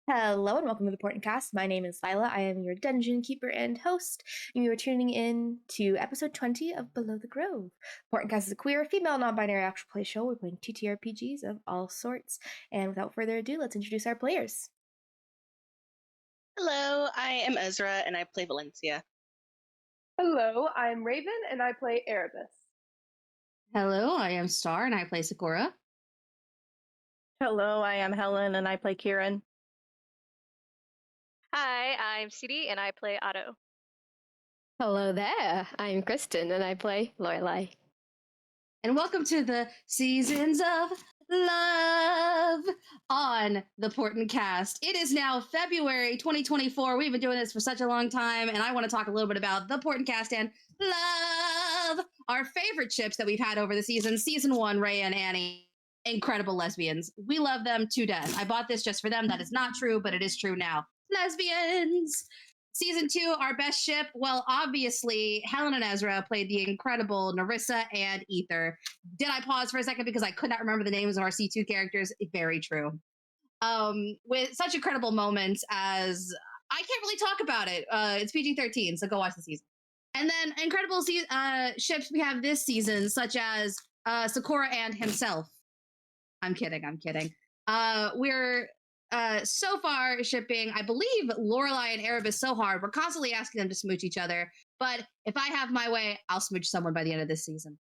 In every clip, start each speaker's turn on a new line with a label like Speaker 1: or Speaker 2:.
Speaker 1: Hello and welcome to the Portent Kast. My name is Lila. I am your dungeon keeper and host, and you are tuning in to episode 20 of Below the Grove. Portent Kast is a queer, female, non-binary actual play show. We're playing TTRPGs of all sorts. And without further ado, let's introduce our players.
Speaker 2: Hello, I am Ezra and I play Valencia.
Speaker 3: Hello, I'm Raven and I play Erebus.
Speaker 4: Hello, I am Star and I play Sakura.
Speaker 5: Hello, I am Helen and I play Kieran.
Speaker 6: Hi, I'm CD and I play Otto.
Speaker 7: Hello there, I'm Kristen and I play Lorelai.
Speaker 4: And welcome to the Seasons of Love on the Portent Kast. It is now February 2024. We've been doing this for such a long time, and I want to talk a little bit about the Portent Kast and love, our favorite ships that we've had over the season. Season 1, Rhea and Annie, incredible lesbians. We love them to death. I bought this just for them. That is not true, but it is true now. Lesbians! Season 2, our best ship, well, obviously, Helen and Ezra played the incredible Narissa and Ether. Did I pause for a second because I could not remember the names of our C2 characters? Very true. With such incredible moments as, I can't really talk about it. It's PG-13, so go watch the season. And then incredible ships we have this season, such as Sakura and himself. I'm kidding. We're so far shipping, I believe, Lorelai and Erebus so hard. We're constantly asking them to smooch each other. But if I have my way, I'll smooch someone by the end of this season.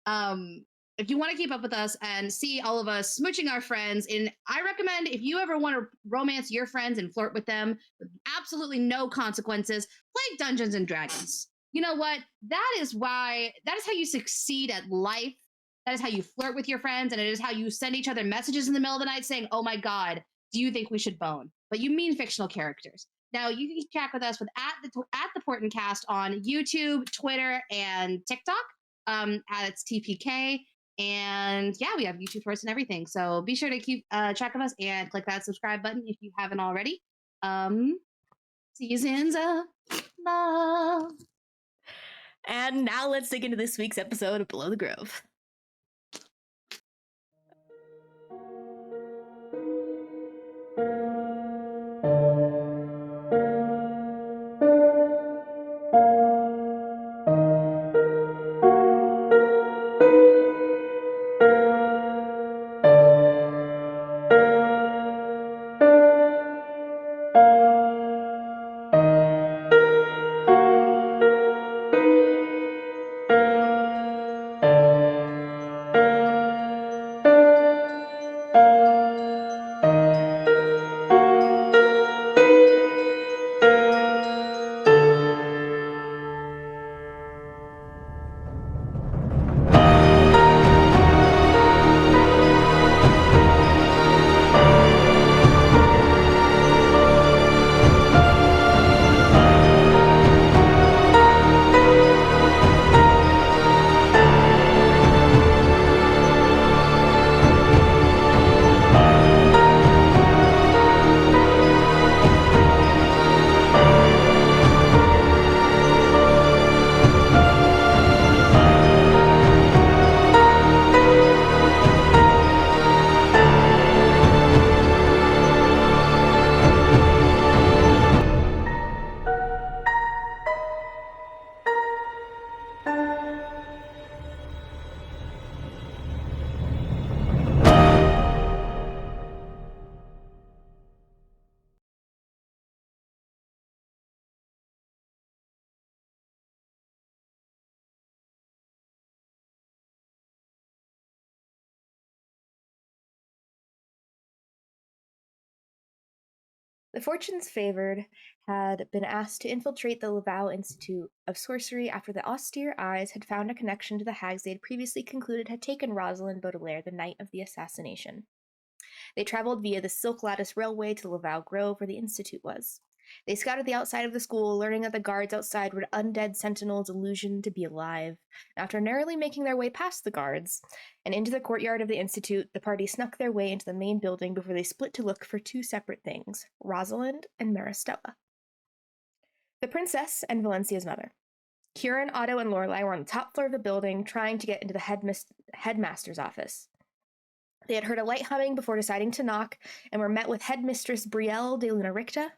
Speaker 4: If you want to keep up with us and see all of us smooching our friends, I recommend if you ever want to romance your friends and flirt with them with absolutely no consequences, play Dungeons and Dragons. You know what? That is how you succeed at life. That is how you flirt with your friends, and it is how you send each other messages in the middle of the night saying, "Oh my God, do you think we should bone?" But you mean fictional characters. Now, you can chat with us at the Portent Kast on YouTube, Twitter, and TikTok. It's TPK. And yeah, we have YouTube first and everything. So be sure to keep track of us and click that subscribe button if you haven't already. Seasons of Love.
Speaker 1: And now let's dig into this week's episode of Below the Grove. The Fortunes Favored had been asked to infiltrate the Lavaeu Institute of Sorcery after the austere eyes had found a connection to the hags they had previously concluded had taken Rosalind Baudelaire the night of the assassination. They traveled via the Silk Lattice Railway to Lavaeu Grove, where the institute was. They scouted the outside of the school, learning that the guards outside were undead sentinels illusioned to be alive. After narrowly making their way past the guards and into the courtyard of the institute, the party snuck their way into the main building before they split to look for two separate things, Rosalind and Maristella. The princess and Valencia's mother. Kieran, Otto, and Lorelai were on the top floor of the building, trying to get into the headmaster's office. They had heard a light humming before deciding to knock and were met with headmistress Brielle de Lunaricta.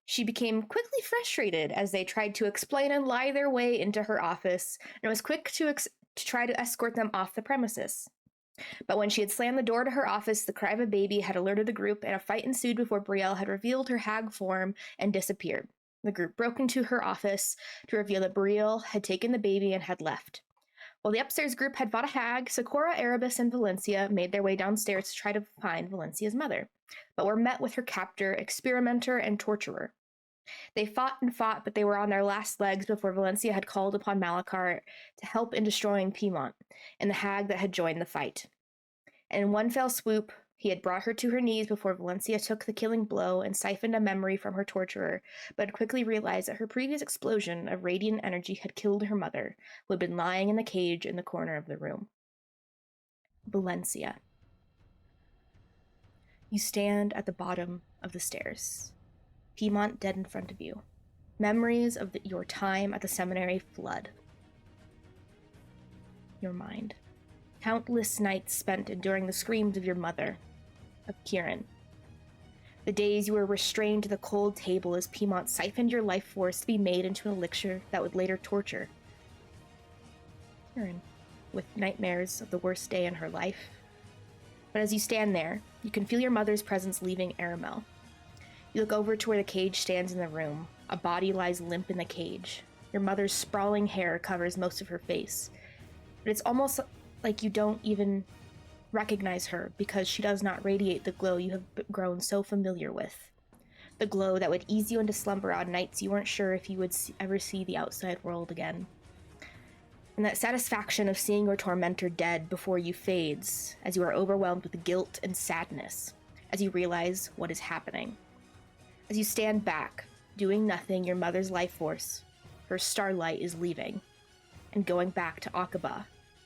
Speaker 1: She became quickly frustrated as they tried to explain and lie their way into her office, and was quick to try to escort them off the premises. But when she had slammed the door to her office, the cry of a baby had alerted the group, and a fight ensued before Brielle had revealed her hag form and disappeared. The group broke into her office to reveal that Brielle had taken the baby and had left. While the upstairs group had fought a hag, Socorro, Erebus, and Valencia made their way downstairs to try to find Valencia's mother, but were met with her captor, experimenter, and torturer. They fought and fought, but they were on their last legs before Valencia had called upon Malachar to help in destroying Piedmont and the hag that had joined the fight. And in one fell swoop, he had brought her to her knees before Valencia took the killing blow and siphoned a memory from her torturer, but had quickly realized that her previous explosion of radiant energy had killed her mother, who had been lying in the cage in the corner of the room. Valencia. You stand at the bottom of the stairs. Piedmont dead in front of you. Memories of your time at the seminary flood your mind. Countless nights spent enduring the screams of your mother, of Kieran. The days you were restrained to the cold table as Piedmont siphoned your life force to be made into an elixir that would later torture Kieran, with nightmares of the worst day in her life. But as you stand there, you can feel your mother's presence leaving Aramel. You look over to where the cage stands in the room. A body lies limp in the cage. Your mother's sprawling hair covers most of her face. But it's almost like you don't even recognize her because she does not radiate the glow you have grown so familiar with. The glow that would ease you into slumber on nights you weren't sure if you would ever see the outside world again. And that satisfaction of seeing your tormentor dead before you fades as you are overwhelmed with guilt and sadness as you realize what is happening. As you stand back, doing nothing, your mother's life force, her starlight, is leaving and going back to Aqaba,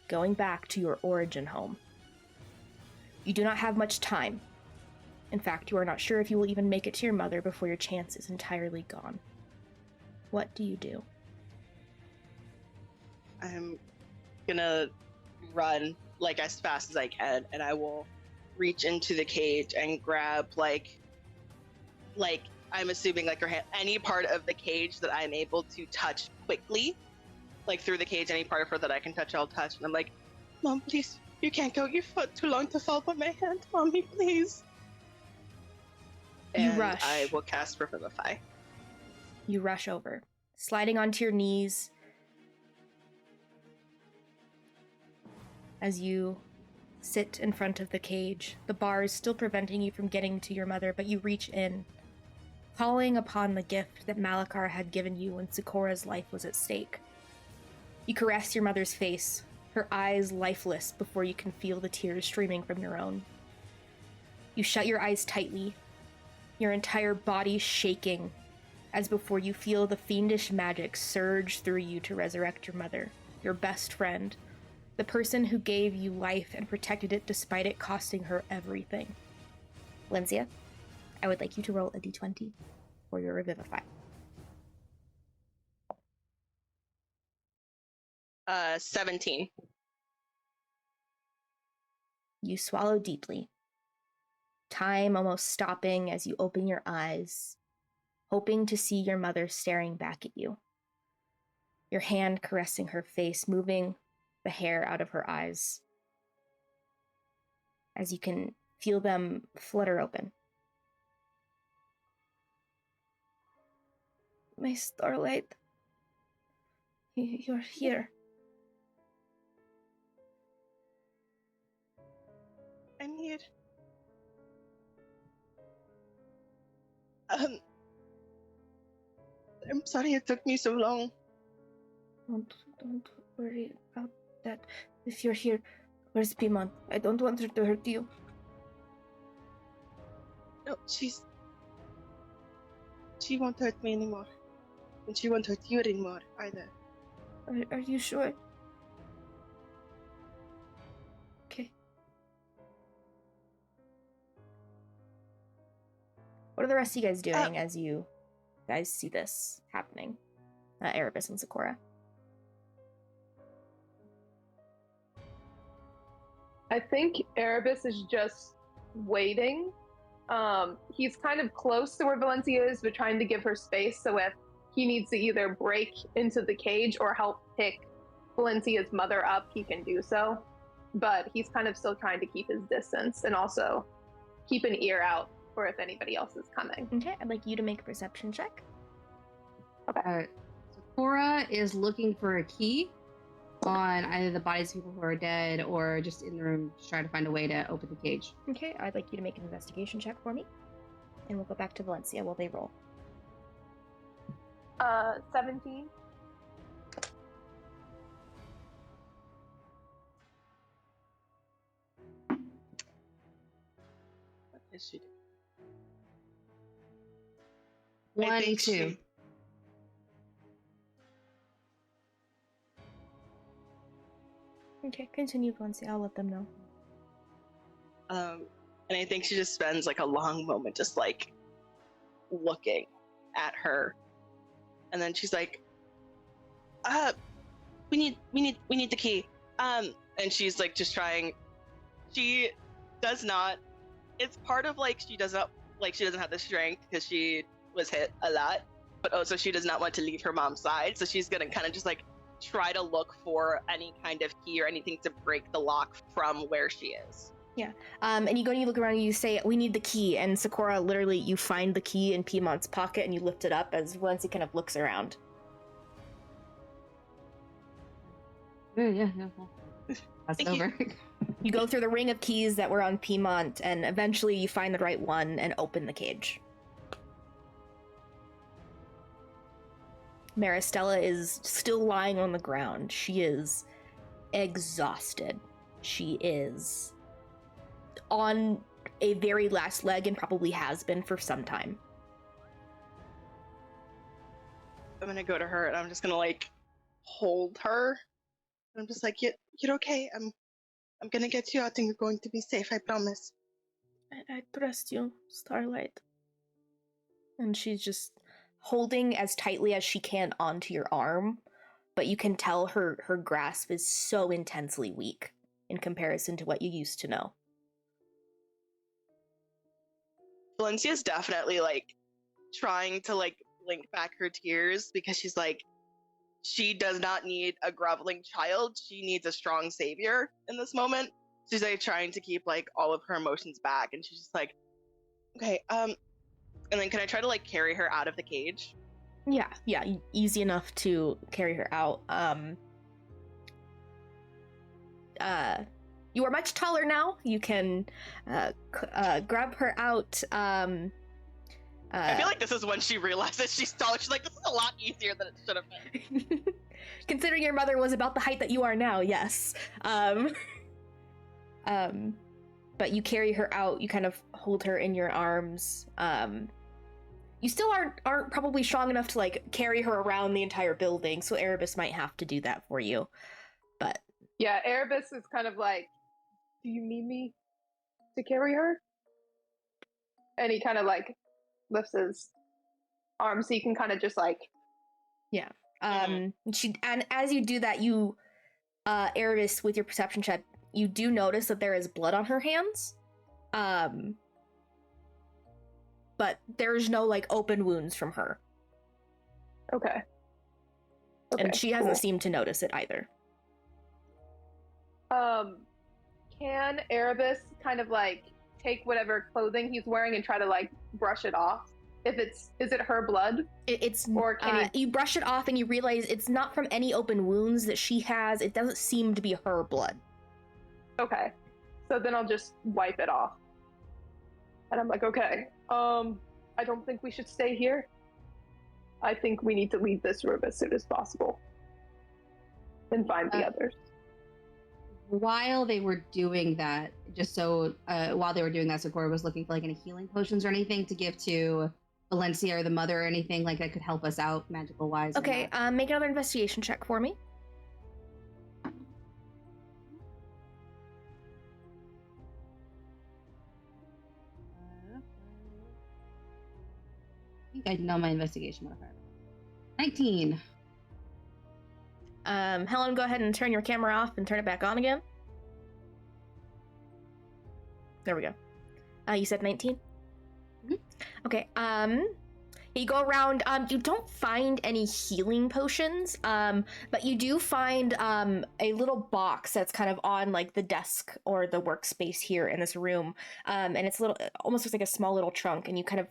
Speaker 1: going back to your origin home. You do not have much time. In fact, you are not sure if you will even make it to your mother before your chance is entirely gone. What do you do?
Speaker 2: I'm gonna run like as fast as I can, and I will reach into the cage and grab like I'm assuming like her hand, any part of the cage that I'm able to touch quickly, like through the cage, any part of her that I can touch, I'll touch. And I'm like, Mom, please, you can't go. Your foot too long to fall by my hand, Mommy, please.
Speaker 1: You
Speaker 2: And
Speaker 1: rush.
Speaker 2: I will cast Revivify.
Speaker 1: You rush over, sliding onto your knees as you sit in front of the cage. The bars still preventing you from getting to your mother, but you reach in, calling upon the gift that Malachar had given you when Socorro's life was at stake. You caress your mother's face, her eyes lifeless before you can feel the tears streaming from your own. You shut your eyes tightly, your entire body shaking, as before you feel the fiendish magic surge through you to resurrect your mother, your best friend, the person who gave you life and protected it despite it costing her everything. Valencia, I would like you to roll a d20 for your Revivify.
Speaker 2: 17.
Speaker 1: You swallow deeply, time almost stopping as you open your eyes, hoping to see your mother staring back at you. Your hand caressing her face, moving the hair out of her eyes, as you can feel them flutter open. My starlight, you're here.
Speaker 2: I'm here. I'm sorry it took me so long.
Speaker 1: Don't worry about that. If you're here, where's Piedmont? I don't want her to hurt you.
Speaker 2: No, she won't hurt me anymore. And she won't hurt you anymore either.
Speaker 1: Are you sure? Okay. What are the rest of you guys doing as you guys see this happening? Erebus and Socorro.
Speaker 3: I think Erebus is just waiting. He's kind of close to where Valencia is, but trying to give her space, so if he needs to either break into the cage or help pick Valencia's mother up, he can do so. But he's kind of still trying to keep his distance and also keep an ear out for if anybody else is coming.
Speaker 1: Okay, I'd like you to make a perception check.
Speaker 4: Sakura is looking for a key on either the bodies of people who are dead or just in the room to try to find a way to open the cage.
Speaker 1: Okay, I'd like you to make an investigation check for me. And we'll go back to Valencia while they roll.
Speaker 3: 17.
Speaker 2: What is she doing?
Speaker 4: 1
Speaker 2: I
Speaker 4: and
Speaker 2: think
Speaker 4: 2.
Speaker 1: Okay, continue, Valencia. I'll let them know.
Speaker 2: And I think she just spends like a long moment just like looking at her. And then she's like, we need the key. And she's like just trying. She does not, it's part of like she doesn't have the strength because she was hit a lot, but also she does not want to leave her mom's side. So she's gonna kind of just like try to look for any kind of key or anything to break the lock from where she is.
Speaker 1: Yeah. And you go and you look around and you say, we need the key. And Sakura, literally, you find the key in Piedmont's pocket and you lift it up as Valencia kind of looks around.
Speaker 4: Yeah. Pass it
Speaker 2: Thank you.
Speaker 4: over.
Speaker 1: You go through the ring of keys that were on Piedmont and eventually you find the right one and open the cage. Maristella is still lying on the ground. She is exhausted. She is on a very last leg and probably has been for some time.
Speaker 2: I'm gonna go to her and I'm just gonna like hold her. I'm just like, you're okay. I'm gonna get you out and you're going to be safe, I promise.
Speaker 1: I trust you, Starlight. And she's just holding as tightly as she can onto your arm, but you can tell her grasp is so intensely weak in comparison to what you used to know.
Speaker 2: Valencia's definitely like trying to like blink back her tears because she's like, she does not need a groveling child. She needs a strong savior in this moment. She's like trying to keep like all of her emotions back, and she's just like, okay, and then can I try to like carry her out of the cage?
Speaker 1: Yeah, easy enough to carry her out. You are much taller now. You can grab her out.
Speaker 2: I feel like this is when she realizes she's tall. She's like, this is a lot easier than it should have been.
Speaker 1: Considering your mother was about the height that you are now, yes. But you carry her out. You kind of hold her in your arms. You still aren't probably strong enough to like carry her around the entire building, so Erebus might have to do that for you. But
Speaker 3: Yeah, Erebus is kind of like, do you need me to carry her? And he kind of like lifts his arm so you can kind of just like,
Speaker 1: yeah. And as you do that, you Erebus, with your perception check, you do notice that there is blood on her hands. But there's no like open wounds from her.
Speaker 3: okay.
Speaker 1: And she hasn't seemed to notice it either.
Speaker 3: Can Erebus kind of like take whatever clothing he's wearing and try to like brush it off? Is it her blood? Or can
Speaker 1: you brush it off and you realize it's not from any open wounds that she has. It doesn't seem to be her blood.
Speaker 3: Okay. So then I'll just wipe it off. And I'm like, okay, I don't think we should stay here. I think we need to leave this room as soon as possible and find the others.
Speaker 4: While they were doing that, while they were doing that, Sakura was looking for like any healing potions or anything to give to Valencia or the mother or anything like that could help us out magical wise.
Speaker 1: Okay, make another investigation check for me.
Speaker 4: I think I know my investigation modifier. 19.
Speaker 1: Helen, go ahead and turn your camera off and turn it back on again. There we go. You said 19?
Speaker 4: Mhm.
Speaker 1: Okay, you go around, you don't find any healing potions, but you do find a little box that's kind of on like the desk or the workspace here in this room, and it's a little, almost looks like a small little trunk, and you kind of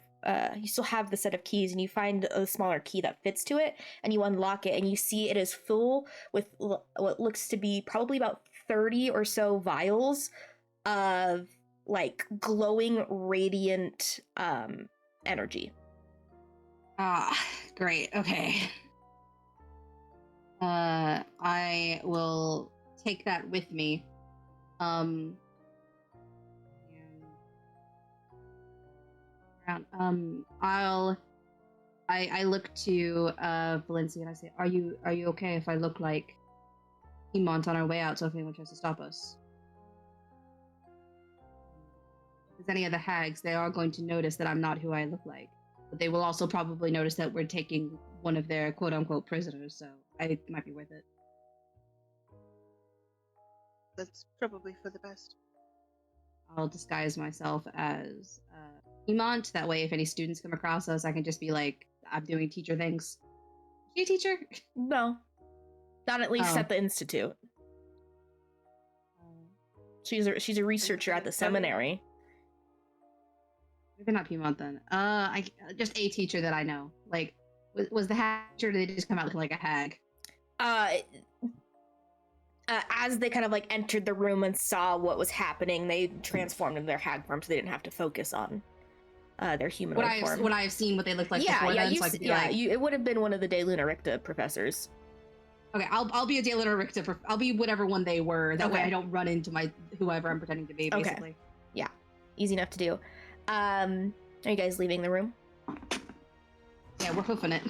Speaker 1: you still have the set of keys, and you find a smaller key that fits to it, and you unlock it, and you see it is full with what looks to be probably about 30 or so vials of like glowing radiant energy.
Speaker 4: Ah, great. Okay. I will take that with me. And I look to Valencia and I say, Are you okay if I look like Hemont on our way out so if anyone tries to stop us? If there's any of the hags, they are going to notice that I'm not who I look like. But they will also probably notice that we're taking one of their quote-unquote prisoners, so it might be worth it.
Speaker 2: That's probably for the best.
Speaker 4: I'll disguise myself as Hemont. That way, if any students come across us, I can just be like, I'm doing teacher things. Are you a teacher?
Speaker 1: No. Not at least
Speaker 4: Oh.
Speaker 1: at the Institute. She's a researcher at the seminary.
Speaker 4: Maybe not Hemont then. I just a teacher that I know. Like, was the hag teacher, or did they just come out looking like a hag?
Speaker 1: As they kind of like entered the room and saw what was happening, they transformed into their hag form, so they didn't have to focus on their humanoid form.
Speaker 4: Would I have seen what they looked like before then? So I could be like,
Speaker 1: it would have been one of the De Luna Ricta professors.
Speaker 4: Okay, I'll be a De Luna Ricta. I'll be whatever one they were. That way
Speaker 1: Okay.
Speaker 4: I don't run into my whoever I'm pretending to be. Basically.
Speaker 1: Okay. Yeah, easy enough to do. Are you guys leaving the room?
Speaker 4: Yeah, we're hoofing it.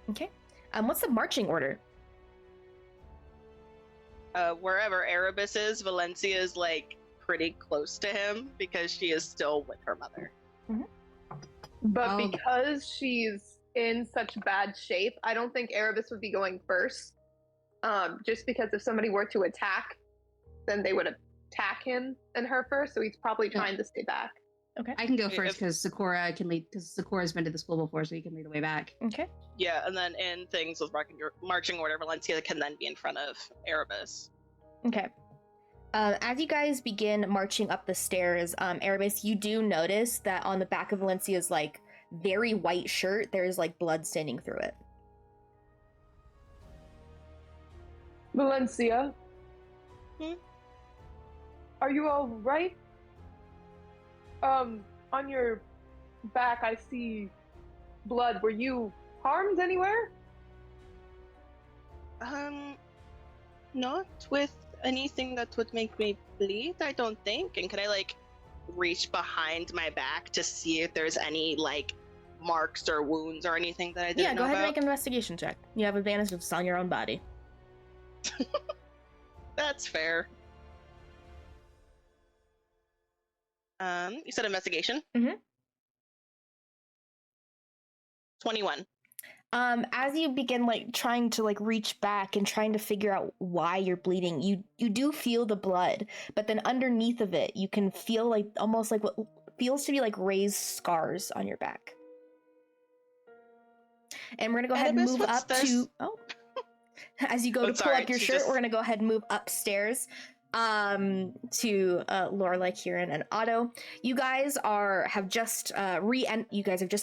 Speaker 1: Okay. What's the marching order?
Speaker 2: Wherever Erebus is, Valencia is like pretty close to him because she is still with her mother.
Speaker 3: But
Speaker 4: Oh.
Speaker 3: because she's in such bad shape, I don't think Erebus would be going first. Just because if somebody were to attack, then they would attack him and her first, so he's probably trying to stay back.
Speaker 1: Okay.
Speaker 4: I can go first because Sakura can lead. Because Sakura's been to the school before, so he can lead the way back.
Speaker 1: Okay.
Speaker 2: Yeah, and then in things with marching order, Valencia can then be in front of Erebus.
Speaker 1: Okay. As you guys begin marching up the stairs, Erebus, you do notice that on the back of Valencia's like very white shirt, there's like blood staining through it.
Speaker 3: Valencia?
Speaker 2: Hmm?
Speaker 3: Are you all right? On your back, I see blood. Were you harmed anywhere?
Speaker 2: Not with anything that would make me bleed, I don't think. And can I like reach behind my back to see if there's any like marks or wounds or anything that I didn't
Speaker 1: Yeah,
Speaker 2: know
Speaker 1: go ahead and
Speaker 2: about?
Speaker 1: make an investigation check. You have advantage of this on your own body.
Speaker 2: That's fair. You said investigation?
Speaker 1: Mhm.
Speaker 2: 21.
Speaker 1: As you begin like trying to like reach back and trying to figure out why you're bleeding, you do feel the blood, but then underneath of it, you can feel like almost like what feels to be like raised scars on your back. And we're gonna go ahead and
Speaker 2: Erebus,
Speaker 1: move
Speaker 2: what's
Speaker 1: up
Speaker 2: this?
Speaker 1: to as you go to pull
Speaker 2: sorry,
Speaker 1: up your
Speaker 2: she
Speaker 1: shirt,
Speaker 2: just-
Speaker 1: we're gonna go ahead and move upstairs to Lorelai, Kieran, and Otto. You guys have just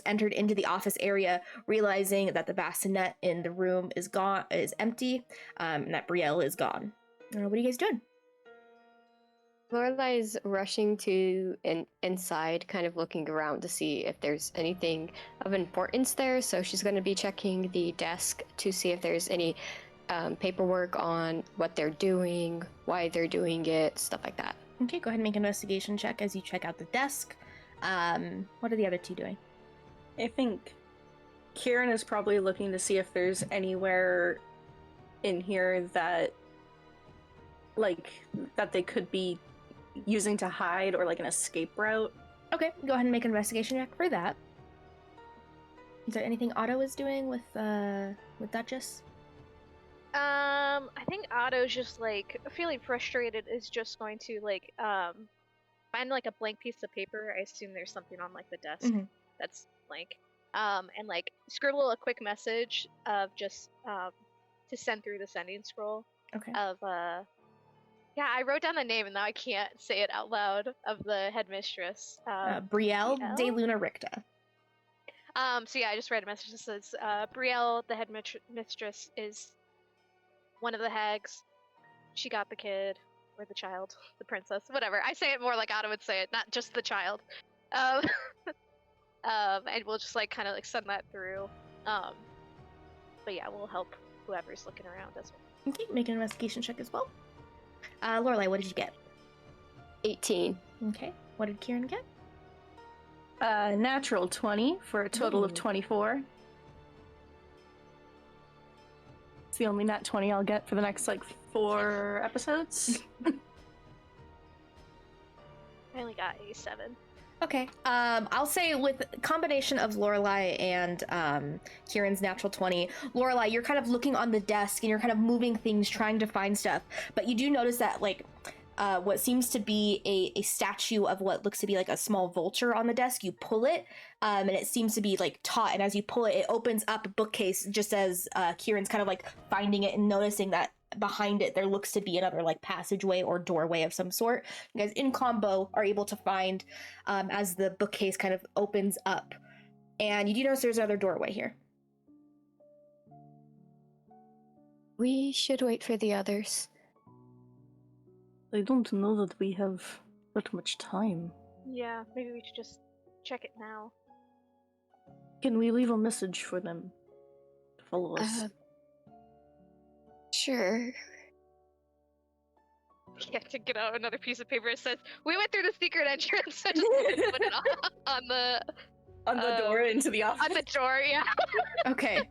Speaker 1: entered into the office area, realizing that the bassinet in the room is empty, and that Brielle is gone. What are you guys doing?
Speaker 7: Lorelai is rushing to inside, kind of looking around to see if there's anything of importance there. So she's going to be checking the desk to see if there's any paperwork on what they're doing, why they're doing it, stuff like that.
Speaker 1: Okay, go ahead and make an investigation check as you check out the desk. What are the other two doing?
Speaker 5: I think Kieran is probably looking to see if there's anywhere in here that they could be using to hide or like an escape route.
Speaker 1: Okay, go ahead and make an investigation check for that. Is there anything Otto is doing with Duchess?
Speaker 6: I think Otto's just like feeling frustrated is just going to like find like a blank piece of paper. I assume there's something on like the desk that's blank. And like scribble a quick message of just to send through the sending scroll.
Speaker 1: Okay.
Speaker 6: Of yeah, I wrote down the name and now I can't say it out loud of the headmistress.
Speaker 1: Brielle de Luna Ricta.
Speaker 6: So yeah, I just read a message that says, Brielle, the headmistress, is one of the hags. She got the kid, or the child, the princess, whatever. I say it more like Otto would say it, not just the child. And we'll just like kind of like send that through. But yeah, we'll help whoever's looking around as well.
Speaker 1: Okay, make an investigation check as well. Lorelai, what did you get?
Speaker 7: 18.
Speaker 1: Okay. What did Kieran get?
Speaker 5: Natural 20 for a total of
Speaker 1: Ooh.
Speaker 5: 24. It's the only nat 20 I'll get for the next, like, 4 episodes.
Speaker 6: I only got a 7.
Speaker 1: Okay. I'll say with a combination of Lorelai and Kieran's natural 20, Lorelai, you're kind of looking on the desk and you're kind of moving things, trying to find stuff. But you do notice that, like, what seems to be a statue of what looks to be like a small vulture on the desk, you pull it, and it seems to be like taut. And as you pull it, it opens up a bookcase just as Kieran's kind of like finding it and noticing that behind it there looks to be another like passageway or doorway of some sort. You guys in combo are able to find as the bookcase kind of opens up, and you do notice there's another doorway here.
Speaker 7: We should wait for the others.
Speaker 5: I don't know that we have that much time.
Speaker 6: Yeah, maybe we should just check it now.
Speaker 5: Can we leave a message for them to follow us?
Speaker 7: Sure.
Speaker 6: You have to get out another piece of paper that says, we went through the secret entrance. I just put it on the
Speaker 5: door into the office?
Speaker 6: on the door, yeah.
Speaker 1: Okay.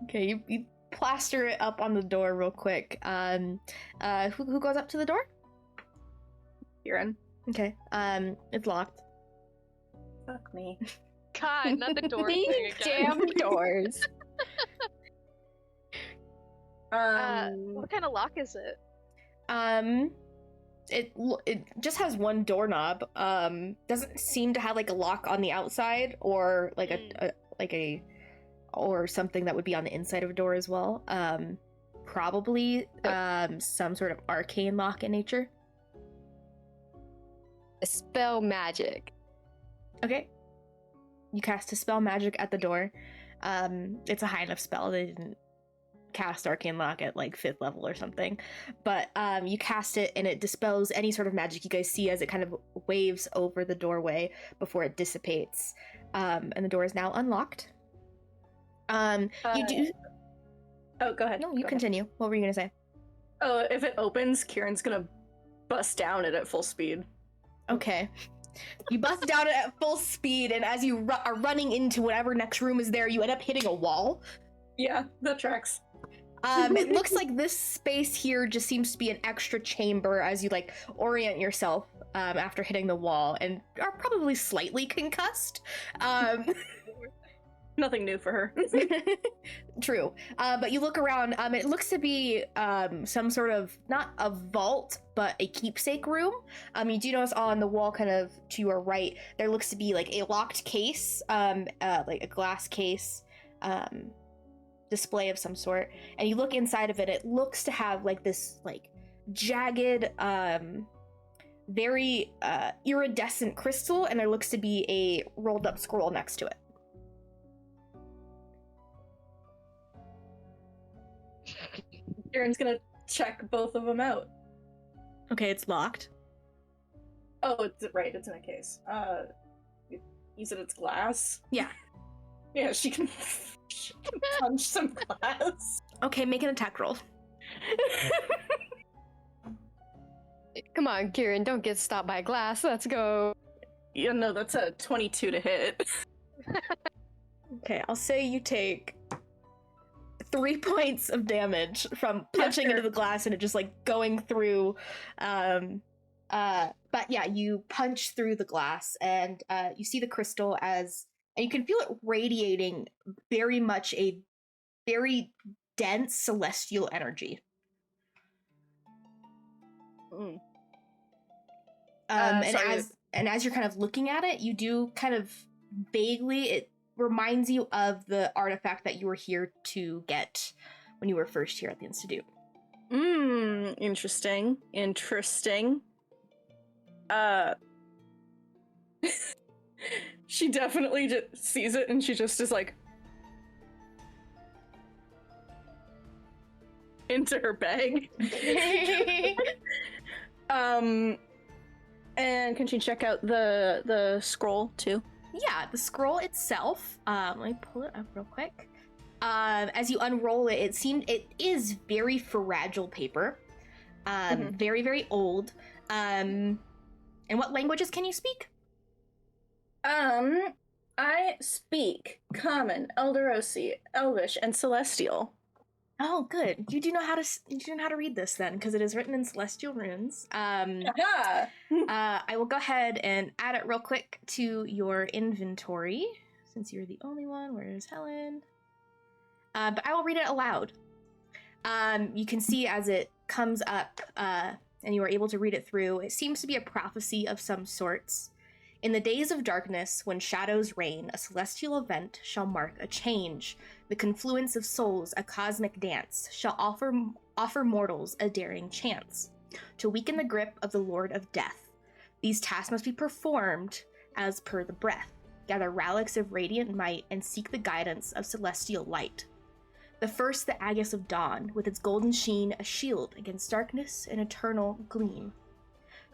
Speaker 1: Okay, you plaster it up on the door real quick. Who goes up to the door?
Speaker 5: Kieran.
Speaker 1: Okay. It's locked.
Speaker 5: Fuck me.
Speaker 6: God, not the door
Speaker 7: These
Speaker 6: thing again.
Speaker 7: damn doors.
Speaker 6: What kind of lock is it?
Speaker 1: It just has one doorknob. Doesn't seem to have like a lock on the outside or like a or something that would be on the inside of a door as well. Probably some sort of arcane lock in nature.
Speaker 7: Spell magic.
Speaker 1: Okay. You cast a spell magic at the door. It's a high enough spell. They didn't cast arcane lock at like 5th level or something, but you cast it and it dispels any sort of magic you guys see as it kind of waves over the doorway before it dissipates, and the door is now unlocked. You do.
Speaker 5: Oh, go ahead.
Speaker 1: No, you
Speaker 5: Go
Speaker 1: continue.
Speaker 5: ahead.
Speaker 1: What were you gonna say?
Speaker 5: Oh, if it opens, Kieran's gonna bust down it at full speed.
Speaker 1: Okay. You bust down it at full speed, and as you are running into whatever next room is there, you end up hitting a wall.
Speaker 5: Yeah, that tracks.
Speaker 1: It looks like this space here just seems to be an extra chamber as you like orient yourself after hitting the wall, and are probably slightly concussed.
Speaker 5: Nothing new for her.
Speaker 1: True. But you look around, it looks to be some sort of, not a vault, but a keepsake room. You do notice on the wall kind of to your right, there looks to be like a locked case, like a glass case display of some sort. And you look inside of it, it looks to have like this like jagged, very iridescent crystal, and there looks to be a rolled up scroll next to it.
Speaker 5: Kieran's gonna check both of them out.
Speaker 1: Okay, it's locked.
Speaker 5: Oh, it's right. It's in a case. You said it's glass?
Speaker 1: Yeah.
Speaker 5: Yeah, she can punch some glass.
Speaker 1: Okay, make an attack roll.
Speaker 7: Come on, Kieran, don't get stopped by glass. Let's go.
Speaker 5: Yeah, no, that's a 22 to hit.
Speaker 1: Okay, I'll say you take 3 points of damage from punching into the glass and it just like going through. But yeah, you punch through the glass and you see the crystal and you can feel it radiating very much a very dense celestial energy.
Speaker 5: Sorry.
Speaker 1: As you're kind of looking at it, you do kind of vaguely, it reminds you of the artifact that you were here to get when you were first here at the Institute.
Speaker 5: Interesting. She definitely just sees it and she just is like into her bag. And can she check out the scroll too?
Speaker 1: Yeah, the scroll itself, let me pull it up real quick. As you unroll it, it is very fragile paper. Very, very old. And what languages can you speak?
Speaker 5: I speak Common, Elderosi, Elvish, and Celestial.
Speaker 1: Oh, good. You do know how to read this then, because it is written in Celestial runes. I will go ahead and add it real quick to your inventory, since you're the only one. Where's Helen? But I will read it aloud. You can see as it comes up, and you are able to read it through, it seems to be a prophecy of some sorts. In the days of darkness, when shadows reign, a celestial event shall mark a change. The confluence of souls, a cosmic dance, shall offer mortals a daring chance to weaken the grip of the Lord of Death. These tasks must be performed as per the breath. Gather relics of radiant might and seek the guidance of celestial light. The first, the Aegis of Dawn, with its golden sheen, a shield against darkness and eternal gleam.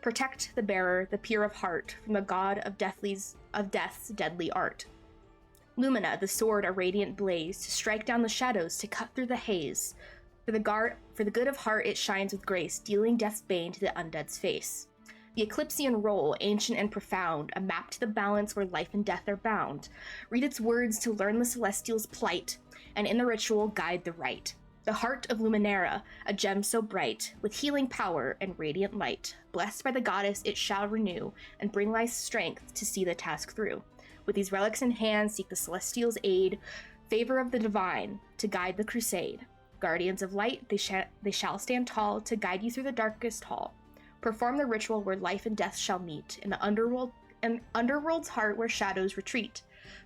Speaker 1: Protect the bearer, the pure of heart, from the god of death's deadly art. Lumina, the sword, a radiant blaze, to strike down the shadows, to cut through the haze. For the good of heart it shines with grace, dealing death's bane to the undead's face. The Eclipsean roll, ancient and profound, a map to the balance where life and death are bound. Read its words to learn the celestial's plight, and in the ritual guide the right. The heart of Luminera, a gem so bright, with healing power and radiant light. Blessed by the goddess it shall renew, and bring life's strength to see the task through. With these relics in hand, seek the celestial's aid, favor of the divine, to guide the crusade. Guardians of light, they shall stand tall, to guide you through the darkest hall. Perform the ritual where life and death shall meet, in the underworld's heart where shadows retreat.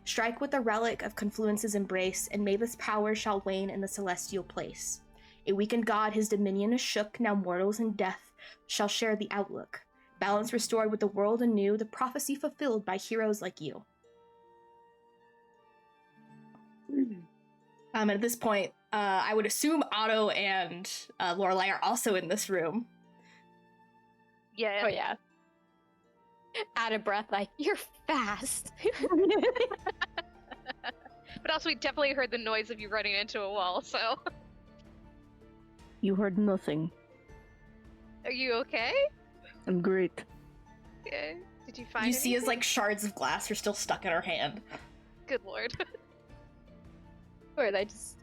Speaker 1: Strike with the relic of confluence's embrace, and may this power shall wane in the celestial place. A weakened god, his dominion is shook, now mortals and death shall share the outlook. Balance restored with the world anew, the prophecy fulfilled by heroes like you. And at this point, I would assume Otto and Lorelai are also in this room.
Speaker 6: Yeah.
Speaker 7: Oh yeah. Out of breath, like, you're fast.
Speaker 6: But also, we definitely heard the noise of you running into a wall, so.
Speaker 5: You heard nothing.
Speaker 6: Are you okay?
Speaker 5: I'm great.
Speaker 6: Okay. Did you find
Speaker 1: You see as
Speaker 6: anything?
Speaker 1: like shards of glass are still stuck in her hand.
Speaker 6: Good lord.
Speaker 7: Or I just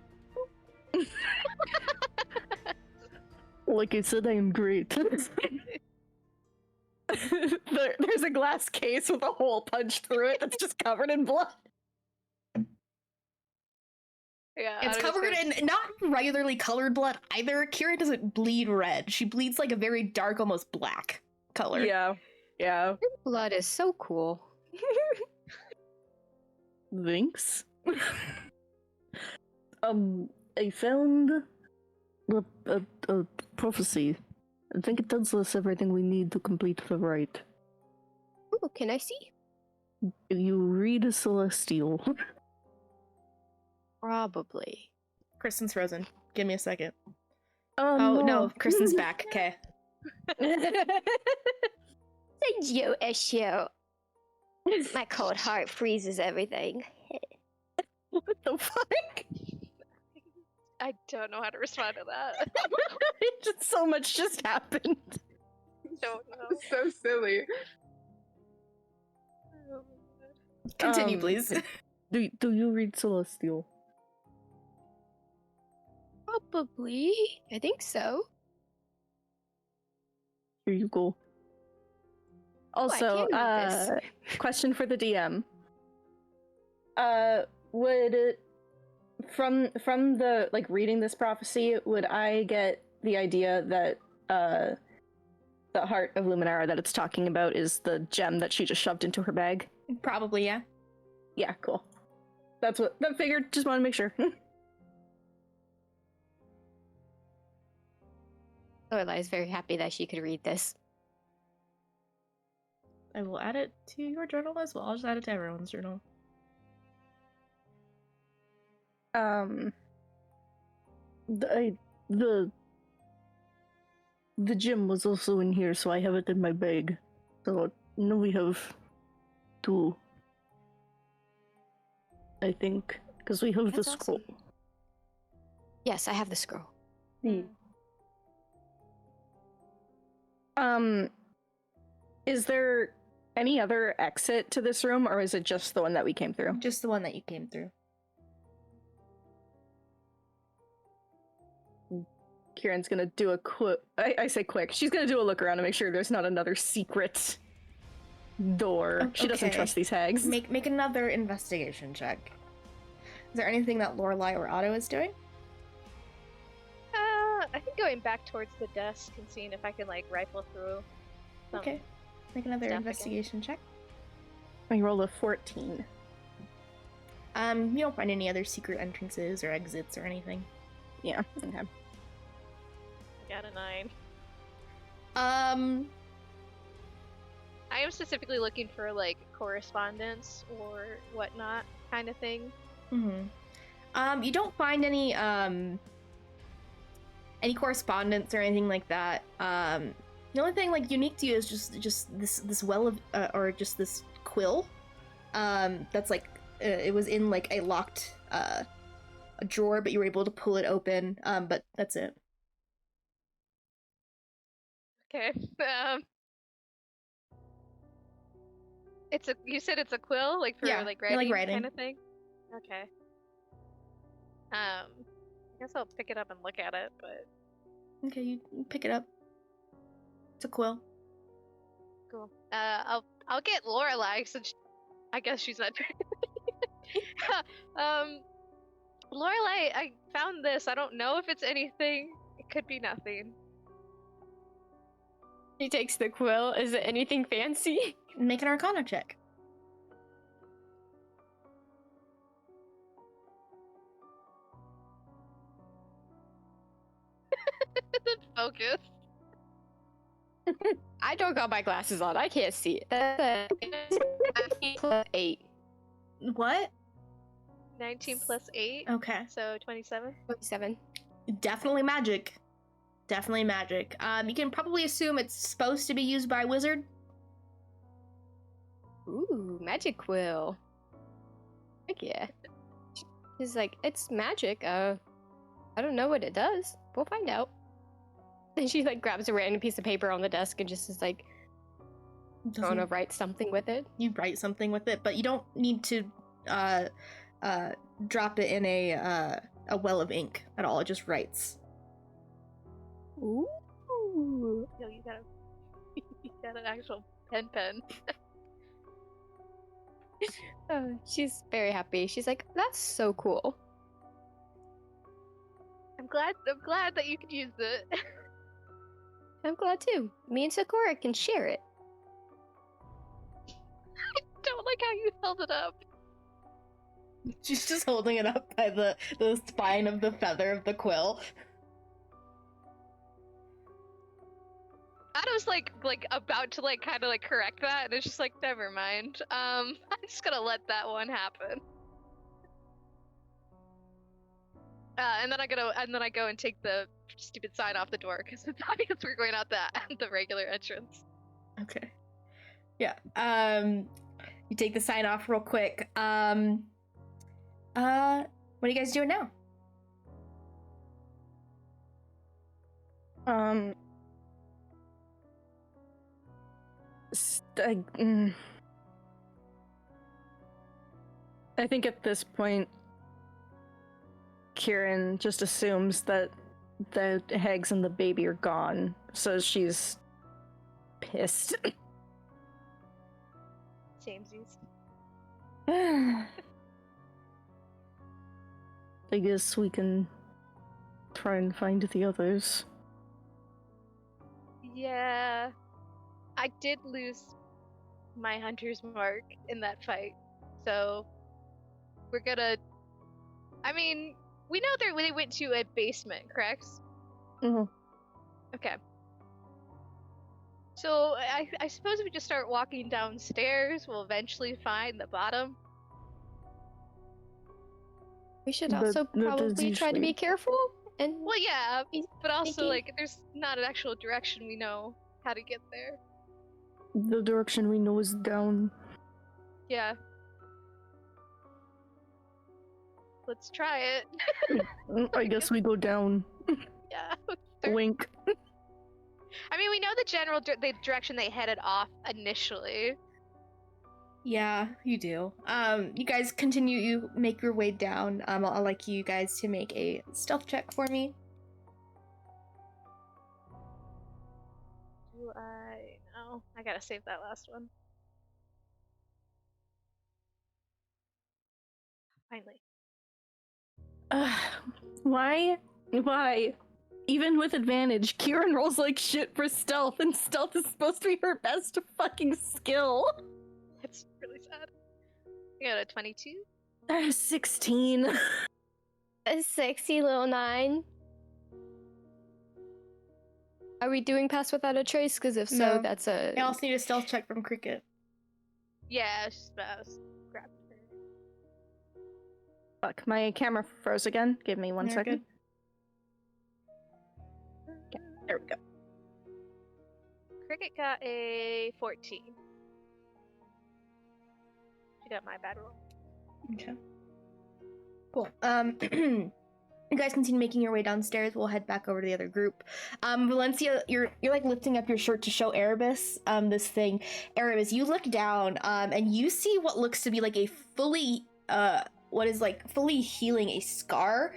Speaker 5: Like I said, I am great. There's a glass case with a hole punched through it that's just covered in blood.
Speaker 6: Yeah.
Speaker 1: It's
Speaker 6: Otto just
Speaker 1: covered
Speaker 6: goes,
Speaker 1: in not regularly colored blood either. Kira doesn't bleed red. She bleeds like a very dark, almost black color.
Speaker 5: Yeah.
Speaker 7: blood is so cool.
Speaker 5: Thanks. I found a prophecy. I think it tells us everything we need to complete the rite.
Speaker 7: Ooh, can I see?
Speaker 5: You read a celestial.
Speaker 7: Probably.
Speaker 1: Kristen's frozen. Give me a second.
Speaker 5: Oh
Speaker 1: no, Kristen's back. Okay.
Speaker 7: Thank you, issue. My cold heart freezes everything.
Speaker 5: What the fuck?
Speaker 6: I don't know how to respond to that.
Speaker 5: Just so much just happened.
Speaker 6: Don't know.
Speaker 3: So silly.
Speaker 1: Continue, please.
Speaker 5: Do you read celestial?
Speaker 7: Probably. I think so.
Speaker 5: Here you go. Also,
Speaker 7: can't read
Speaker 5: question for the DM. Would it, from the reading this prophecy, would I get the idea that the heart of Luminara that it's talking about is the gem that she just shoved into her bag?
Speaker 1: Probably, yeah.
Speaker 5: Yeah, cool. That's what I figured. Just want to make sure.
Speaker 7: Lorelai is very happy that she could read this.
Speaker 1: I will add it to your journal as well. I'll just add it to everyone's journal.
Speaker 5: The gem was also in here, so I have it in my bag. So now we have two. I think, because we have
Speaker 7: That's
Speaker 5: the scroll.
Speaker 7: awesome. Yes, I have the scroll.
Speaker 5: Is there any other exit to this room, or is it just the one that we came through?
Speaker 1: Just the one that you came through.
Speaker 5: Kieran's gonna do a quick. I say quick. She's gonna do a look around to make sure there's not another secret door. She doesn't
Speaker 1: Okay.
Speaker 5: trust these hags.
Speaker 1: Make another investigation check. Is there anything that Lorelai or Otto is doing?
Speaker 6: I think going back towards the desk and seeing if I can like rifle through. some
Speaker 1: Okay. Make another
Speaker 6: stuff again.
Speaker 1: investigation check.
Speaker 5: I rolled a 14.
Speaker 1: You don't find any other secret entrances or exits or anything.
Speaker 5: Yeah. Okay.
Speaker 6: I got a 9.
Speaker 1: Um,
Speaker 6: I am specifically looking for like correspondence or whatnot kind of thing.
Speaker 1: You don't find any correspondence or anything like that. The only thing like unique to you is just this well of or just this quill. That's like it was in like a locked a drawer, but you were able to pull it open. But that's it.
Speaker 6: Okay. You said it's a quill, like for
Speaker 1: Yeah,
Speaker 6: like
Speaker 1: you like
Speaker 6: writing,
Speaker 1: writing.
Speaker 6: kind of thing. Okay. I guess I'll pick it up and look at it, but
Speaker 1: Okay, you pick it up. It's a quill.
Speaker 6: cool. I'll get Lorelai since I guess she's not. Lorelai, I found this. I don't know if it's anything. It could be nothing.
Speaker 7: She takes the quill. Is it anything fancy?
Speaker 1: Make an Arcana check.
Speaker 6: Focus.
Speaker 7: I don't got my glasses on. I can't see it. That's a plus 8.
Speaker 1: What?
Speaker 6: 19 plus 8.
Speaker 1: Okay.
Speaker 6: So 27.
Speaker 7: 27.
Speaker 1: Definitely magic. Definitely magic. You can probably assume it's supposed to be used by a wizard.
Speaker 7: Ooh, magic quill. Heck yeah. She's like, it's magic. I don't know what it does. We'll find out. Then she like grabs a random piece of paper on the desk and just is like, I want to write something with it.
Speaker 1: You write something with it, but you don't need to drop it in a well of ink at all. It just writes.
Speaker 7: Ooh.
Speaker 6: Yo, you got an actual pen.
Speaker 7: Oh, she's very happy. She's like, that's so cool.
Speaker 6: I'm glad that you could use it.
Speaker 7: I'm glad too. Me and Sakura can share it.
Speaker 6: Don't like how you held it up.
Speaker 1: She's just holding it up by the spine of the feather of the quill.
Speaker 6: Adam's like about to like kind of like correct that, and it's just like never mind. I'm just gonna let that one happen. And then I go and take the stupid sign off the door because it's obvious we're going out the regular entrance.
Speaker 1: Okay. Yeah. You take the sign off real quick. What are you guys doing now?
Speaker 5: I think at this point, Kieran just assumes that the hags and the baby are gone, so she's pissed.
Speaker 6: Samesies.
Speaker 5: I guess we can try and find the others.
Speaker 6: Yeah. I did lose my hunter's mark in that fight, so we're gonna. I mean, we know they went to a basement, correct?
Speaker 5: Mhm.
Speaker 6: Okay. So I suppose if we just start walking downstairs, we'll eventually find the bottom.
Speaker 7: We should
Speaker 5: That-
Speaker 7: also
Speaker 5: that is
Speaker 7: probably try to be
Speaker 5: usually-
Speaker 7: careful and
Speaker 6: Well, yeah,
Speaker 7: be
Speaker 6: but also
Speaker 7: sneaky.
Speaker 6: like there's not an actual direction we know how to get there.
Speaker 5: The direction we know is down.
Speaker 6: Yeah. Let's try it.
Speaker 5: I guess we go down.
Speaker 6: Yeah.
Speaker 5: Wink.
Speaker 6: I mean, we know the direction they headed off initially.
Speaker 1: Yeah, you do. You guys continue. You make your way down. I'll like you guys to make a stealth check for me.
Speaker 6: Do I? No, I gotta save that last one. Finally.
Speaker 5: Why? Why? Even with advantage, Kieran rolls like shit for stealth, and stealth is supposed to be her best fucking skill.
Speaker 6: That's really sad. I got a 22.
Speaker 5: 16.
Speaker 7: A sexy little 9. Are we doing pass without a trace? Because if so,
Speaker 1: No.
Speaker 7: that's a.
Speaker 1: I also need a stealth check from Cricket.
Speaker 6: Yeah, she's about to grab her.
Speaker 5: Fuck, my camera froze again. Give me one
Speaker 1: You're
Speaker 5: second.
Speaker 1: good.
Speaker 5: Okay, there we go.
Speaker 6: Cricket got a 14. She got my bad roll.
Speaker 1: Okay. Cool. You guys continue making your way downstairs. We'll head back over to the other group. Valencia, you're like lifting up your shirt to show Erebus this thing. Erebus, you look down and you see what looks to be like a fully fully healing a scar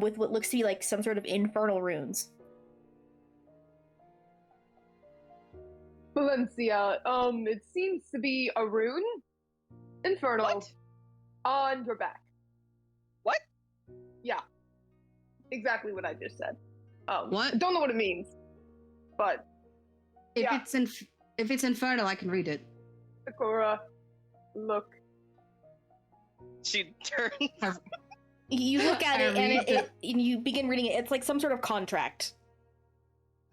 Speaker 1: with what looks to be like some sort of infernal runes.
Speaker 3: Valencia, it seems to be a rune. Infernal.
Speaker 2: What?
Speaker 3: On your back.
Speaker 2: What?
Speaker 3: Yeah. Exactly what I just said.
Speaker 4: What?
Speaker 3: Don't know what it means. But
Speaker 4: If
Speaker 3: Yeah.
Speaker 4: it's infernal, I can read it.
Speaker 3: Sakura, look.
Speaker 2: She turns.
Speaker 1: You look at
Speaker 4: I
Speaker 1: it and
Speaker 4: read
Speaker 1: and you begin reading it. It's like some sort of contract.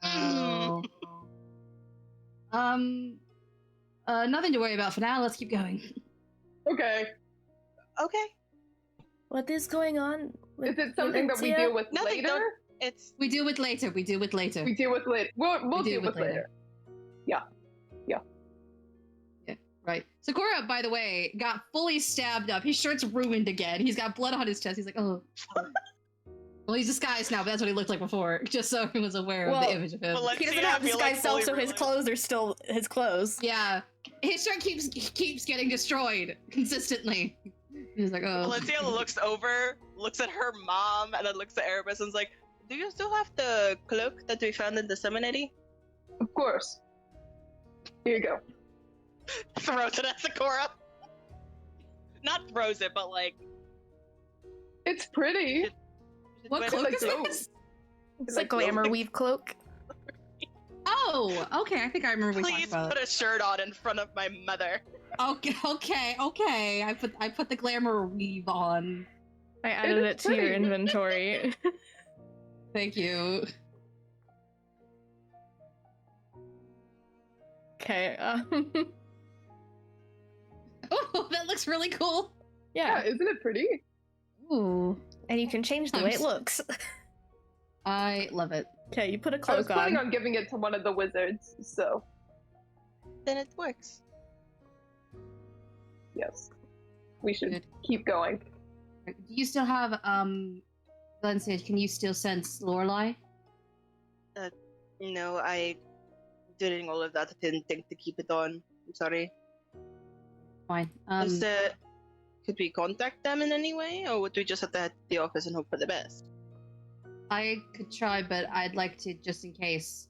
Speaker 4: Oh. Nothing to worry about for now. Let's keep going.
Speaker 3: Okay.
Speaker 2: Okay.
Speaker 1: What is going on?
Speaker 3: Is it something that we
Speaker 1: Valencia?
Speaker 3: deal with
Speaker 2: Nothing,
Speaker 3: later?
Speaker 2: It's
Speaker 4: We do it later. We do it later.
Speaker 3: We deal with later. We'll
Speaker 4: We
Speaker 3: deal with later.
Speaker 4: Right. Sakura, by the way, got fully stabbed up. His shirt's ruined again. He's got blood on his chest. He's like, oh. Well, he's disguised now, but that's what he looked like before. Just so he was aware of
Speaker 1: Well,
Speaker 4: the image of him.
Speaker 2: well,
Speaker 1: He doesn't
Speaker 2: Valencia,
Speaker 1: have
Speaker 2: I feel like
Speaker 1: disguise self,
Speaker 2: fully
Speaker 1: so his
Speaker 2: realized-
Speaker 1: clothes are still his clothes.
Speaker 4: Yeah. His shirt keeps getting destroyed consistently. He's like, oh.
Speaker 2: Valencia looks over, looks at her mom, and then looks at Erebus and is like, "Do you still have the cloak that we found in the seminary?"
Speaker 3: Of course. Here you go.
Speaker 2: Throws it at Sakura. Not throws it, but like.
Speaker 3: It's pretty.
Speaker 4: What
Speaker 2: Wait,
Speaker 4: cloak
Speaker 3: like
Speaker 4: is
Speaker 3: glow.
Speaker 4: this?
Speaker 1: It's like glamour weave cloak.
Speaker 4: Oh, okay. I think I remember we talked
Speaker 2: Please
Speaker 4: about
Speaker 2: put a shirt on in front of my mother.
Speaker 4: Okay. I put the glamour weave on.
Speaker 1: I added
Speaker 3: is
Speaker 1: it to your
Speaker 3: pretty.
Speaker 1: inventory.
Speaker 4: Thank you.
Speaker 1: Okay.
Speaker 4: Oh, that looks really cool.
Speaker 3: Yeah,
Speaker 1: Yeah.
Speaker 3: isn't it pretty?
Speaker 4: Ooh.
Speaker 1: And you can change the way it looks.
Speaker 4: I love it.
Speaker 1: Okay, you put a
Speaker 3: I was
Speaker 1: cloak
Speaker 3: planning
Speaker 1: on.
Speaker 3: on giving it to one of the wizards, so
Speaker 2: Then it works.
Speaker 3: yes. We should
Speaker 4: Good.
Speaker 3: keep going.
Speaker 4: Do you still have Valencia, can you still sense Lorelai?
Speaker 2: No, during all of that, I didn't think to keep it on. I'm sorry.
Speaker 4: Fine.
Speaker 2: Could we contact them in any way, or would we just have to head to the office and hope for the best?
Speaker 4: I could try, but I'd like to, just in case,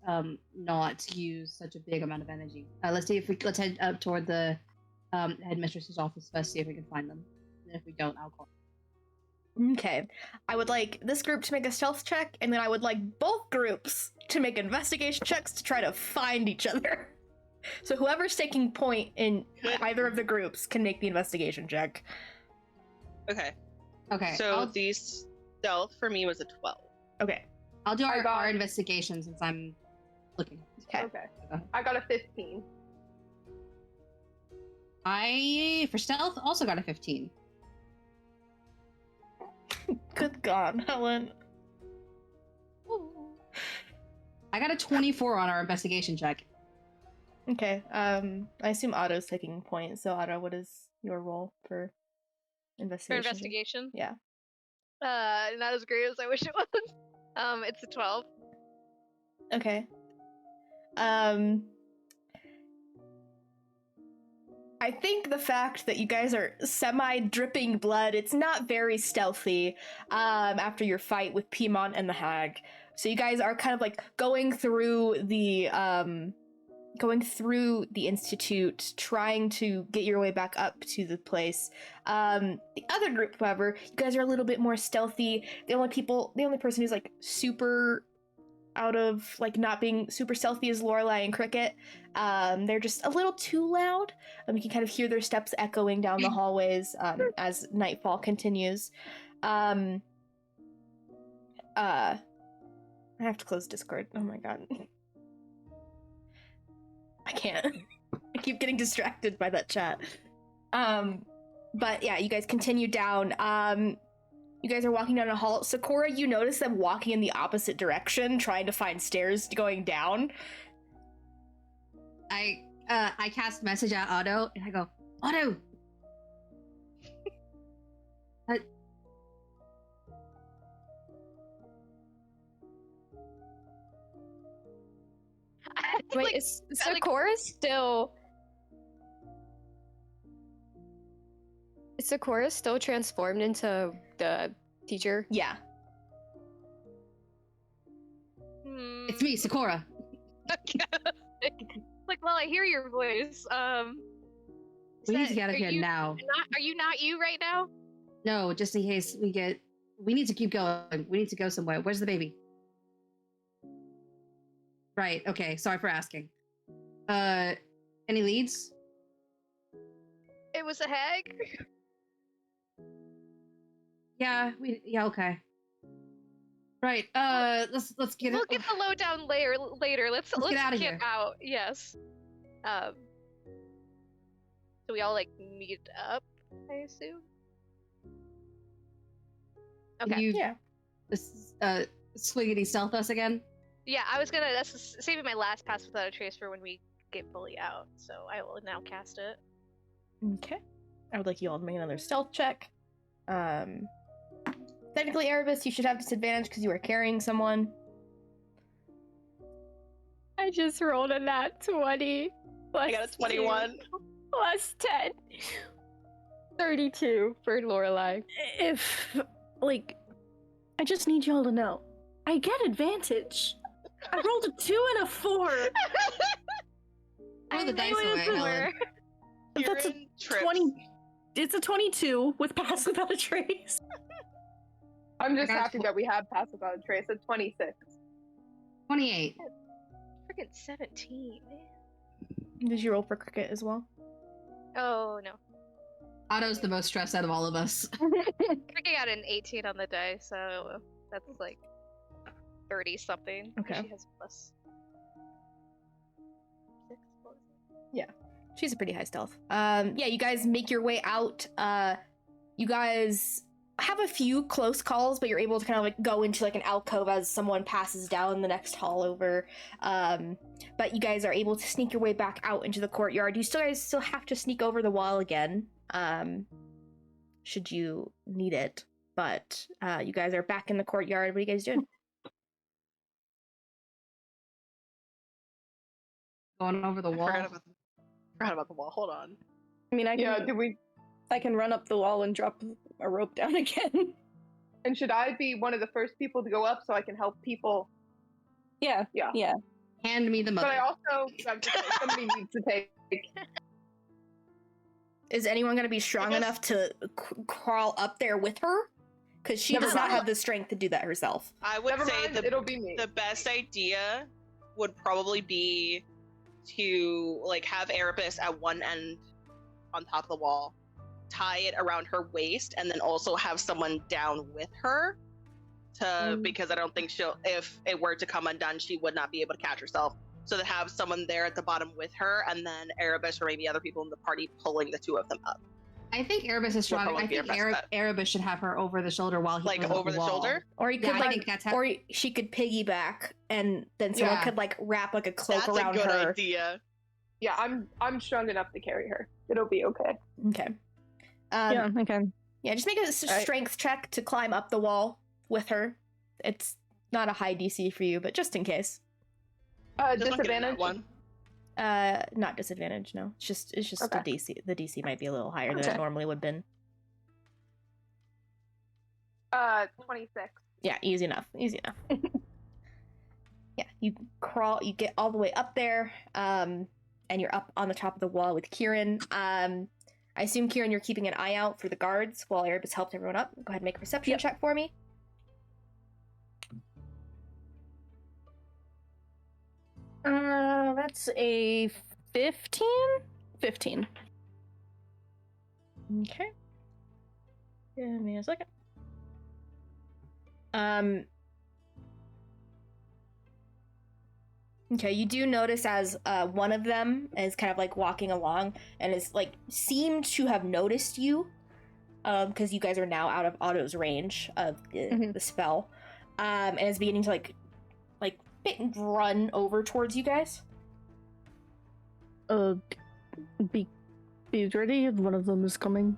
Speaker 4: not use such a big amount of energy. Let's head up toward the headmistress's office first, see if we can find them. And if we don't, I'll call.
Speaker 1: Okay. I would like this group to make a stealth check, and then I would like both groups to make investigation checks to try to find each other. So whoever's taking point in either of the groups can make the investigation check.
Speaker 2: Okay.
Speaker 4: Okay.
Speaker 2: So the stealth for me was a 12.
Speaker 1: Okay.
Speaker 4: I'll do our investigation since I'm looking.
Speaker 3: Okay. I got a 15.
Speaker 4: I, for stealth, also got a 15.
Speaker 1: Good God, Helen.
Speaker 4: I got a 24 on our investigation check.
Speaker 1: Okay. I assume Otto's taking point. So Otto, what is your role for investigation?
Speaker 6: For investigation?
Speaker 1: Yeah.
Speaker 6: Not as great as I wish it was. It's a 12.
Speaker 1: Okay. I think the fact that you guys are semi-dripping blood, it's not very stealthy after your fight with Piedmont and the hag. So you guys are kind of like going through the institute, trying to get your way back up to the place. The other group, however, you guys are a little bit more stealthy. The only person who's like super out of like not being super stealthy is Lorelai and Cricket. They're just a little too loud. You can kind of hear their steps echoing down the hallways as nightfall continues. I have to close Discord. Oh my god. I can't. I keep getting distracted by that chat. But yeah, you guys continue down. You guys are walking down a hall. Sakura, you notice them walking in the opposite direction, trying to find stairs going down.
Speaker 4: I cast message at Otto, and I go, Otto!
Speaker 7: Wait,
Speaker 6: like,
Speaker 7: is Sakura still... Is Sakura still transformed into the teacher?
Speaker 1: Yeah.
Speaker 4: It's me, Sakura.
Speaker 6: Like, well, I hear your voice.
Speaker 4: We need to get out of here now.
Speaker 6: Are you not you right now?
Speaker 4: No, just in case we need to keep going. We need to go somewhere. Where's the baby? Right, okay, sorry for asking. Any leads?
Speaker 6: It was a hag.
Speaker 4: Yeah, okay. Right, let's get
Speaker 6: We'll get the lowdown later. Let's
Speaker 4: get out of
Speaker 6: get
Speaker 4: here.
Speaker 6: out. Yes. So we all like meet up, I assume. Okay.
Speaker 4: Yeah. Swiggity stealth us again?
Speaker 6: Yeah, I was gonna. That's saving my last pass without a trace for when we get fully out. So I will now cast it.
Speaker 1: Okay. I would like you all to make another stealth check. Technically, Erebus, you should have disadvantage because you are carrying someone.
Speaker 5: I just rolled a nat 20.
Speaker 2: I got a 21.
Speaker 5: Plus 10. 32 for Lorelai. If, like, I just need y'all to know, I get advantage. I rolled a 2 and a 4.
Speaker 4: Throw the dice away, Helen.
Speaker 5: That's a 20. It's a 22 with pass without a trace.
Speaker 3: I'm just happy that we have pass without a trace at 26.
Speaker 4: 28.
Speaker 6: Freaking 17, man.
Speaker 1: Did you roll for Cricket as well?
Speaker 6: Oh no.
Speaker 4: Otto's the most stressed out of all of us.
Speaker 6: Cricket got an 18 on the die, so that's like 30 something.
Speaker 1: Okay.
Speaker 6: She has plus 6.
Speaker 1: Yeah. She's a pretty high stealth. Yeah, you guys make your way out. You guys have a few close calls, but you're able to kind of like go into like an alcove as someone passes down the next hall over. But you guys are able to sneak your way back out into the courtyard. You guys still have to sneak over the wall again, should you need it. But you guys are back in the courtyard. What are you guys doing?
Speaker 4: Going over the wall.
Speaker 2: Forgot about the wall. Hold on.
Speaker 5: I mean, I can run up the wall and drop a rope down again.
Speaker 3: And should I be one of the first people to go up so I can help people?
Speaker 5: Yeah.
Speaker 4: Hand me the mother.
Speaker 3: But I also somebody needs to take.
Speaker 1: Is anyone going to be strong enough to crawl up there with her? Because she does not have the strength to do that herself.
Speaker 2: I would say
Speaker 3: it'll be me.
Speaker 2: The best idea would probably be to like have Erebus at one end on top of the wall, tie it around her waist, and then also have someone down with her because I don't think if it were to come undone, she would not be able to catch herself. So to have someone there at the bottom with her, and then Erebus or maybe other people in the party pulling the two of them up.
Speaker 4: I think Erebus is strong. I think Erebus should have her over the shoulder while he goes
Speaker 2: over
Speaker 4: up
Speaker 2: the
Speaker 4: wall.
Speaker 2: shoulder.
Speaker 1: Or you could
Speaker 4: I think that's how.
Speaker 1: or she could piggyback, and then someone could like wrap like a cloak around her.
Speaker 2: That's a good idea.
Speaker 3: Yeah, I'm strong enough to carry her. It'll be okay.
Speaker 1: Okay.
Speaker 5: Yeah, okay.
Speaker 1: Yeah, just make a strength check to climb up the wall with her. It's not a high DC for you, but just in case.
Speaker 3: Disadvantage.
Speaker 2: One.
Speaker 1: Not disadvantage. No, it's just
Speaker 3: Okay.
Speaker 1: the DC. The DC might be a little higher than it normally would have been.
Speaker 3: 26.
Speaker 1: Yeah, easy enough. Easy enough. Yeah, you crawl. You get all the way up there, and you're up on the top of the wall with Kieran. I assume, Kieran, you're keeping an eye out for the guards while Erebus helped everyone up. Go ahead and make a perception check for me.
Speaker 5: That's a 15? 15.
Speaker 1: Okay. Give me a second. Okay, you do notice as one of them is kind of like walking along and is like seemed to have noticed you, because you guys are now out of Otto's range of the spell, and is beginning to like run over towards you guys.
Speaker 5: Be ready. One of them is coming.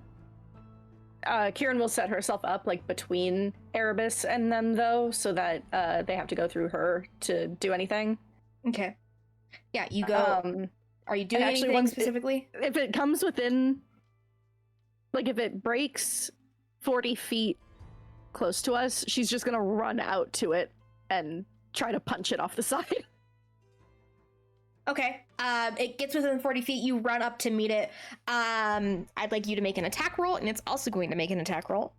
Speaker 5: Kieran will set herself up like between Erebus and them though, so that they have to go through her to do anything.
Speaker 1: Okay. Yeah, you go. Are you doing anything specifically?
Speaker 5: If it comes within, like if it breaks 40 feet close to us, she's just gonna run out to it and try to punch it off the side.
Speaker 1: Okay. It gets within 40 feet. You run up to meet it. I'd like you to make an attack roll, and it's also going to make an attack roll.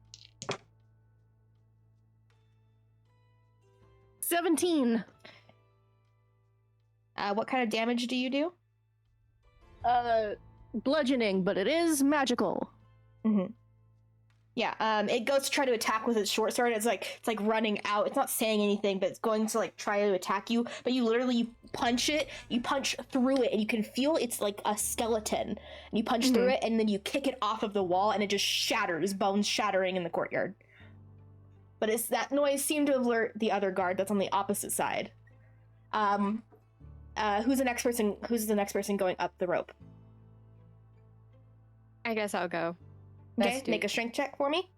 Speaker 5: 17.
Speaker 1: What kind of damage do you do?
Speaker 5: Bludgeoning, but it is magical.
Speaker 1: Mm-hmm. Yeah, it goes to try to attack with its short sword. It's like running out. It's not saying anything, but it's going to like try to attack you. But you punch it. You punch through it, and you can feel it's like a skeleton. And you punch through it, and then you kick it off of the wall, and it just shatters, bones shattering in the courtyard. But it's that noise seemed to alert the other guard that's on the opposite side. Who's the next person? Who's the next person going up the rope?
Speaker 7: I guess I'll go.
Speaker 1: Okay, make a strength check for me.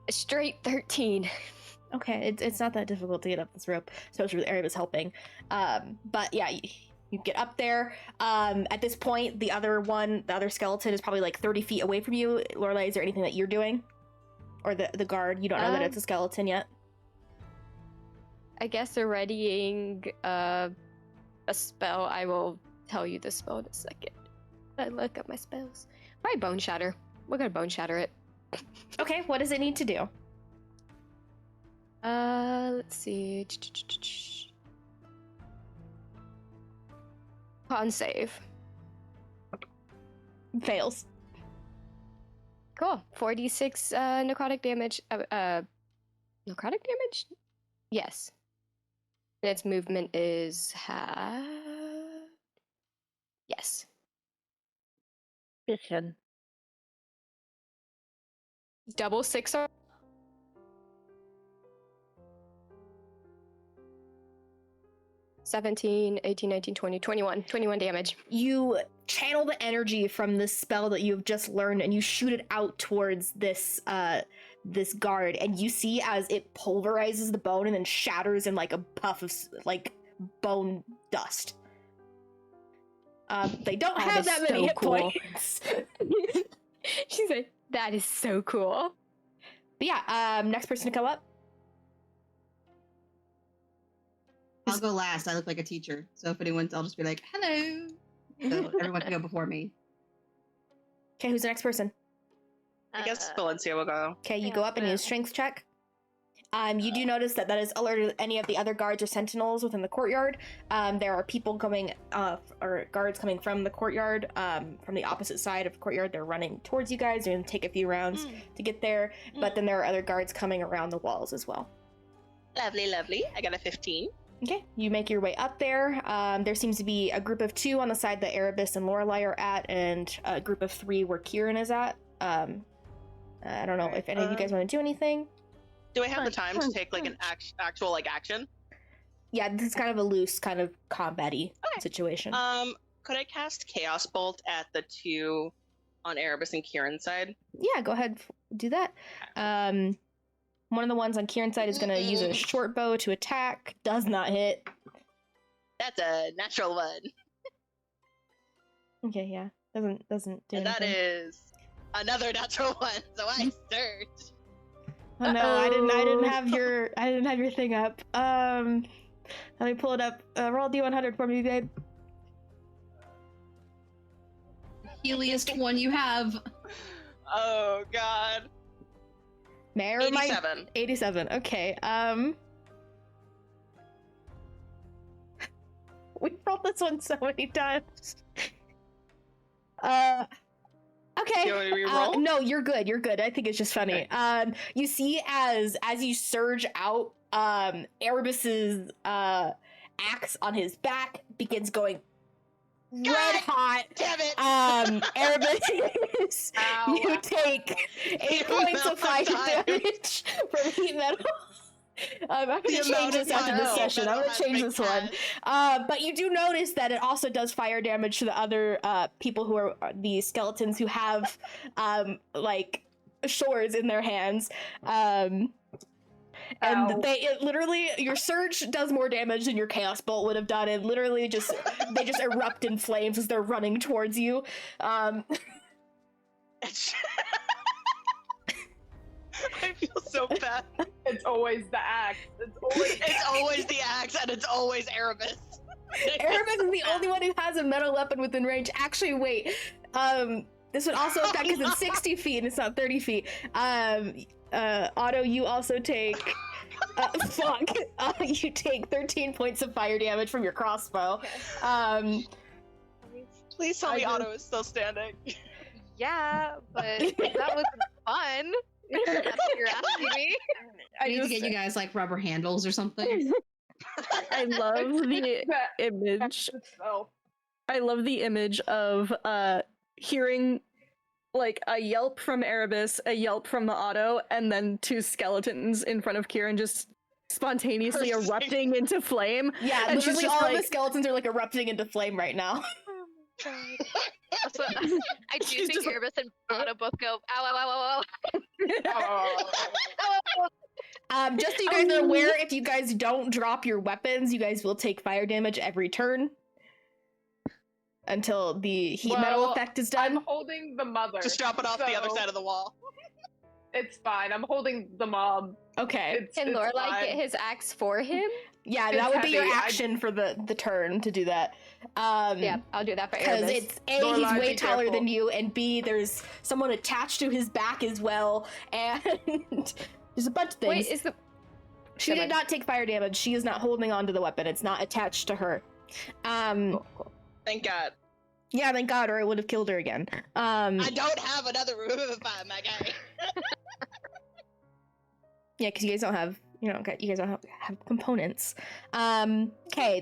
Speaker 7: A straight 13.
Speaker 1: Okay, it's not that difficult to get up this rope, especially with Erebus helping. But yeah, you get up there. At this point, the other skeleton is probably like 30 feet away from you. Lorelei, is there anything that you're doing? Or the guard, you don't know that it's a skeleton yet?
Speaker 7: I guess they're readying a spell. I will tell you the spell in a second. I look up my spells. Probably Bone Shatter. We're gonna Bone Shatter it.
Speaker 1: Okay, what does it need to do?
Speaker 7: Let's see. Con save.
Speaker 1: Fails.
Speaker 7: Cool. 4d6 necrotic damage. Necrotic damage? Yes. And its movement is Yes.
Speaker 5: Bitchin'.
Speaker 7: Double 6 or 17, 18, 19, 20, 21. 21 damage.
Speaker 1: You channel the energy from this spell that you've just learned, and you shoot it out towards this guard, and you see as it pulverizes the bone and then shatters in like a puff of like bone dust. They don't have that many hit points.
Speaker 7: She's like, that is so cool.
Speaker 1: But yeah, next person to come up.
Speaker 8: I'll go last. I look like a teacher. So if anyone's, I'll just be like, hello. So everyone can go before me.
Speaker 1: Okay, who's the next person?
Speaker 2: I guess Valencia will go.
Speaker 1: Okay, you go up and use strength check. You do notice that has alerted any of the other guards or sentinels within the courtyard. There are people coming, or guards coming from the courtyard, from the opposite side of the courtyard. They're running towards you guys. They're going to take a few rounds to get there, but then there are other guards coming around the walls as well.
Speaker 2: Lovely, lovely. I got a 15.
Speaker 1: Okay, you make your way up there. There seems to be a group of 2 on the side that Erebus and Lorelei are at, and a group of 3 where Kieran is at. I don't know if any of you guys want to do anything.
Speaker 2: Do I have the time to take like an actual like action?
Speaker 1: Yeah, this is kind of a loose, kind of combat-y situation.
Speaker 2: Could I cast Chaos Bolt at the 2 on Erebus and Kieran's side?
Speaker 1: Yeah, go ahead, do that. One of the ones on Kieran's side is going to use a short bow to attack. Does not hit.
Speaker 2: That's a natural 1.
Speaker 1: Okay, yeah, doesn't do anything.
Speaker 2: And that is another natural 1. So I surge.
Speaker 1: Oh no, I didn't have your thing up. Let me pull it up. Roll D100 for me, babe.
Speaker 4: Healiest one you have.
Speaker 2: Oh god.
Speaker 1: May I
Speaker 2: 87.
Speaker 1: 87. Okay. We rolled this one so many times. Okay.
Speaker 2: Do you want me to re-roll?
Speaker 1: No, you're good. You're good. I think it's just funny.
Speaker 2: Okay.
Speaker 1: You see as you surge out, Erebus's axe on his back begins going red hot.
Speaker 2: Damn it!
Speaker 1: Erebus, you take 8 points of fire damage from heat metal. I'm gonna change this after this session. I'm gonna change this one. But you do notice that it also does fire damage to the other people who are the skeletons who have like swords in their hands. And it literally, your surge does more damage than your chaos bolt would have done. And literally they just erupt in flames as they're running towards you.
Speaker 2: I feel so bad.
Speaker 3: It's always the axe.
Speaker 2: It's always the axe, and it's always Erebus.
Speaker 1: Erebus is the only one who has a metal weapon within range. Actually, wait. This would also affect because it's 60 feet and it's not 30 feet. Otto, you also take. You take 13 points of fire damage from your crossbow.
Speaker 2: Please tell me Otto is still standing.
Speaker 6: Yeah, but that was fun. That's what you're asking me.
Speaker 4: I need to get you guys like rubber handles or something.
Speaker 5: I love the image. I love the image of hearing like a yelp from Erebus, a yelp from the Otto, and then 2 skeletons in front of Kieran just spontaneously erupting into flame.
Speaker 1: Yeah,
Speaker 5: and
Speaker 1: literally all of the skeletons are like erupting into flame right now.
Speaker 6: Also, I do think Erebus and Otto both go, ow, ow, ow, ow, ow.
Speaker 1: Just so you guys are aware, if you guys don't drop your weapons, you guys will take fire damage every turn until the heat metal effect is done.
Speaker 3: I'm holding the mother.
Speaker 2: Just drop it off the other side of the wall.
Speaker 3: It's fine. I'm holding the mob.
Speaker 1: Okay.
Speaker 7: Can Lorelai get his axe for him?
Speaker 1: Yeah, that would be your action for the turn to do that.
Speaker 7: Yeah, I'll do that for Erebus.
Speaker 1: Because it's A,
Speaker 3: Lorelai,
Speaker 1: he's way
Speaker 3: be
Speaker 1: taller
Speaker 3: careful.
Speaker 1: than you, and B, there's someone attached to his back as well, and there's a bunch of things.
Speaker 7: Wait, is the...
Speaker 1: She did not take fire damage. She is not holding on to the weapon. It's not attached to her.
Speaker 2: Cool. Thank God.
Speaker 1: Yeah, thank God, or it would have killed her again.
Speaker 2: I don't have another revivify, my guy.
Speaker 1: Yeah, because you guys don't have, you guys don't have components. Okay,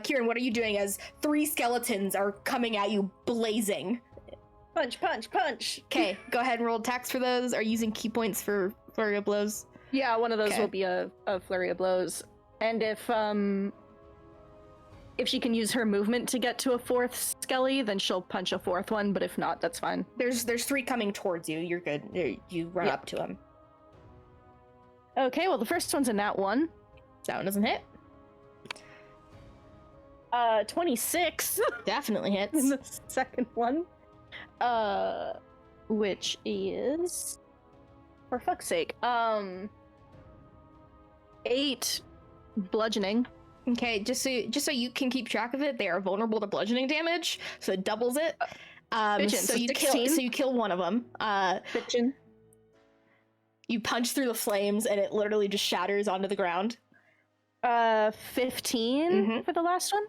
Speaker 1: Kieran, what are you doing as 3 skeletons are coming at you blazing?
Speaker 5: Punch, punch, punch.
Speaker 1: Okay, go ahead and roll attacks for those. Are you using key points for flurry of blows?
Speaker 5: Yeah, one of those
Speaker 1: Okay.
Speaker 5: will be a flurry of blows. And if she can use her movement to get to a 4th skelly, then she'll punch a 4th one, but if not, that's fine.
Speaker 1: There's 3 coming towards you. You're good. You run up to them.
Speaker 5: Okay, well, the first one's a nat 1.
Speaker 1: That one doesn't hit.
Speaker 5: 26.
Speaker 1: Definitely hits.
Speaker 5: In the second one. Which is... For fuck's sake. 8 bludgeoning.
Speaker 1: Okay, just so you can keep track of it, they are vulnerable to bludgeoning damage, so it doubles it.
Speaker 5: Bitchin',
Speaker 1: So
Speaker 5: so
Speaker 1: you
Speaker 5: 16.
Speaker 1: kill one of them.
Speaker 5: Bitchin'.
Speaker 1: You punch through the flames, and it literally just shatters onto the ground.
Speaker 5: 15 for the last one?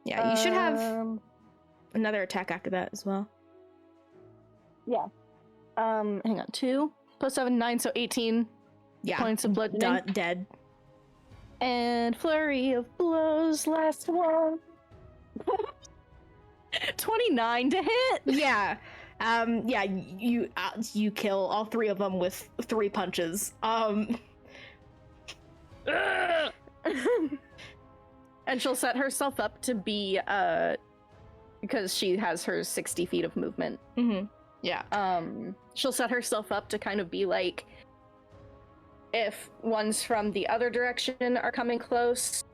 Speaker 1: Yeah, you should have another attack after that as well.
Speaker 5: Yeah. Hang on, 2 plus 7, 9, so 18 points of bludgeoning.
Speaker 1: Dead.
Speaker 5: And flurry of blows, last one. 29 to hit.
Speaker 1: Yeah. Yeah, you kill all 3 of them with 3 punches.
Speaker 5: And she'll set herself up to be because she has her 60 feet of movement.
Speaker 1: Yeah.
Speaker 5: She'll set herself up to kind of be like, if ones from the other direction are coming close,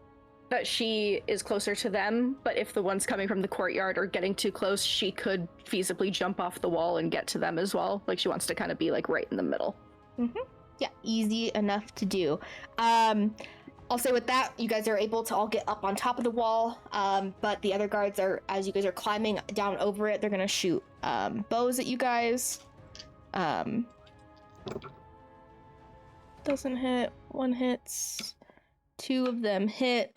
Speaker 5: that she is closer to them, but if the ones coming from the courtyard are getting too close, she could feasibly jump off the wall and get to them as well. Like, she wants to kind of be like right in the middle.
Speaker 1: Yeah, easy enough to do. I'll say with that, you guys are able to all get up on top of the wall, but the other guards are, as you guys are climbing down over it, they're gonna shoot bows at you guys. Doesn't hit, 1 hits, 2 of them hit.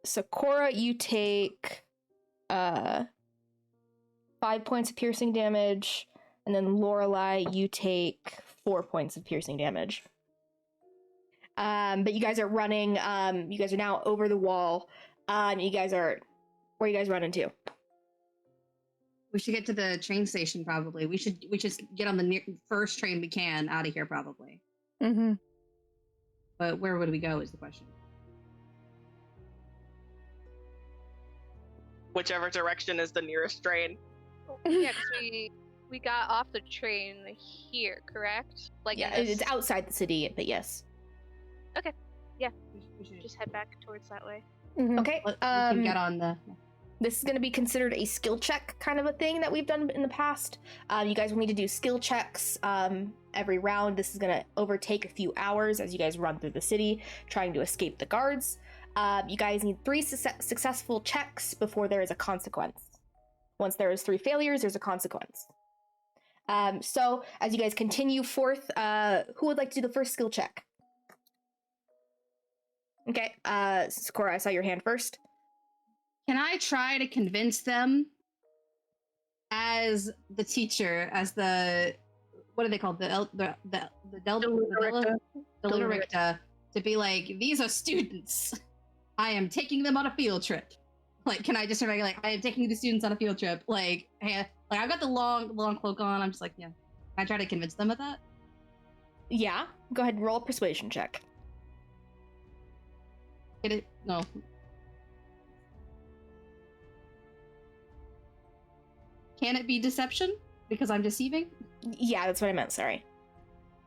Speaker 1: Sakura, you take 5 points of piercing damage, and then Lorelai, you take 4 points of piercing damage. But you guys are running. You guys are now over the wall. You guys are. Where are you guys running to?
Speaker 8: We should get to the train station. Probably. We should get on the first train we can out of here. Probably. But where would we go? Is the question.
Speaker 2: Whichever direction is the nearest train.
Speaker 6: Yeah, because we got off the train here, correct? Like,
Speaker 1: Yeah, it's outside the city, but yes.
Speaker 6: Okay. Yeah.
Speaker 8: We should
Speaker 6: Just head back towards that way.
Speaker 1: Okay.
Speaker 8: we can get on the.
Speaker 1: This is going to be considered a skill check kind of a thing that we've done in the past. You guys will need to do skill checks every round. This is going to overtake a few hours as you guys run through the city trying to escape the guards. You guys need 3 successful checks before there is a consequence. Once there is 3 failures, there's a consequence. So as you guys continue forth, who would like to do the first skill check? Okay, Sakura, I saw your hand first.
Speaker 8: Can I try to convince them as the teacher, as the, what are they called? The Deliricta, to be like, these are students. I am taking them on a field trip. Like, can I just be like, I am taking the students on a field trip. Like, hey, like I've got the long cloak on. I'm just like, yeah. Can I try to convince them of that?
Speaker 1: Yeah, go ahead and roll a persuasion check.
Speaker 8: Get it? No. Can it be deception? Because I'm deceiving?
Speaker 1: Yeah, that's what I meant, sorry.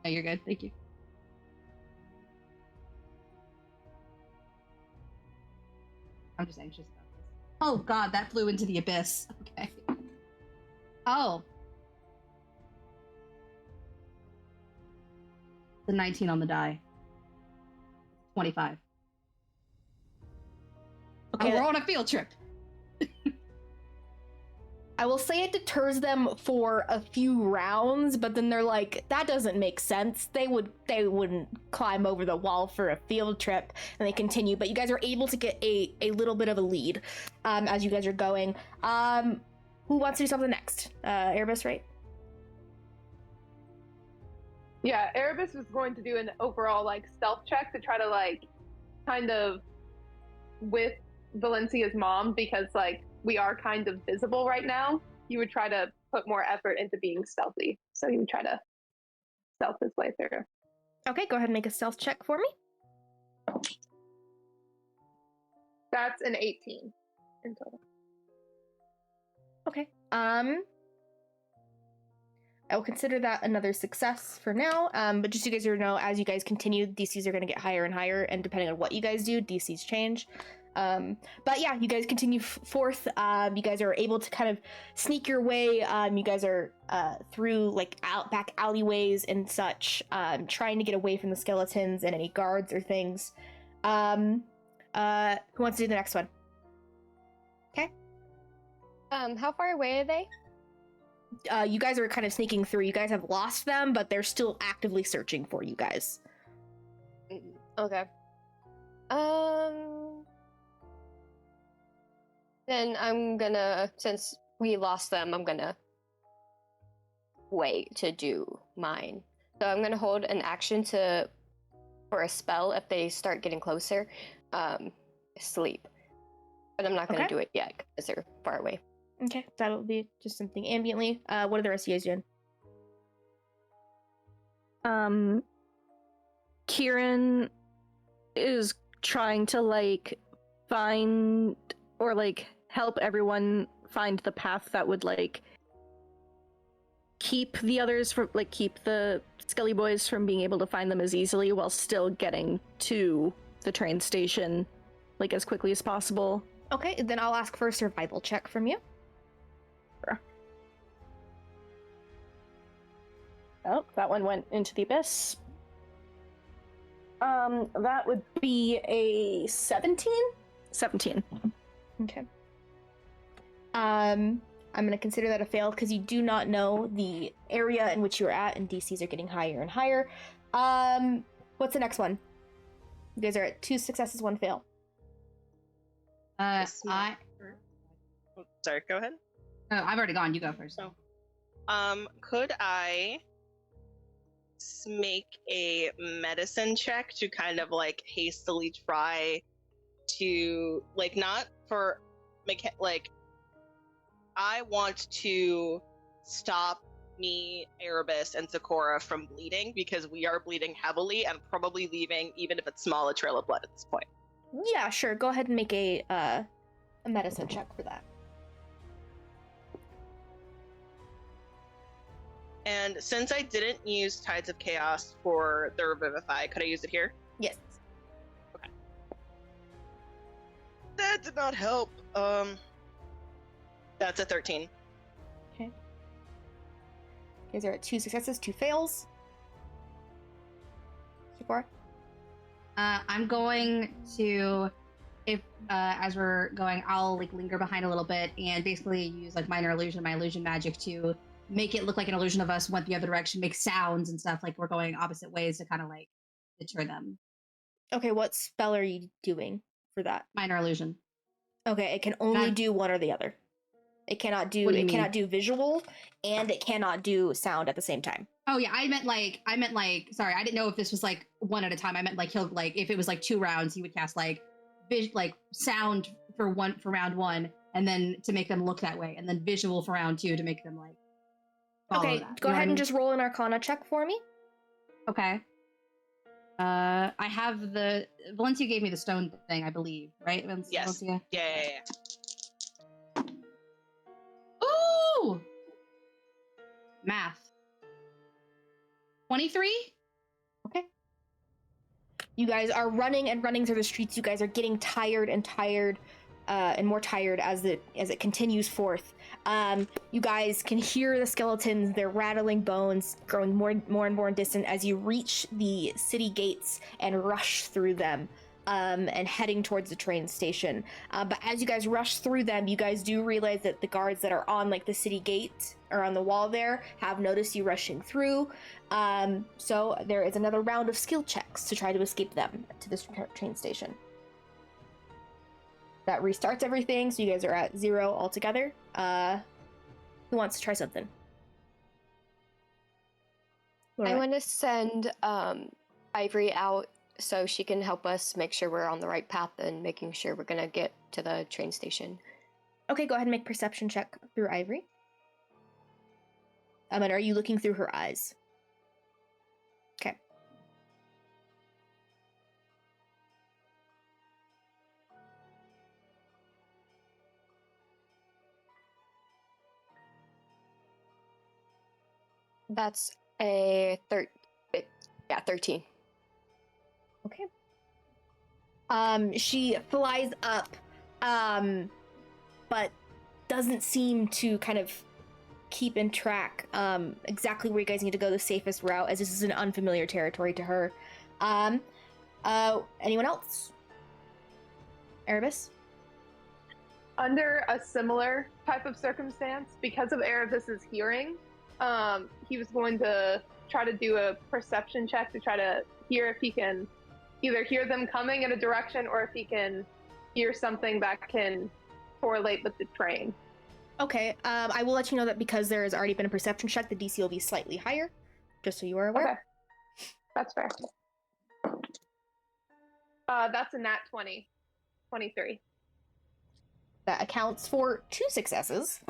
Speaker 8: No, you're good. Thank you. I'm just anxious about this. Oh god, that flew into the abyss. Okay. Oh. The 19 on the die. 25.
Speaker 1: Okay.
Speaker 8: We're on a field trip.
Speaker 1: I will say it deters them for a few rounds, but then they're like, that doesn't make sense. They wouldn't climb over the wall for a field trip, and they continue. But you guys are able to get a little bit of a lead as you guys are going. Who wants to do something next? Erebus, right?
Speaker 3: Yeah, Erebus was going to do an overall like stealth check to try to like kind of with Valencia's mom, because like we are kind of visible right now. He would try to put more effort into being stealthy. So he would try to stealth his way through.
Speaker 1: Okay, go ahead and make a stealth check for me.
Speaker 3: That's an 18 in total.
Speaker 1: Okay. I will consider that another success for now. But just so you guys know, as you guys continue, DCs are going to get higher and higher, and depending on what you guys do, DCs change. But yeah, you guys continue forth. You guys are able to kind of sneak your way. You guys are through like back alleyways and such, trying to get away from the skeletons and any guards or things. Who wants to do the next one? Okay.
Speaker 7: How far away are they?
Speaker 1: You guys are kind of sneaking through. You guys have lost them, but they're still actively searching for you guys.
Speaker 7: Okay. Then I'm gonna, since we lost them, I'm gonna wait to do mine. So I'm gonna hold an action for a spell if they start getting closer. Sleep. But I'm not gonna do it yet because they're far away.
Speaker 1: Okay, that'll be just something ambiently. What are the rest of you guys doing?
Speaker 5: Kieran is trying to like find or like help everyone find the path that would like keep the others from like keep the Skelly boys from being able to find them as easily while still getting to the train station like as quickly as possible.
Speaker 1: Okay, then I'll ask for a survival check from you.
Speaker 5: Sure. Oh, that one went into the abyss. That would be a 17? 17.
Speaker 1: Okay. I'm gonna consider that a fail because you do not know the area in which you're at, and DCs are getting higher and higher. What's the next one? You guys are at 2 successes, 1 fail.
Speaker 2: Sorry, go ahead.
Speaker 8: Oh, I've already gone. You go first.
Speaker 2: Could I make a medicine check to kind of like hastily try to like not for like I want to stop me, Erebus, and Sakura from bleeding because we are bleeding heavily and probably leaving, even if it's small, a trail of blood at this point.
Speaker 1: Yeah, sure. Go ahead and make a medicine check for that.
Speaker 2: And since I didn't use Tides of Chaos for the Revivify, could I use it here?
Speaker 1: Yes.
Speaker 2: Okay. That did not help. That's a 13.
Speaker 1: Okay. You guys are at 2 successes, 2 fails. Sakura?
Speaker 8: I'm going to, if as we're going, I'll like linger behind a little bit and basically use like minor illusion, my illusion magic to make it look like an illusion of us went the other direction, make sounds and stuff like we're going opposite ways to kind of like deter them.
Speaker 1: Okay, what spell are you doing for that?
Speaker 8: Minor illusion.
Speaker 1: Okay, it can only do one or the other. It cannot do visual and it cannot do sound at the same time.
Speaker 8: Oh yeah, I meant like sorry, I didn't know if this was like one at a time. I meant like he'll like if it was like 2 rounds, he would cast like sound for round 1 and then to make them look that way, and then visual for round 2 to make them like follow that.
Speaker 1: Go ahead and just roll an Arcana check for me.
Speaker 8: Okay. I have the Valencia gave me the stone thing, I believe, right?
Speaker 2: Yes.
Speaker 8: Valencia?
Speaker 2: Yeah.
Speaker 8: Ooh! Math. 23?
Speaker 1: Okay. You guys are running and running through the streets. You guys are getting tired and more tired as it continues forth. You guys can hear the skeletons, their rattling bones growing more and more distant as you reach the city gates and rush through them, and heading towards the train station. But as you guys rush through them, you guys do realize that the guards that are on like the city gate or on the wall there have noticed you rushing through. So there is another round of skill checks to try to escape them to this train station. That restarts everything, so you guys are at 0 altogether. Who wants to try something?
Speaker 7: I want to send Ivory out so she can help us make sure we're on the right path and making sure we're going to get to the train station.
Speaker 1: Okay, go ahead and make perception check through Ivory. And are you looking through her eyes? Okay.
Speaker 7: That's a 13.
Speaker 1: Okay. She flies up, but doesn't seem to kind of keep in track exactly where you guys need to go the safest route, as this is an unfamiliar territory to her. Anyone else? Erebus?
Speaker 3: Under a similar type of circumstance, because of Erebus's hearing, he was going to try to do a perception check to try to hear if he can either hear them coming in a direction or if he can hear something that can correlate with the train.
Speaker 1: Okay, I will let you know that because there has already been a perception check, the DC will be slightly higher, just so you are aware.
Speaker 3: Okay. That's fair. That's a nat 20. 23.
Speaker 1: That accounts for 2 successes.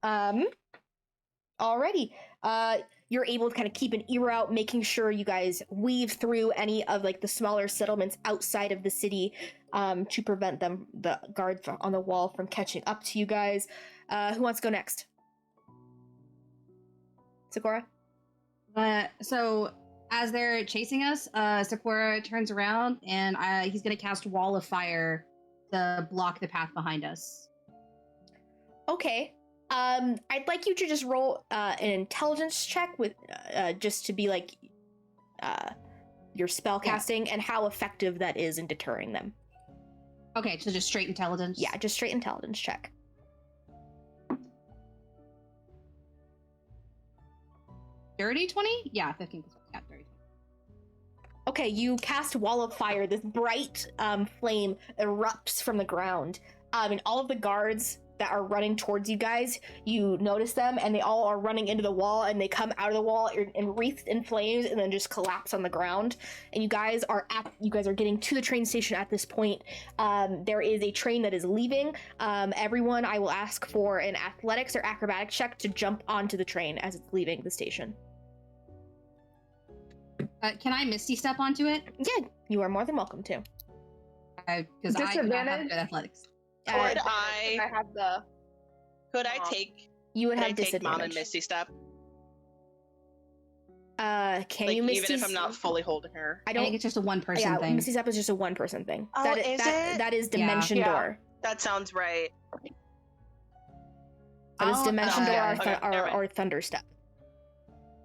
Speaker 1: Alrighty. You're able to kind of keep an ear out, making sure you guys weave through any of like the smaller settlements outside of the city to prevent the guards on the wall from catching up to you guys. Who wants to go next? Sakura?
Speaker 8: So as they're chasing us, Sakura turns around and he's going to cast Wall of Fire to block the path behind us.
Speaker 1: Okay. I'd like you to just roll an intelligence check with just to be like your spell casting and how effective that is in deterring them.
Speaker 8: Okay, so just straight intelligence?
Speaker 1: Yeah, just straight intelligence check.
Speaker 8: Dirty 20? Yeah, 15%. Yeah, 30.
Speaker 1: Okay, you cast Wall of Fire. This bright flame erupts from the ground. And all of the guards that are running towards you guys, you notice them, and they all are running into the wall, and they come out of the wall and wreathed in flames, and then just collapse on the ground. And you guys are getting to the train station at this point. There is a train that is leaving. Everyone, I will ask for an athletics or acrobatics check to jump onto the train as it's leaving the station.
Speaker 8: Can I Misty Step onto it?
Speaker 1: Yeah, you are more than welcome to.
Speaker 8: Because I do not have good athletics.
Speaker 2: Could I
Speaker 3: have the...
Speaker 2: Could I take...
Speaker 1: You would have
Speaker 2: take Mom and
Speaker 1: disadvantage.
Speaker 2: Misty Step?
Speaker 1: Can
Speaker 2: Like,
Speaker 1: you Misty?
Speaker 2: even if I'm not fully holding her.
Speaker 8: I think it's just a one-person thing.
Speaker 1: Misty Step is just a one-person thing.
Speaker 2: Oh, is it?
Speaker 1: That is Dimension
Speaker 3: Yeah.
Speaker 1: Door.
Speaker 2: That sounds right.
Speaker 1: That is Dimension Door
Speaker 2: okay, never mind.
Speaker 1: or Thunder Step.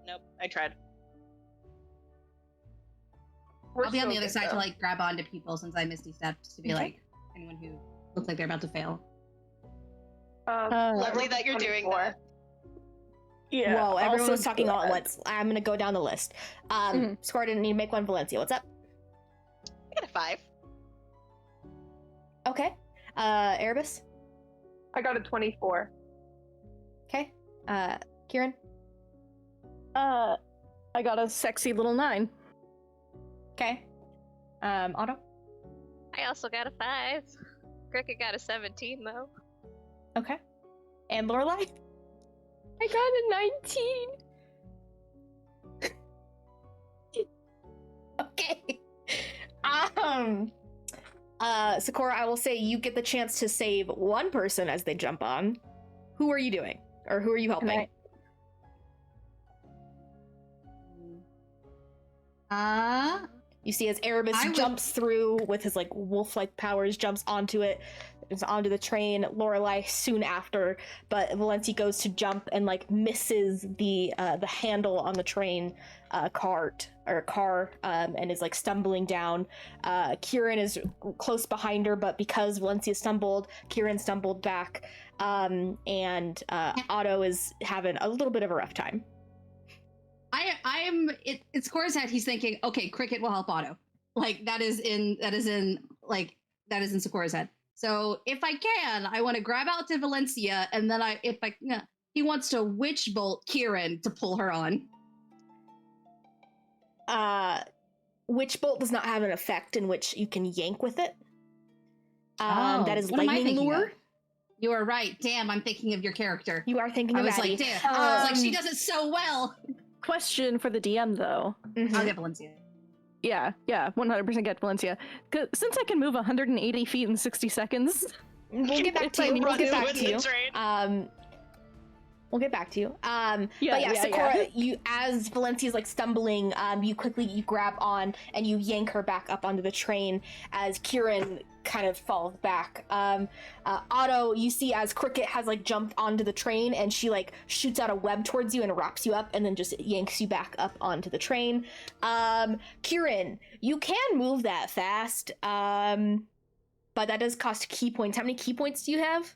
Speaker 2: Nope, I tried.
Speaker 8: I'll be on the other side to like grab onto people since I Misty Step, just to be like anyone who looks like they're about to fail.
Speaker 2: Lovely that you're doing that.
Speaker 5: Yeah.
Speaker 1: Whoa, everyone
Speaker 5: also
Speaker 1: was talking all at
Speaker 5: good.
Speaker 1: once. I'm gonna go down the list. Score didn't need to make one. Valencia, what's up?
Speaker 2: I got a 5.
Speaker 1: Okay. Erebus?
Speaker 3: I got a 24.
Speaker 1: Okay. Kieran?
Speaker 5: I got a sexy little 9.
Speaker 1: Okay. Otto?
Speaker 6: I also got a 5. Cricket got a 17 though.
Speaker 1: Okay. And Lorelai?
Speaker 5: I got a 19.
Speaker 1: Okay. Sakura, I will say you get the chance to save one person as they jump on. Who are you doing? Or who are you helping? You see as Erebus jumps through with his like wolf-like powers, jumps onto it, is onto the train. Lorelai soon after, but Valencia goes to jump and like misses the handle on the train car, and is like stumbling down. Kieran is close behind her, but because Valencia stumbled, Kieran stumbled back, and Otto is having a little bit of a rough time.
Speaker 8: It's Cora's head. He's thinking, okay, Cricket will help Otto. Like that is in Sakura's head. So if I can, I want to grab out to Valencia, and then he wants to witch bolt Kieran to pull her on.
Speaker 1: Witch bolt does not have an effect in which you can yank with it. That is lightning lure.
Speaker 8: You are right. Damn, I'm thinking of your character.
Speaker 1: You are thinking of
Speaker 8: I was
Speaker 1: Addie.
Speaker 8: like, damn. I was like, she does it so well.
Speaker 5: Question for the DM though.
Speaker 8: I'll get Valencia.
Speaker 5: Yeah, 100% get Valencia. Since I can move 180 feet in 60 seconds.
Speaker 1: We'll get back to you. We'll get back to you. We'll get back to you. Sakura, you as Valencia's like stumbling, you grab on and you yank her back up onto the train as Kieran kind of falls back. Otto, you see as Cricket has like jumped onto the train and she like shoots out a web towards you and wraps you up and then just yanks you back up onto the train. Kieran, you can move that fast. but that does cost key points. How many key points do you have?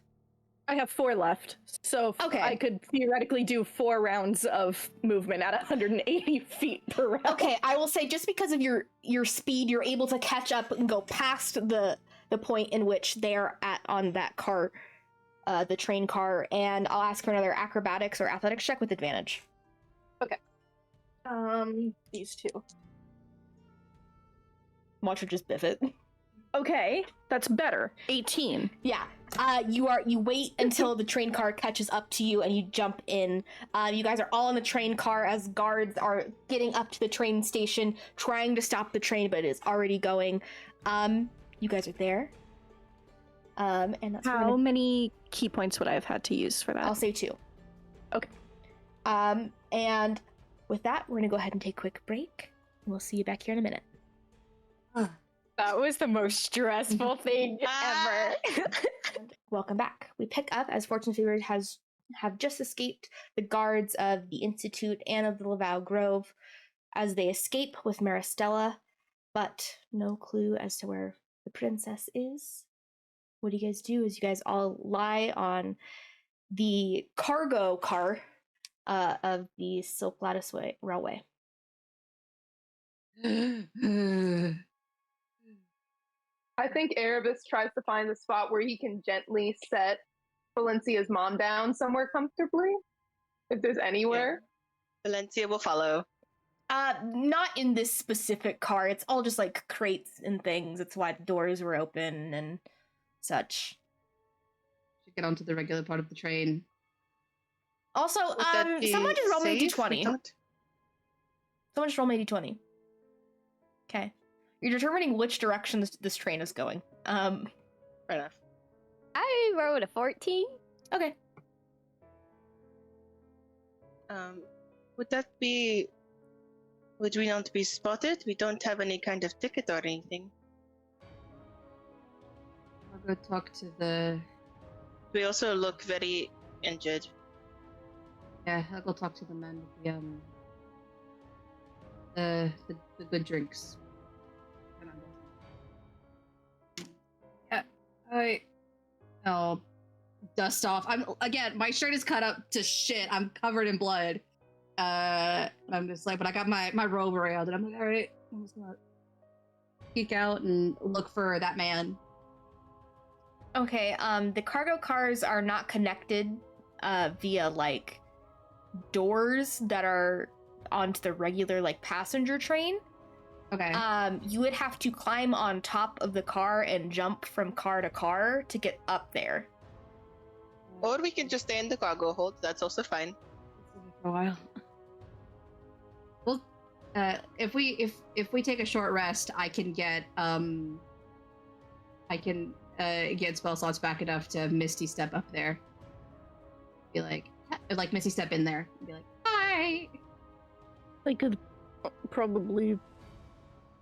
Speaker 5: I have 4 left, so
Speaker 1: Okay.
Speaker 5: I could theoretically do 4 rounds of movement at 180 feet per round.
Speaker 1: Okay, I will say just because of your speed, you're able to catch up and go past the point in which they are at on that car, the train car, and I'll ask for another acrobatics or athletics check with advantage.
Speaker 3: Okay.
Speaker 1: These two. Watch her just biff it.
Speaker 5: Okay, that's better. 18.
Speaker 1: Yeah. You wait until the train car catches up to you and you jump in. You guys are all in the train car as guards are getting up to the train station, trying to stop the train, but it is already going. You guys are there. And that's
Speaker 5: How many key points would I have had to use for that?
Speaker 1: I'll say 2.
Speaker 5: Okay.
Speaker 1: And with that, we're gonna go ahead and take a quick break. We'll see you back here in a minute.
Speaker 7: That was the most stressful thing ever.
Speaker 1: Welcome back. We pick up as Fortune Favored have just escaped the guards of the Institute and of the Lavaeu Grove as they escape with Maristella, but no clue as to where the princess is. What do you guys do? Is you guys all lie on the cargo car of the Silk Lattice Railway.
Speaker 3: I think Erebus tries to find the spot where he can gently set Valencia's mom down somewhere comfortably, if there's anywhere.
Speaker 2: Yeah. Valencia will follow.
Speaker 1: Not in this specific car. It's all just like crates and things. It's why the doors were open and such.
Speaker 8: Should get onto the regular part of the train.
Speaker 1: Also, someone just roll me a d20. Someone just roll me a d20. Okay. You're determining which direction this train is going.
Speaker 2: Fair enough.
Speaker 7: I rolled a 14.
Speaker 1: Okay.
Speaker 2: Would we not be spotted? We don't have any kind of ticket or anything.
Speaker 8: I'll go talk to the...
Speaker 2: We also look very injured.
Speaker 8: Yeah, I'll go talk to the men with the good drinks. Yeah, I'll dust off. My shirt is cut up to shit. I'm covered in blood. I'm just like, but I got my robe around, and I'm like, all right, I'm just gonna peek out and look for that man.
Speaker 1: Okay, the cargo cars are not connected via like doors that are onto the regular like passenger train.
Speaker 8: Okay.
Speaker 1: You would have to climb on top of the car and jump from car to car to get up there.
Speaker 2: Or we can just stay in the cargo hold. That's also fine.
Speaker 8: For a while. Well, if we take a short rest, I can get spell slots back enough to Misty Step up there. Be like Misty Step in there. And be like, hi.
Speaker 5: I could probably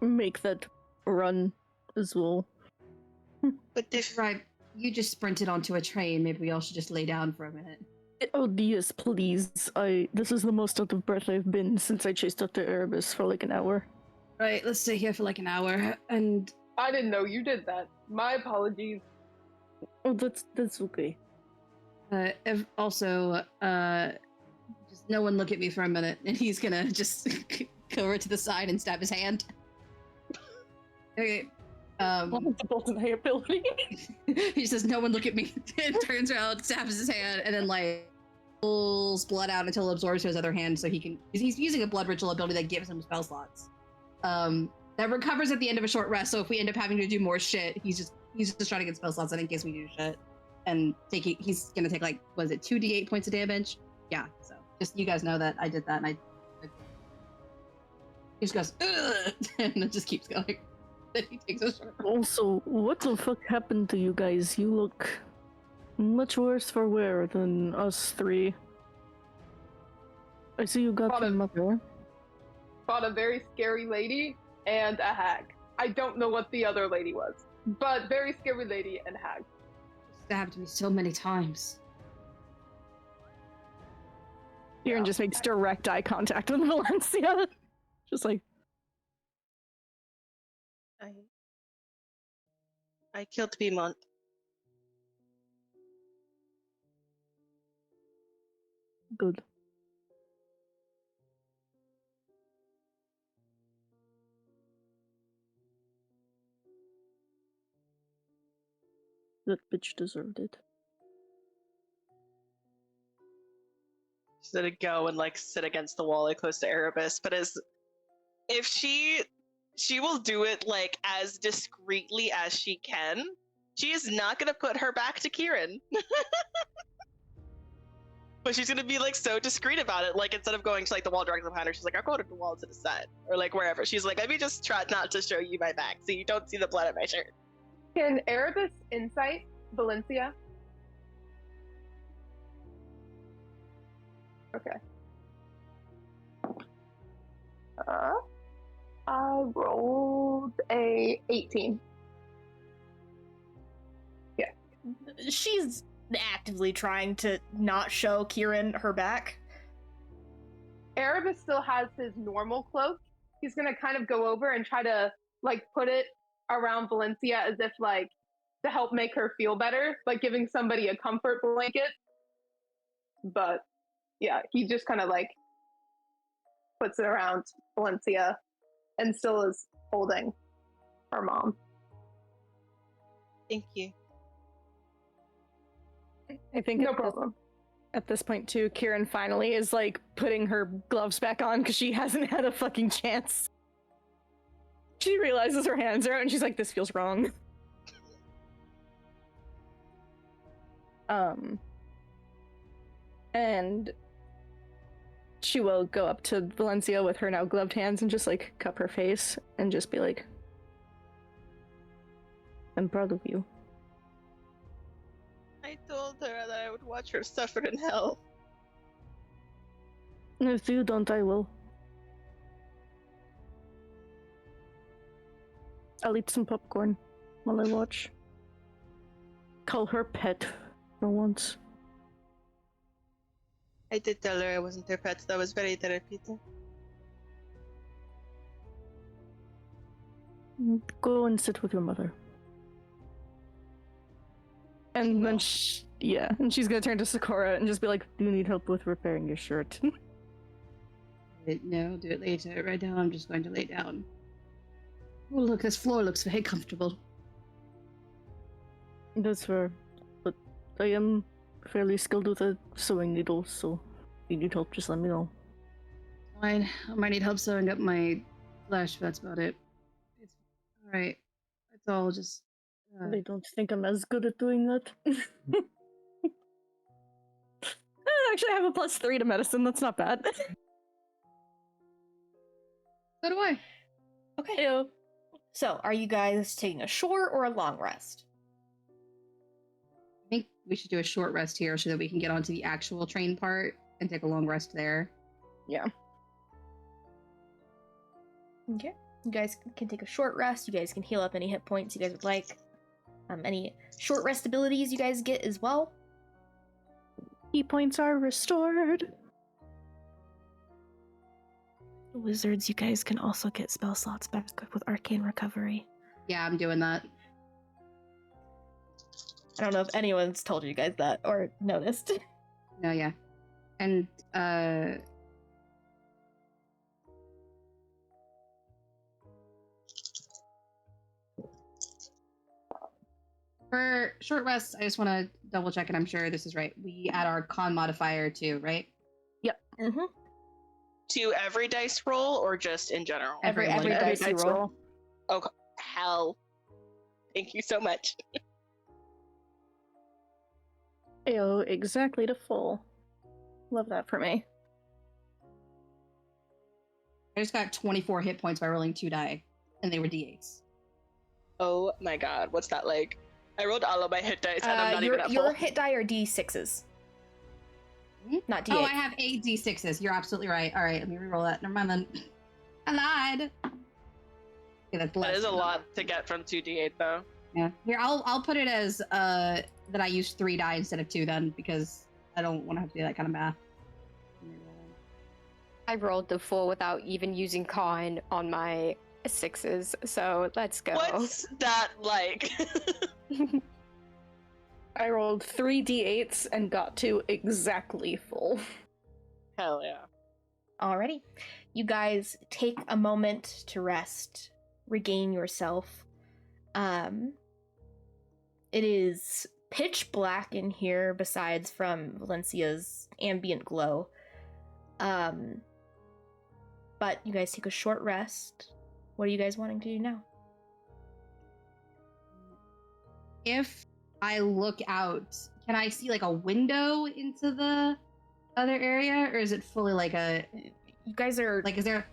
Speaker 5: make that run as well.
Speaker 2: But if
Speaker 8: Right, you just sprinted onto a train. Maybe we all should just lay down for a minute.
Speaker 5: Oh, yes, please. This is the most out of breath I've been since I chased after Erebus for like an hour.
Speaker 8: Right, let's stay here for like an hour, and...
Speaker 3: I didn't know you did that. My apologies.
Speaker 5: Oh, that's okay.
Speaker 8: Just no one look at me for a minute, and he's gonna just go over to the side and stab his hand. Okay.
Speaker 5: Multiple deniability.
Speaker 8: He says, "No one look at me," and turns around, stabs his hand, and then like pulls blood out until it absorbs to his other hand, so he's using a blood ritual ability that gives him spell slots. That recovers at the end of a short rest. So if we end up having to do more shit, he's just trying to get spell slots in case we do shit. And he's gonna take like, was it 2d8 points of damage? Yeah. So just you guys know that I did that, and he just goes, ugh, and it just keeps going. Then he takes a short rest.
Speaker 5: Also, what the fuck happened to you guys? You look much worse for wear than us three. I see you got your mother.
Speaker 3: Fought a very scary lady and a hag. I don't know what the other lady was, but very scary lady and hag.
Speaker 8: Stabbed me so many times.
Speaker 5: Kieran just makes direct eye contact with Valencia. Just like...
Speaker 2: I killed Piedmont.
Speaker 5: Good. That bitch deserved it.
Speaker 2: She's gonna go and like sit against the wall, like close to Erebus. But if she will do it like as discreetly as she can. She is not gonna put her back to Kieran. But she's gonna be like so discreet about it. Like instead of going to like the wall directly behind her, she's like, I'll go to the wall to the side. Or like wherever. She's like, let me just try not to show you my back so you don't see the blood on my shirt.
Speaker 3: Can Erebus insight Valencia? Okay. I rolled a 18. Yeah.
Speaker 1: She's actively trying to not show Kieran her back.
Speaker 3: Erebus still has his normal cloak. He's gonna kind of go over and try to like put it around Valencia as if like to help make her feel better, like giving somebody a comfort blanket. But yeah, he just kind of like puts it around Valencia and still is holding her mom.
Speaker 2: Thank you.
Speaker 5: I think
Speaker 3: No problem.
Speaker 5: At this point too, Kieran finally is like putting her gloves back on because she hasn't had a fucking chance. She realizes her hands are out and she's like, this feels wrong. And she will go up to Valencia with her now gloved hands and just like cup her face and just be like, I'm proud of you.
Speaker 2: I told her that I would watch her suffer in hell.
Speaker 5: If you don't, I will. I'll eat some popcorn while I watch. Call her pet for once.
Speaker 2: I did tell her I wasn't her pet. That was very therapeutic.
Speaker 5: Go and sit with your mother. And then and she's gonna turn to Sakura and just be like, do you need help with repairing your shirt?
Speaker 8: No, do it later. Right now, I'm just going to lay down. Oh, look, this floor looks very comfortable.
Speaker 5: That's fair. But I am fairly skilled with a sewing needle, so if you need help, just let me know.
Speaker 8: Fine. I might need help sewing up my flesh, that's about it. It's alright. It's all just...
Speaker 5: I don't think I'm as good at doing that. Actually, I have a +3 to medicine, that's not bad.
Speaker 8: So do I.
Speaker 1: Okay.
Speaker 5: Ew.
Speaker 1: So, are you guys taking a short or a long rest?
Speaker 8: I think we should do a short rest here so that we can get onto the actual train part and take a long rest there.
Speaker 5: Yeah.
Speaker 1: Okay. You guys can take a short rest. You guys can heal up any hit points you guys would like. Any short rest abilities you guys get as well.
Speaker 5: Key points are restored.
Speaker 1: Wizards, you guys can also get spell slots back with Arcane Recovery.
Speaker 8: Yeah, I'm doing that.
Speaker 1: I don't know if anyone's told you guys that or noticed.
Speaker 8: No, yeah. And, for short rest, I just want to double check, and I'm sure this is right. We add our con modifier too, right?
Speaker 5: Yep.
Speaker 1: Mm-hmm.
Speaker 2: To every dice roll or just in general?
Speaker 1: Every
Speaker 8: Everyone.
Speaker 1: dice you roll.
Speaker 2: Okay. Hell. Thank you so much.
Speaker 5: Ew, exactly to full. Love that for me.
Speaker 8: I just got 24 hit points by rolling 2 die, and they were d8s.
Speaker 2: Oh my god, what's that like? I rolled all of my hit dice and I'm not even at
Speaker 1: your
Speaker 2: full.
Speaker 1: hit die are d6s. Not d8.
Speaker 8: Oh, I have 8 d6s. You're absolutely right. All right, let me reroll that. Never mind then. I lied. Okay, that's
Speaker 2: That is a
Speaker 8: than
Speaker 2: lot to get from 2d8 though.
Speaker 8: Yeah. Here, I'll put it as that I used 3 die instead of 2 then, because I don't want to have to do that kind of math.
Speaker 7: I rolled the full without even using con on my 6s, so let's go.
Speaker 2: What's that like?
Speaker 5: I rolled 3 d8s and got to exactly full.
Speaker 2: Hell yeah.
Speaker 1: Alrighty. You guys take a moment to rest, regain yourself. It is pitch black in here besides from Valencia's ambient glow. But you guys take a short rest. What are you guys wanting to do now?
Speaker 8: If I look out, can I see like a window into the other area, or is it fully like a?
Speaker 1: You guys are
Speaker 8: Like, is there?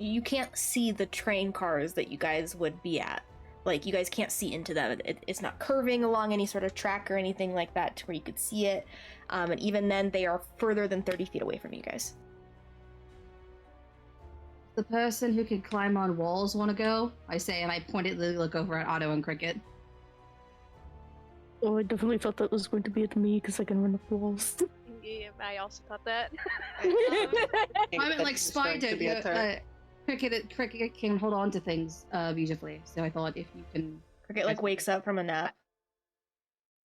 Speaker 1: you can't see the train cars that you guys would be at. Like, you guys can't see into them. It's not curving along any sort of track or anything like that to where you could see it. And even then, they are further than 30 feet away from you guys.
Speaker 8: The person who can climb on walls want to go? I say, and I pointedly look over at Otto and Cricket.
Speaker 5: Oh, I definitely thought that was going to be at me because I can run up walls.
Speaker 6: Yeah, I also thought that.
Speaker 8: I meant like Spider. Cricket can hold on to things beautifully. So I thought if you can.
Speaker 1: Cricket, like, wakes up from a nap.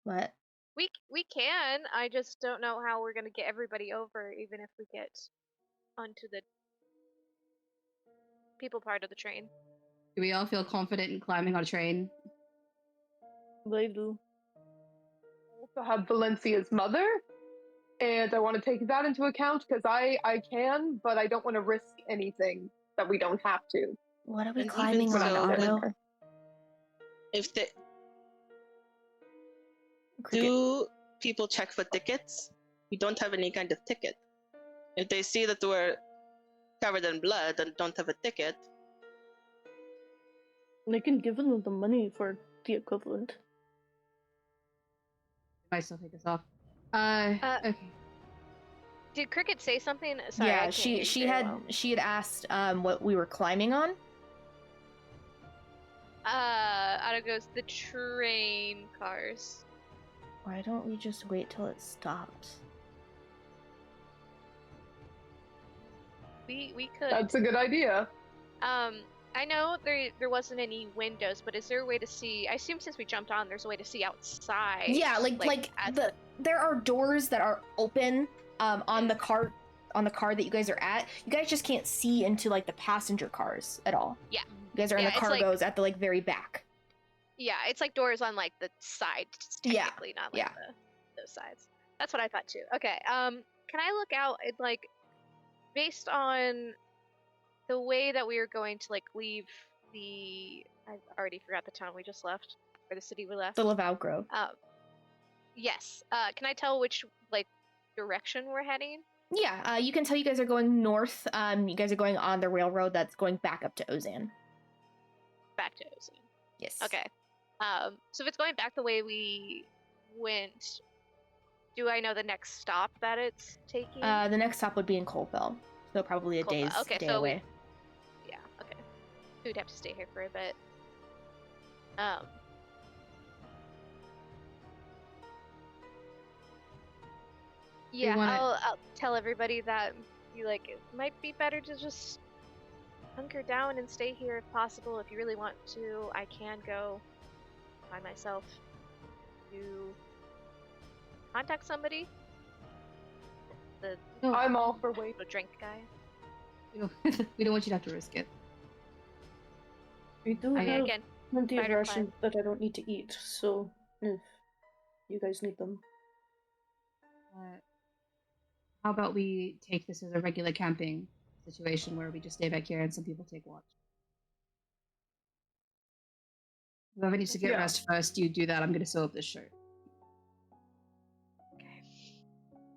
Speaker 1: What?
Speaker 6: We can. I just don't know how we're gonna get everybody over, even if we get onto the people part of the train.
Speaker 8: Do we all feel confident in climbing on a train?
Speaker 5: I do.
Speaker 3: Also have Valencia's mother, and I want to take that into account because I can, but I don't want to risk anything that we don't have to.
Speaker 1: What are we
Speaker 2: And
Speaker 1: climbing
Speaker 2: even
Speaker 1: on,
Speaker 2: so,
Speaker 1: Otto?
Speaker 2: If they
Speaker 1: Cricket.
Speaker 2: do people check for tickets, we don't have any kind of ticket. If they see that we're covered in blood and don't have a ticket,
Speaker 5: I can give them the money for the equivalent.
Speaker 8: I might still take this off. Okay.
Speaker 6: Did Cricket say something? Sorry, I
Speaker 1: Yeah,
Speaker 6: can't hear you very well.
Speaker 1: she had asked what we were climbing on.
Speaker 6: Otto goes, the train cars.
Speaker 1: Why don't we just wait till it stops?
Speaker 6: We could.
Speaker 3: That's a good idea.
Speaker 6: I know there wasn't any windows, but is there a way to see? I assume since we jumped on, there's a way to see outside.
Speaker 1: Yeah, there are doors that are open on the car that you guys are at. You guys just can't see into like the passenger cars at all.
Speaker 6: Yeah.
Speaker 1: You guys are in the
Speaker 6: Yeah, it's like-
Speaker 1: cargos at the like very back.
Speaker 6: Yeah, it's like doors on like the side,
Speaker 1: Yeah,
Speaker 6: technically, not like
Speaker 1: yeah.
Speaker 6: those sides. That's what I thought too. Okay. Can I look out at like based on the way that we were going to like leave the? I already forgot the town we just left, or the city we left.
Speaker 1: The Lavaeu Grove.
Speaker 6: Yes. Can I tell which like direction we're heading?
Speaker 1: Yeah, you can tell you guys are going north. You guys are going on the railroad that's going back up to Ozan.
Speaker 6: Back to Ozan.
Speaker 1: Yes.
Speaker 6: Okay. So if it's going back the way we went, do I know the next stop that it's taking?
Speaker 1: The next stop would be in Colville, so probably a
Speaker 6: Colville.
Speaker 1: day
Speaker 6: Okay,
Speaker 1: away.
Speaker 6: Yeah. Okay. We'd have to stay here for a bit. Yeah, I'll tell everybody that it might be better to just hunker down and stay here if possible. If you really want to, I can go by myself to contact somebody.
Speaker 3: I'm all for waiting.
Speaker 6: The drink guy.
Speaker 8: We don't want you to have to risk it.
Speaker 5: We do have
Speaker 6: Again,
Speaker 5: plenty of
Speaker 6: fighter
Speaker 5: rations that I don't need to eat, so if you guys need them.
Speaker 8: How about we take this as a regular camping situation where we just stay back here and some people take watch? Whoever needs to get rest first, you do that. I'm going to sew up this shirt.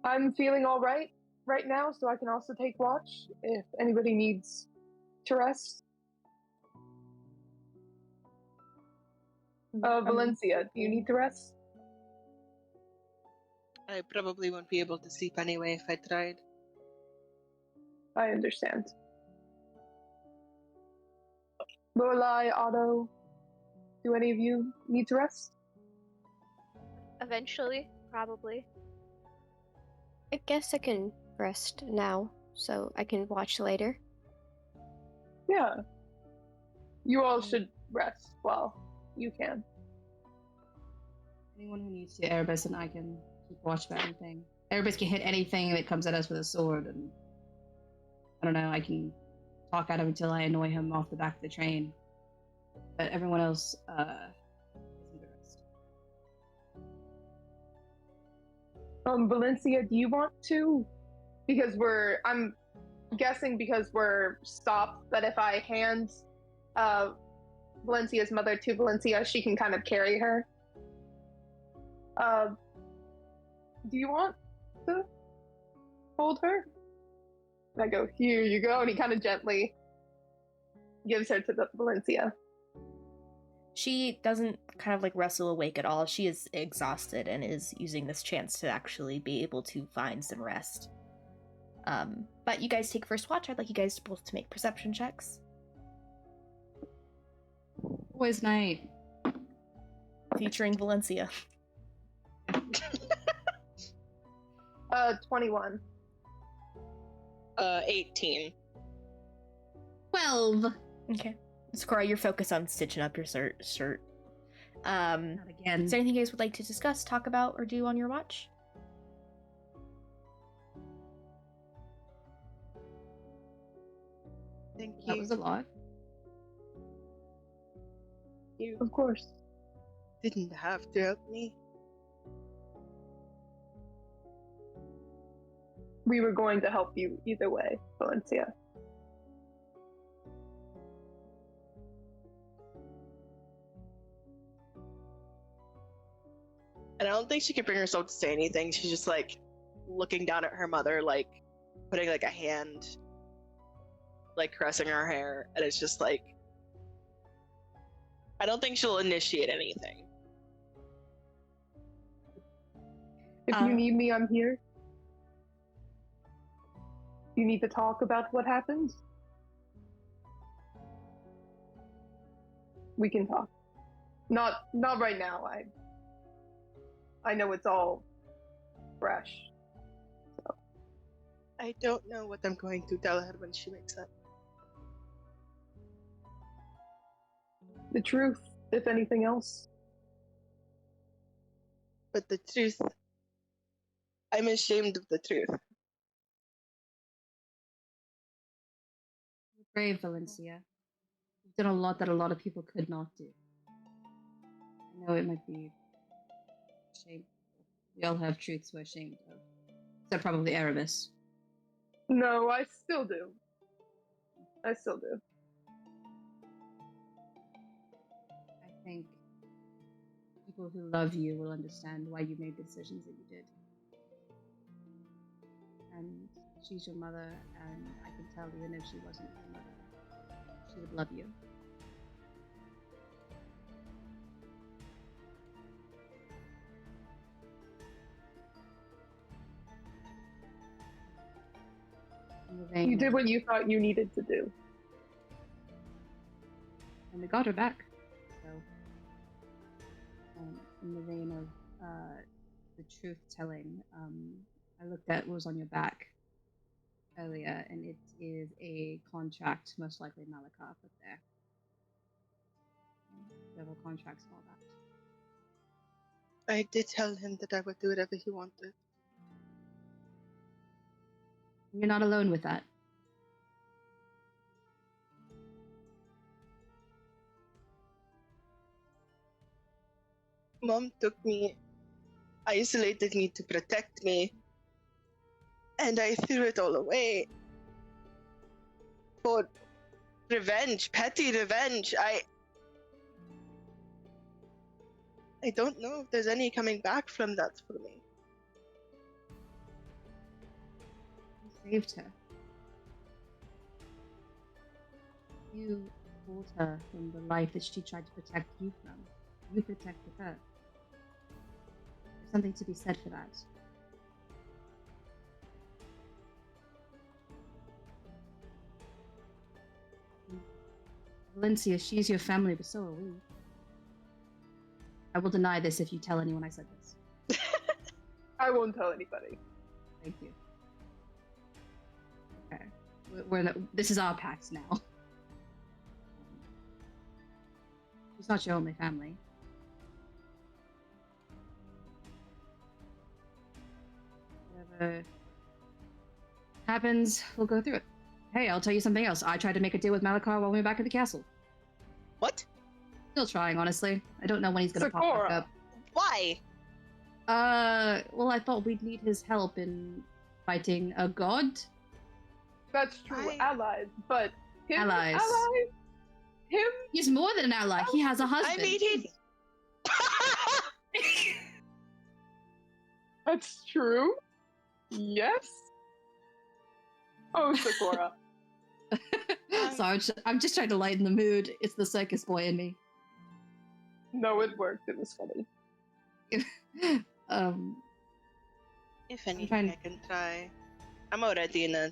Speaker 3: I'm feeling all right now, so I can also take watch if anybody needs to rest. Valencia, do you need to rest?
Speaker 2: I probably won't be able to sleep anyway if I tried.
Speaker 3: I understand. Lorelai, Otto, do any of you need to rest?
Speaker 6: eventually, probably.
Speaker 7: I guess I can rest now, so I can watch later.
Speaker 3: Yeah. You all should rest while you can.
Speaker 8: Anyone who needs to, Erebus and I can keep watch of everything. Erebus can hit anything that comes at us with a sword, and I don't know, I can talk at him until I annoy him off the back of the train. But everyone else, is in the rest.
Speaker 3: Valencia, do you want to? Because I'm guessing because we're stopped, that if I hand Valencia's mother to Valencia, she can kind of carry her. Do you want to hold her? And I go, here you go, and he kind of gently gives her to Valencia.
Speaker 1: She doesn't kind of like wrestle awake at all. She is exhausted and is using this chance to actually be able to find some rest. But you guys take first watch. I'd like you guys both to make perception checks.
Speaker 8: Boys' night.
Speaker 1: Featuring Valencia.
Speaker 3: 21.
Speaker 2: 18.
Speaker 8: 12.
Speaker 1: Okay. Sakura, you're focused on stitching up your shirt.
Speaker 8: Not again.
Speaker 1: Is there anything you guys would like to discuss, talk about, or do on your watch?
Speaker 2: Thank you.
Speaker 8: That was a lot.
Speaker 2: You
Speaker 3: Of course.
Speaker 2: didn't have to help me.
Speaker 3: We were going to help you either way, Valencia.
Speaker 2: And I don't think she could bring herself to say anything. She's just like looking down at her mother, like putting like a hand, like caressing her hair, and it's just like, I don't think she'll initiate anything.
Speaker 3: If you need me, I'm here. You need to talk about what happened? We can talk. Not right now. I know it's all fresh. So.
Speaker 2: I don't know what I'm going to tell her when she wakes up.
Speaker 3: The truth, if anything else.
Speaker 2: But the truth, I'm ashamed of the truth.
Speaker 8: You're brave, Valencia. You've done a lot that a lot of people could not do. I know it might be shameful. We all have truths we're ashamed of. Except probably Erebus.
Speaker 3: No, I still do. I still do.
Speaker 8: I think people who love you will understand why you made the decisions that you did. And she's your mother, and I can tell even if she wasn't your mother, she would love you.
Speaker 3: You did what you thought you needed to do.
Speaker 8: And we got her back. So, in the vein of the truth telling, I looked at what was on your back earlier, and it is a contract, most likely Malika put there. Several contracts and all that.
Speaker 2: I did tell him that I would do whatever he wanted.
Speaker 8: You're not alone with that.
Speaker 2: Mom took me, isolated me to protect me, and I threw it all away. For revenge, petty revenge. I don't know if there's any coming back from that for me.
Speaker 8: You saved her. You brought her from the life that she tried to protect you from. You protected her. There's something to be said for that. Valencia, she's your family, but so are we. I will deny this if you tell anyone I said this.
Speaker 3: I won't tell anybody.
Speaker 8: Thank you. Okay. This is our pact now. She's not your only family. Whatever happens, we'll go through it. Hey, I'll tell you something else. I tried to make a deal with Malachar while we were back at the castle.
Speaker 2: What?
Speaker 8: Still trying, honestly. I don't know when he's gonna pop back up.
Speaker 2: Why?
Speaker 8: Well, I thought we'd need his help in fighting a god.
Speaker 3: That's true, allies, but him,
Speaker 8: Allies.
Speaker 3: Him?
Speaker 8: He's more than an ally. He has a
Speaker 2: I
Speaker 8: husband.
Speaker 2: mean, he.
Speaker 3: That's true. Yes. Oh, Sakura.
Speaker 8: Sorry, I'm just trying to lighten the mood. It's the circus boy in me.
Speaker 3: No, it worked. It was funny.
Speaker 2: If anything, I can try. I'm already in a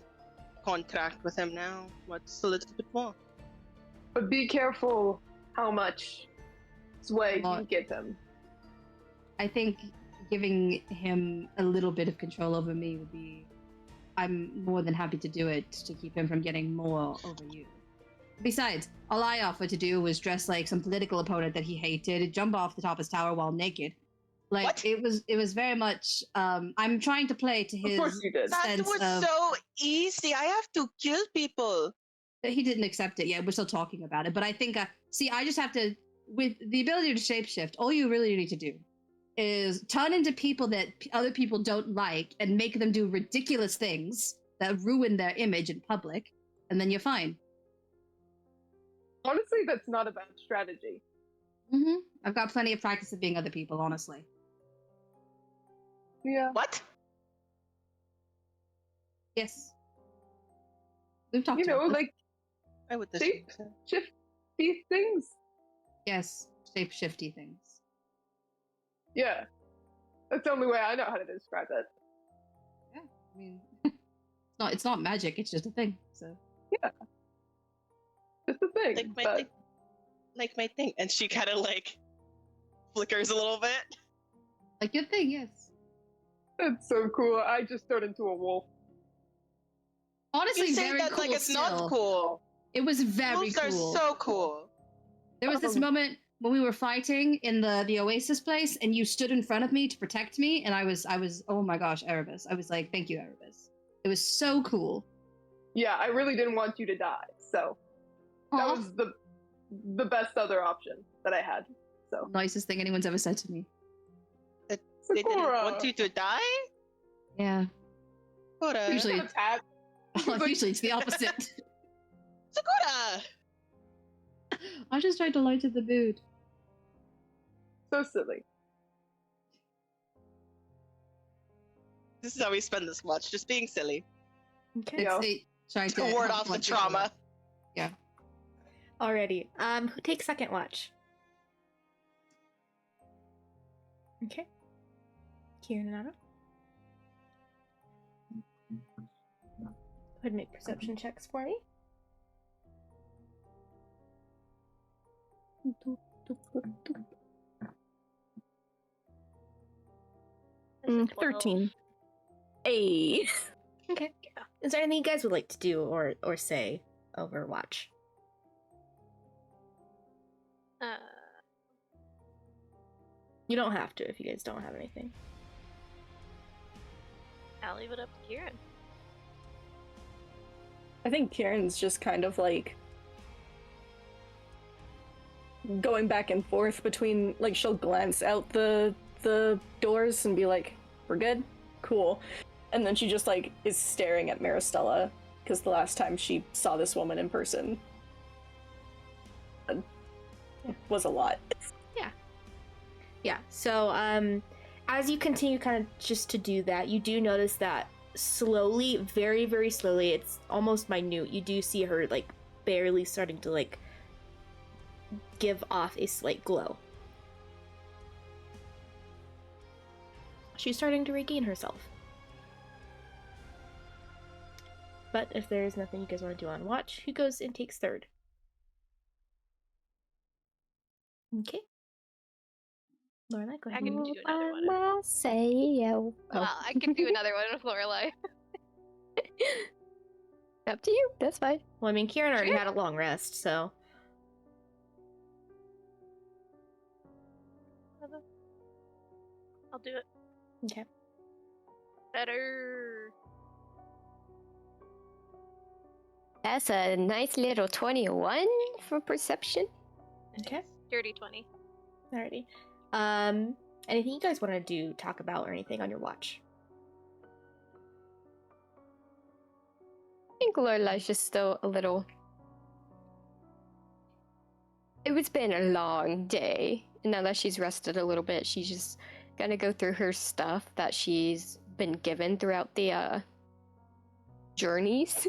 Speaker 2: contract with him now. What's a little bit more?
Speaker 3: But be careful how much sway you give him.
Speaker 8: I think giving him a little bit of control over me would be... I'm more than happy to do it to keep him from getting more over you. Besides, all I offered to do was dress like some political opponent that he hated, jump off the top of his tower while naked. Like,
Speaker 2: what?
Speaker 8: it was very much, I'm trying to play to his
Speaker 3: Of course you did.
Speaker 2: That was so easy. I have to kill people.
Speaker 8: He didn't accept it yet. We're still talking about it. But I think, see, I just have to, with the ability to shapeshift, all you really need to do is turn into people that other people don't like and make them do ridiculous things that ruin their image in public, and then you're fine.
Speaker 3: Honestly, that's not a bad strategy.
Speaker 8: Mm-hmm. I've got plenty of practice of being other people, honestly.
Speaker 3: Yeah.
Speaker 2: What?
Speaker 8: Yes. We've talked
Speaker 3: You know,
Speaker 8: about this.
Speaker 3: like,
Speaker 2: I would
Speaker 3: shifty things.
Speaker 8: Yes, shape-shifty things.
Speaker 3: Yeah. That's the only way I know how to describe it.
Speaker 8: Yeah, I mean, it's not magic, it's just a thing, so.
Speaker 3: Yeah. It's a thing.
Speaker 2: Like my thing. And she kind of like flickers a little bit.
Speaker 8: Like your thing, yes.
Speaker 3: That's so cool. I just turned into a wolf.
Speaker 8: Honestly,
Speaker 2: You say
Speaker 8: very
Speaker 2: that
Speaker 8: cool
Speaker 2: like it's
Speaker 8: still.
Speaker 2: not cool.
Speaker 8: It was very
Speaker 2: Wolves are
Speaker 8: cool.
Speaker 2: so cool.
Speaker 8: There was this moment when we were fighting in the Oasis place, and you stood in front of me to protect me, and I was, oh my gosh, Erebus. I was like, thank you, Erebus. It was so cool.
Speaker 3: Yeah, I really didn't want you to die, so that was the best other option that I had. So
Speaker 8: nicest thing anyone's ever said to me.
Speaker 2: They didn't want you to die?
Speaker 8: Yeah.
Speaker 2: Sakura.
Speaker 8: Usually it's the opposite.
Speaker 2: Sakura!
Speaker 8: I just tried to lighten the mood.
Speaker 3: So silly.
Speaker 2: This is how we spend this watch, just being silly.
Speaker 1: Okay.
Speaker 8: Trying
Speaker 2: to ward off the trauma.
Speaker 8: Yeah.
Speaker 1: Alrighty. Who takes second watch? Okay. Kieran and Anna. Go ahead and make perception checks for me.
Speaker 5: 13. Hey.
Speaker 1: Okay. Yeah. Is there anything you guys would like to do or say over watch? You don't have to if you guys don't have anything.
Speaker 6: I'll leave it up to Kieran.
Speaker 5: I think Kieran's just kind of like going back and forth between, like, she'll glance out the doors and be like, we're good? Cool. And then she just, like, is staring at Maristella, because the last time she saw this woman in person was a lot.
Speaker 1: Yeah, so as you continue kind of just to do that, you do notice that slowly, very, very slowly, it's almost minute, you do see her, like, barely starting to, like, give off a slight glow. She's starting to regain herself. But if there's nothing you guys want to do on watch, who goes and takes third? Okay. Lorelai, go ahead.
Speaker 6: I can do another one. Well, I can do another one with Lorelai.
Speaker 7: Up to you. That's fine.
Speaker 1: Well, I mean, Kieran already had a long rest, so...
Speaker 6: I'll do it.
Speaker 1: Okay.
Speaker 6: Better.
Speaker 7: That's a nice little 21 for perception.
Speaker 1: Okay.
Speaker 6: Dirty 20.
Speaker 1: Alrighty. Anything you guys want to do, talk about, or anything on your watch?
Speaker 7: I think Lorelai's just still a little. It's been a long day. And now that she's rested a little bit, she's just gonna go through her stuff that she's been given throughout the journeys.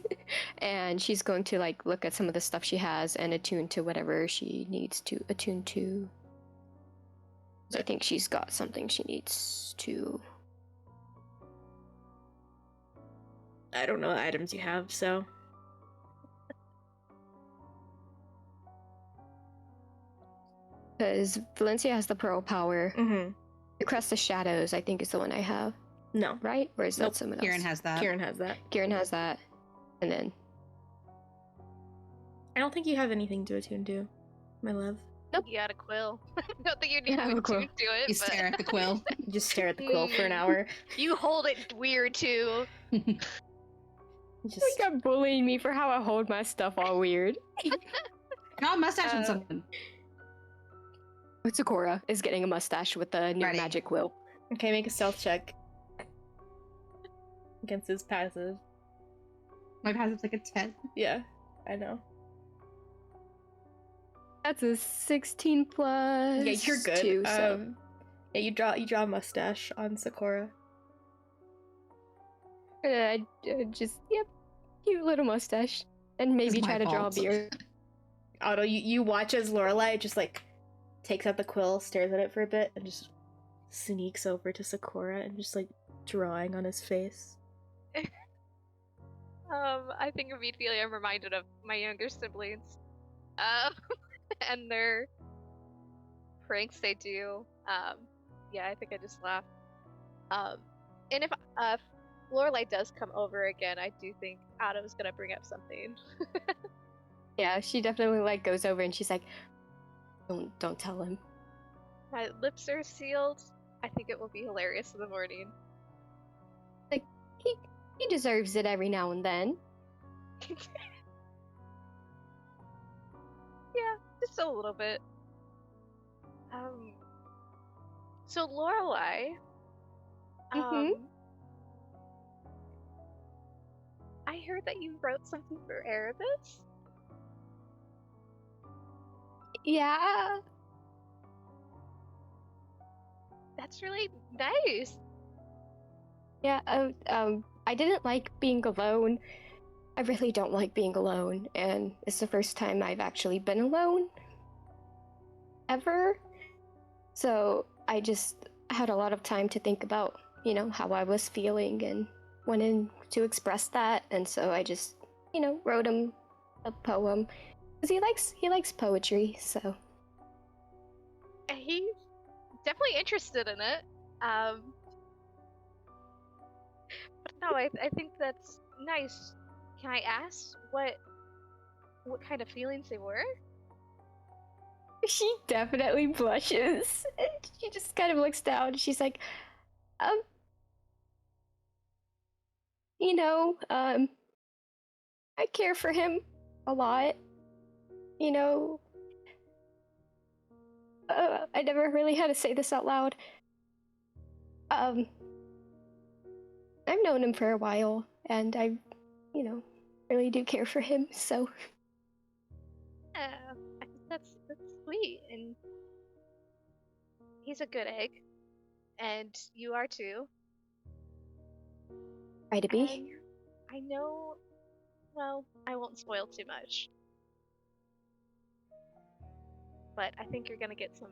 Speaker 7: And she's going to like look at some of the stuff she has and attune to whatever she needs to attune to. So I think she's got something she needs to.
Speaker 1: I don't know what items you have, so.
Speaker 7: Because Valencia has the pearl power.
Speaker 1: Mm-hmm.
Speaker 7: Across the shadows, I think, is the one I have.
Speaker 1: No.
Speaker 7: Right? Or is that
Speaker 1: Nope.
Speaker 7: someone else?
Speaker 8: Kieran has that.
Speaker 1: Kieran has that.
Speaker 7: Kieran has that. And then.
Speaker 1: I don't think you have anything to attune to, my love.
Speaker 6: You got a quill. Not that you need
Speaker 7: I have
Speaker 6: to
Speaker 7: a quill.
Speaker 6: attune to it,
Speaker 8: You
Speaker 6: but
Speaker 8: stare at the quill.
Speaker 1: You just stare at the quill for an hour.
Speaker 6: you hold it weird too.
Speaker 1: You just...
Speaker 7: You got bullying me for how I hold my stuff all weird.
Speaker 8: Draw a mustache on someone.
Speaker 7: Sakura is getting a mustache with the new
Speaker 8: Ready.
Speaker 7: magic quill.
Speaker 1: Okay, make a stealth check. Against his passive.
Speaker 8: My passive's like a 10.
Speaker 1: Yeah, I know.
Speaker 7: That's a 16 plus.
Speaker 1: Yeah, you're good.
Speaker 7: 2, so.
Speaker 1: Yeah, you draw a mustache on Sakura.
Speaker 7: Just, yep, cute little mustache. And maybe
Speaker 8: It's my
Speaker 7: try to draw a
Speaker 8: fault.
Speaker 7: beard.
Speaker 1: Otto, you watch as Lorelai just like takes out the quill, stares at it for a bit, and just sneaks over to Sakura and just like drawing on his face.
Speaker 6: I think immediately I'm reminded of my younger siblings. And their pranks they do. Yeah, I think I just laughed. And if Lorelai does come over again, I do think Otto's gonna bring up something.
Speaker 7: Yeah, she definitely like goes over and she's like, don't tell him.
Speaker 6: My lips are sealed. I think it will be hilarious in the morning.
Speaker 7: Like, he deserves it every now and then.
Speaker 6: Yeah, just a little bit. So Lorelai, I heard that you wrote something for Erebus.
Speaker 7: Yeah.
Speaker 6: That's really nice.
Speaker 7: Yeah, I didn't like being alone. I really don't like being alone, and it's the first time I've actually been alone. Ever. So I just had a lot of time to think about, how I was feeling and wanted to express that, and so I just, wrote him a poem. Because he likes poetry, so.
Speaker 6: He's definitely interested in it. But no, I think that's nice. Can I ask what kind of feelings they were?
Speaker 7: She definitely blushes. And she just kind of looks down and she's like, I care for him a lot. I never really had to say this out loud. I've known him for a while, and I, really do care for him, so.
Speaker 6: I think that's sweet, and he's a good egg, and you are too.
Speaker 7: Try to be.
Speaker 6: And I know. Well, I won't spoil too much. But I think you're gonna get some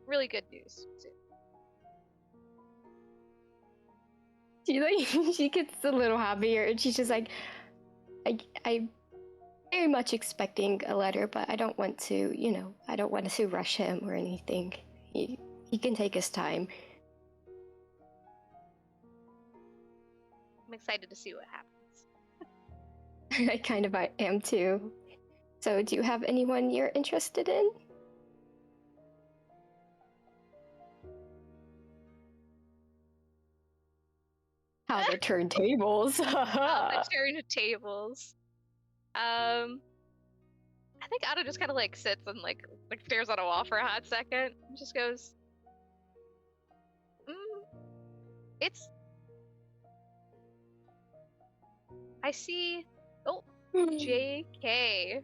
Speaker 6: really good news soon.
Speaker 7: She gets a little happier, and she's just like, I very much expecting a letter, but I don't want to, I don't want to rush him or anything. He can take his time.
Speaker 6: I'm excited to see what happens.
Speaker 7: I kind of am too. So, do you have anyone you're interested in? How the turntables.
Speaker 6: How the turntables. I think Otto just kind of like sits and like stares at a wall for a hot second. And just goes, it's. I see. Oh, JK.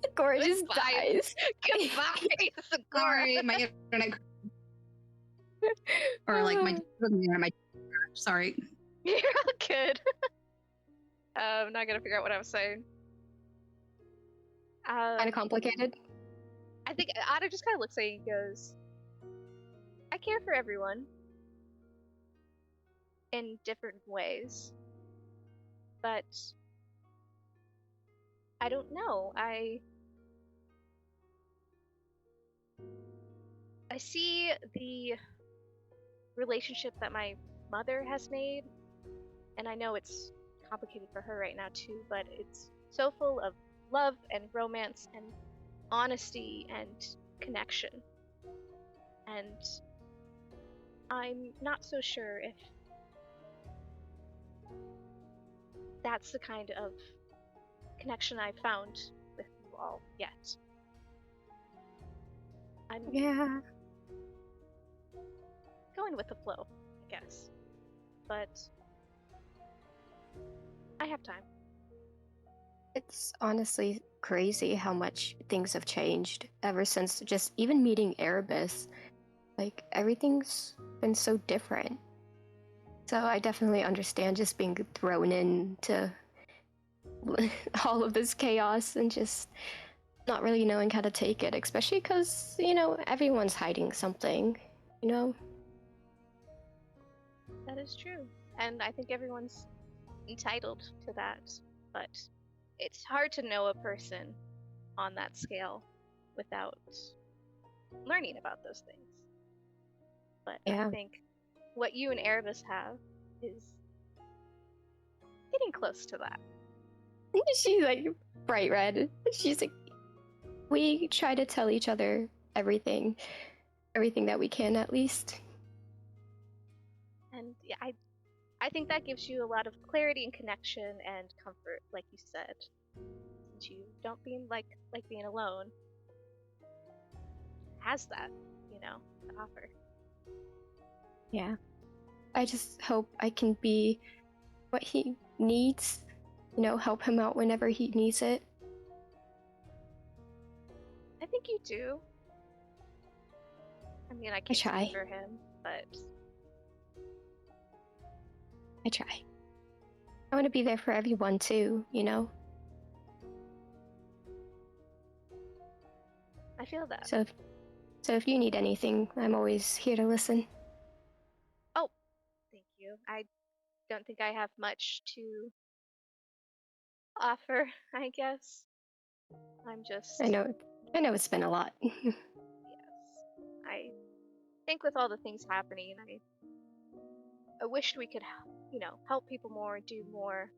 Speaker 7: Sakura just
Speaker 6: Goodbye.
Speaker 7: dies.
Speaker 6: Goodbye, Sakura.
Speaker 8: Sorry, my internet. Or like my sorry.
Speaker 6: You're all good. I'm not gonna figure out what I was saying.
Speaker 7: Kind of complicated.
Speaker 6: I think Otto just kind of looks at you and goes, I care for everyone in different ways, but I don't know. I see the relationship that my mother has made, and I know it's complicated for her right now too, but it's so full of love and romance and honesty and connection. And I'm not so sure if that's the kind of connection I've found with you all yet. I'm going with the flow, I guess. But I have time.
Speaker 7: It's honestly crazy how much things have changed ever since just even meeting Erebus. Like, everything's been so different. So I definitely understand just being thrown into all of this chaos and just not really knowing how to take it, especially because, everyone's hiding something,
Speaker 6: That is true. And I think everyone's entitled to that. But it's hard to know a person on that scale without learning about those things. But
Speaker 7: Yeah.
Speaker 6: I think what you and Erebus have is getting close to that.
Speaker 7: She's like bright red. She's like, we try to tell each other everything that we can, at least.
Speaker 6: And yeah, I think that gives you a lot of clarity and connection and comfort, like you said. Since you don't being like being alone has that, to offer.
Speaker 7: Yeah. I just hope I can be what he needs, help him out whenever he needs it.
Speaker 6: I think you do. I mean, I can't
Speaker 7: try.
Speaker 6: speak for him, but
Speaker 7: I try. I want to be there for everyone too,
Speaker 6: I feel that.
Speaker 7: So if you need anything, I'm always here to listen.
Speaker 6: Thank you. I don't think I have much to offer, I guess. I'm just...
Speaker 7: I know it's been a lot.
Speaker 6: Yes. I think with all the things happening, I wished we could, help people more, do more.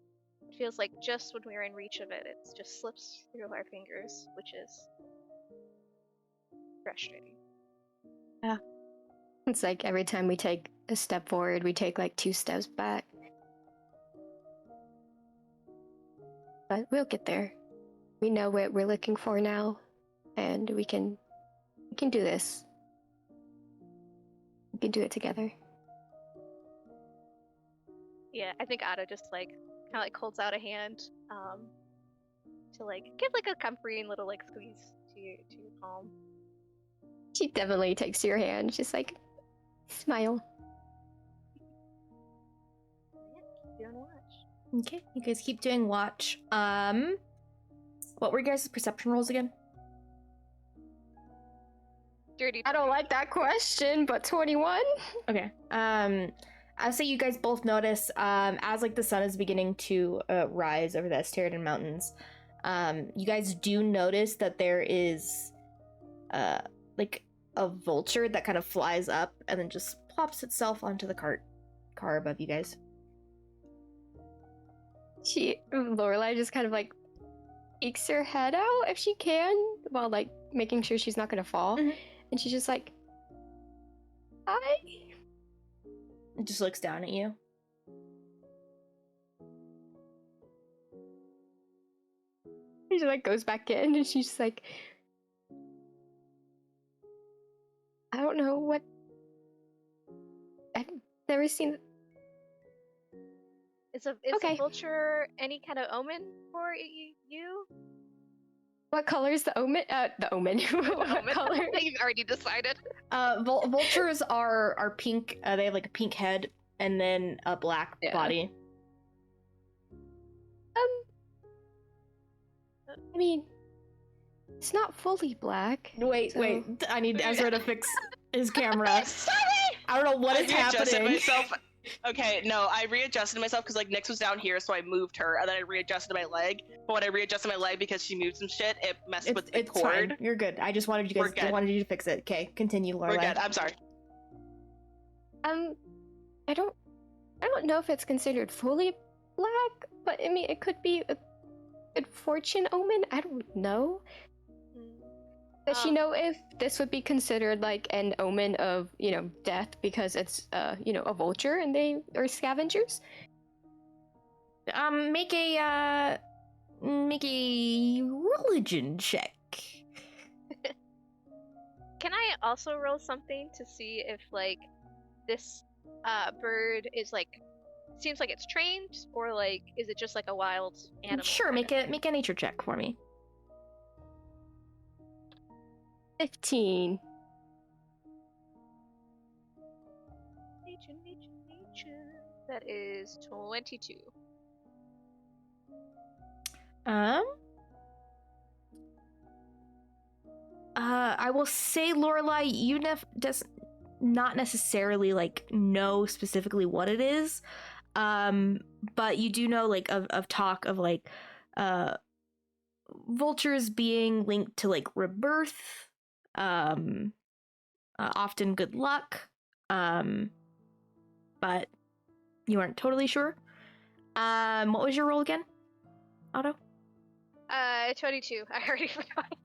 Speaker 6: It feels like just when we're in reach of it, it just slips through our fingers, which is frustrating.
Speaker 7: Yeah. It's like every time we take a step forward, we take like 2 steps back. But we'll get there. We know what we're looking for now, and we can do this. We can do it together.
Speaker 6: Yeah, I think Otto just kind of holds out a hand to give a comforting little squeeze to your palm.
Speaker 7: She definitely takes your hand. She's like, smile.
Speaker 6: Yeah, keep doing watch.
Speaker 1: Okay, you guys keep doing watch. What were you guys' perception rolls again?
Speaker 6: Dirty.
Speaker 7: I don't like that question, but 21?
Speaker 1: Okay. I'll say you guys both notice, as the sun is beginning to rise over the Asteridan Mountains, you guys do notice that there is a vulture that kind of flies up and then just plops itself onto the car above you guys.
Speaker 7: Lorelai just kind of peeks her head out if she can, while making sure she's not gonna fall.
Speaker 1: Mm-hmm.
Speaker 7: And she's just like, hi.
Speaker 1: It just looks down at you.
Speaker 7: She like goes back in and she's like, I don't know what. I've never seen.
Speaker 6: Is a
Speaker 7: Okay.
Speaker 6: vulture any kind of omen for you?
Speaker 7: What color is the omen? The omen. What color?
Speaker 6: You've already decided.
Speaker 1: Vultures are pink. They have like a pink head and then a black body.
Speaker 7: I mean, it's not fully black.
Speaker 1: Wait. I need Ezra to fix his camera.
Speaker 2: Sorry!
Speaker 1: I don't know what is
Speaker 2: readjusted
Speaker 1: happening.
Speaker 2: myself. Okay, no, I readjusted myself because like Nyx was down here, so I moved her, and then I readjusted my leg. But when I readjusted my leg because she moved some shit, it messed with the
Speaker 1: It's
Speaker 2: cord.
Speaker 1: fine. You're good. I just wanted you guys. I wanted you to fix it. Okay, continue, Lorelai.
Speaker 2: We're good. I'm sorry.
Speaker 7: I don't know if it's considered fully black, but I mean, it could be a good fortune omen. I don't know. Does she know if this would be considered like an omen of, death because it's, a vulture and they are scavengers?
Speaker 1: Make a religion check.
Speaker 6: Can I also roll something to see if like this bird is like seems like it's trained, or like is it just like a wild animal?
Speaker 1: Sure, make a nature check for me.
Speaker 7: 15.
Speaker 6: Nature. That is 22.
Speaker 1: I will say, Lorelai, you does not necessarily like know specifically what it is, but you do know like of talk of like vultures being linked to like rebirth, often good luck, but you aren't totally sure. What was your roll again, Otto?
Speaker 6: 22. I already forgot.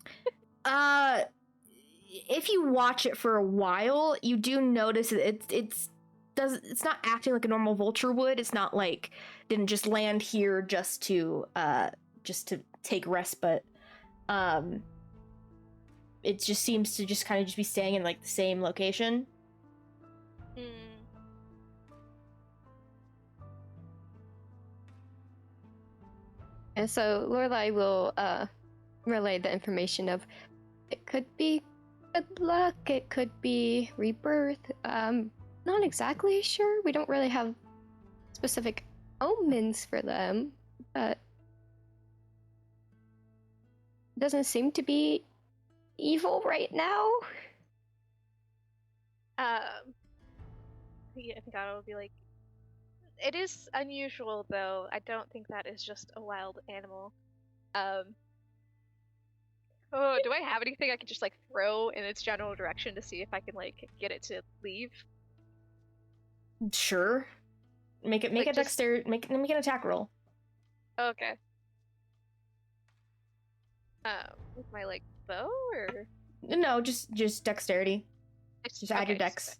Speaker 1: If you watch it for a while, you do notice it's not acting like a normal vulture would. It's not like didn't just land here just to take respite. It just seems to just kind of just be staying in like the same location.
Speaker 7: And so Lorelai will relay the information of it could be good luck, it could be rebirth. Not exactly sure. We don't really have specific omens for them, but it doesn't seem to be evil right now.
Speaker 6: Yeah, I think I will be like, it is unusual though. I don't think that is just a wild animal. Oh, do I have anything I can just like throw in its general direction to see if I can like get it to leave?
Speaker 1: Sure. Make an attack roll.
Speaker 6: Okay. With my like bow or
Speaker 1: no, just dexterity. Just add your dex.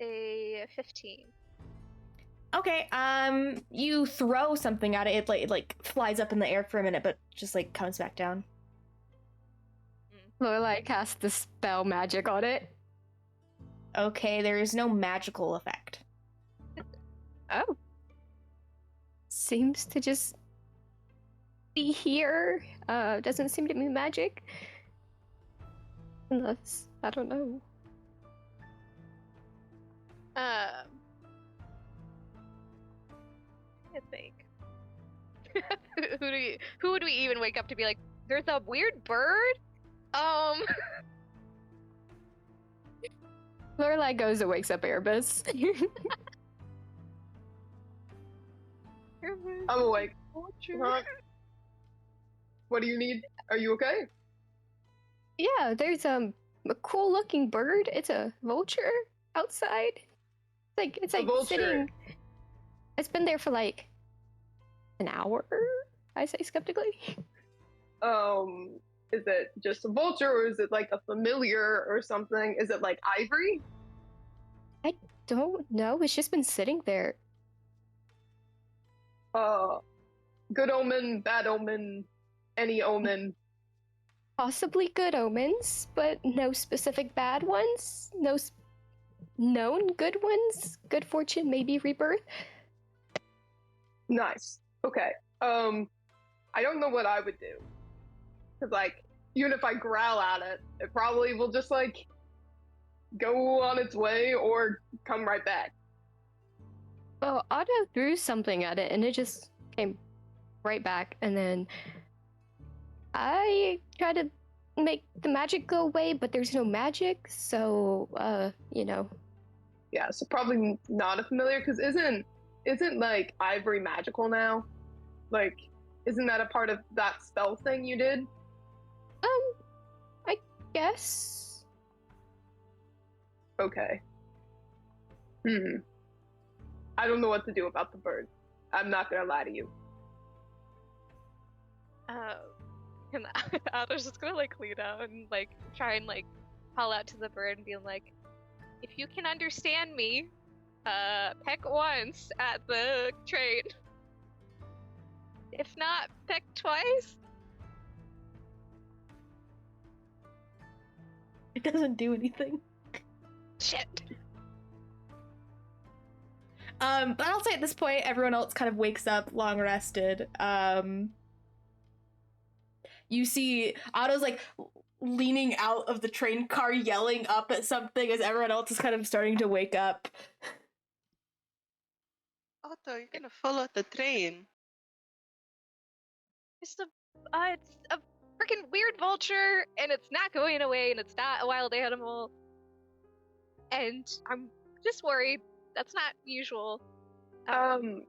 Speaker 6: A 15.
Speaker 1: Okay, you throw something at it. It like flies up in the air for a minute, but just like comes back down.
Speaker 7: Lorelai casts the spell magic on it.
Speaker 1: Okay, there is no magical effect.
Speaker 7: Oh. Seems to just be here. Doesn't seem to be magic. Unless, I don't know.
Speaker 6: I think. Who would we even wake up to be like, there's a weird bird?
Speaker 7: Lorelai goes and wakes up Erebus.
Speaker 3: I'm awake. Huh? What do you need? Are you okay?
Speaker 7: Yeah, there's a cool looking bird. It's a vulture outside. It's like sitting. It's been there for like an hour, I say skeptically.
Speaker 3: Is it just a vulture or is it like a familiar or something? Is it like ivory?
Speaker 7: I don't know. It's just been sitting there.
Speaker 3: Good omen, bad omen, any omen.
Speaker 7: Possibly good omens, but no specific bad ones. No known good ones. Good fortune, maybe rebirth.
Speaker 3: Nice. Okay. I don't know what I would do. Cause like, even if I growl at it, it probably will just like go on its way or come right back.
Speaker 7: Oh, Otto threw something at it and it just came right back, and then I tried to make the magic go away, but there's no magic, so you know.
Speaker 3: Yeah, so probably not a familiar, because isn't like ivory magical now? Like, isn't that a part of that spell thing you did?
Speaker 7: I guess.
Speaker 3: Okay. I don't know what to do about the bird. I'm not gonna lie to you.
Speaker 6: And Otto's just gonna like lean out and like try and like call out to the bird and be like, if you can understand me, peck once at the train. If not, peck twice.
Speaker 1: It doesn't do anything.
Speaker 6: Shit.
Speaker 1: But I'll say at this point, everyone else kind of wakes up, long rested. You see Otto's like leaning out of the train car, yelling up at something as everyone else is kind of starting to wake up.
Speaker 2: Otto, you're gonna follow the train.
Speaker 6: It's a freaking weird vulture, and it's not going away, and it's not a wild animal. And I'm just worried. That's not usual.
Speaker 3: Can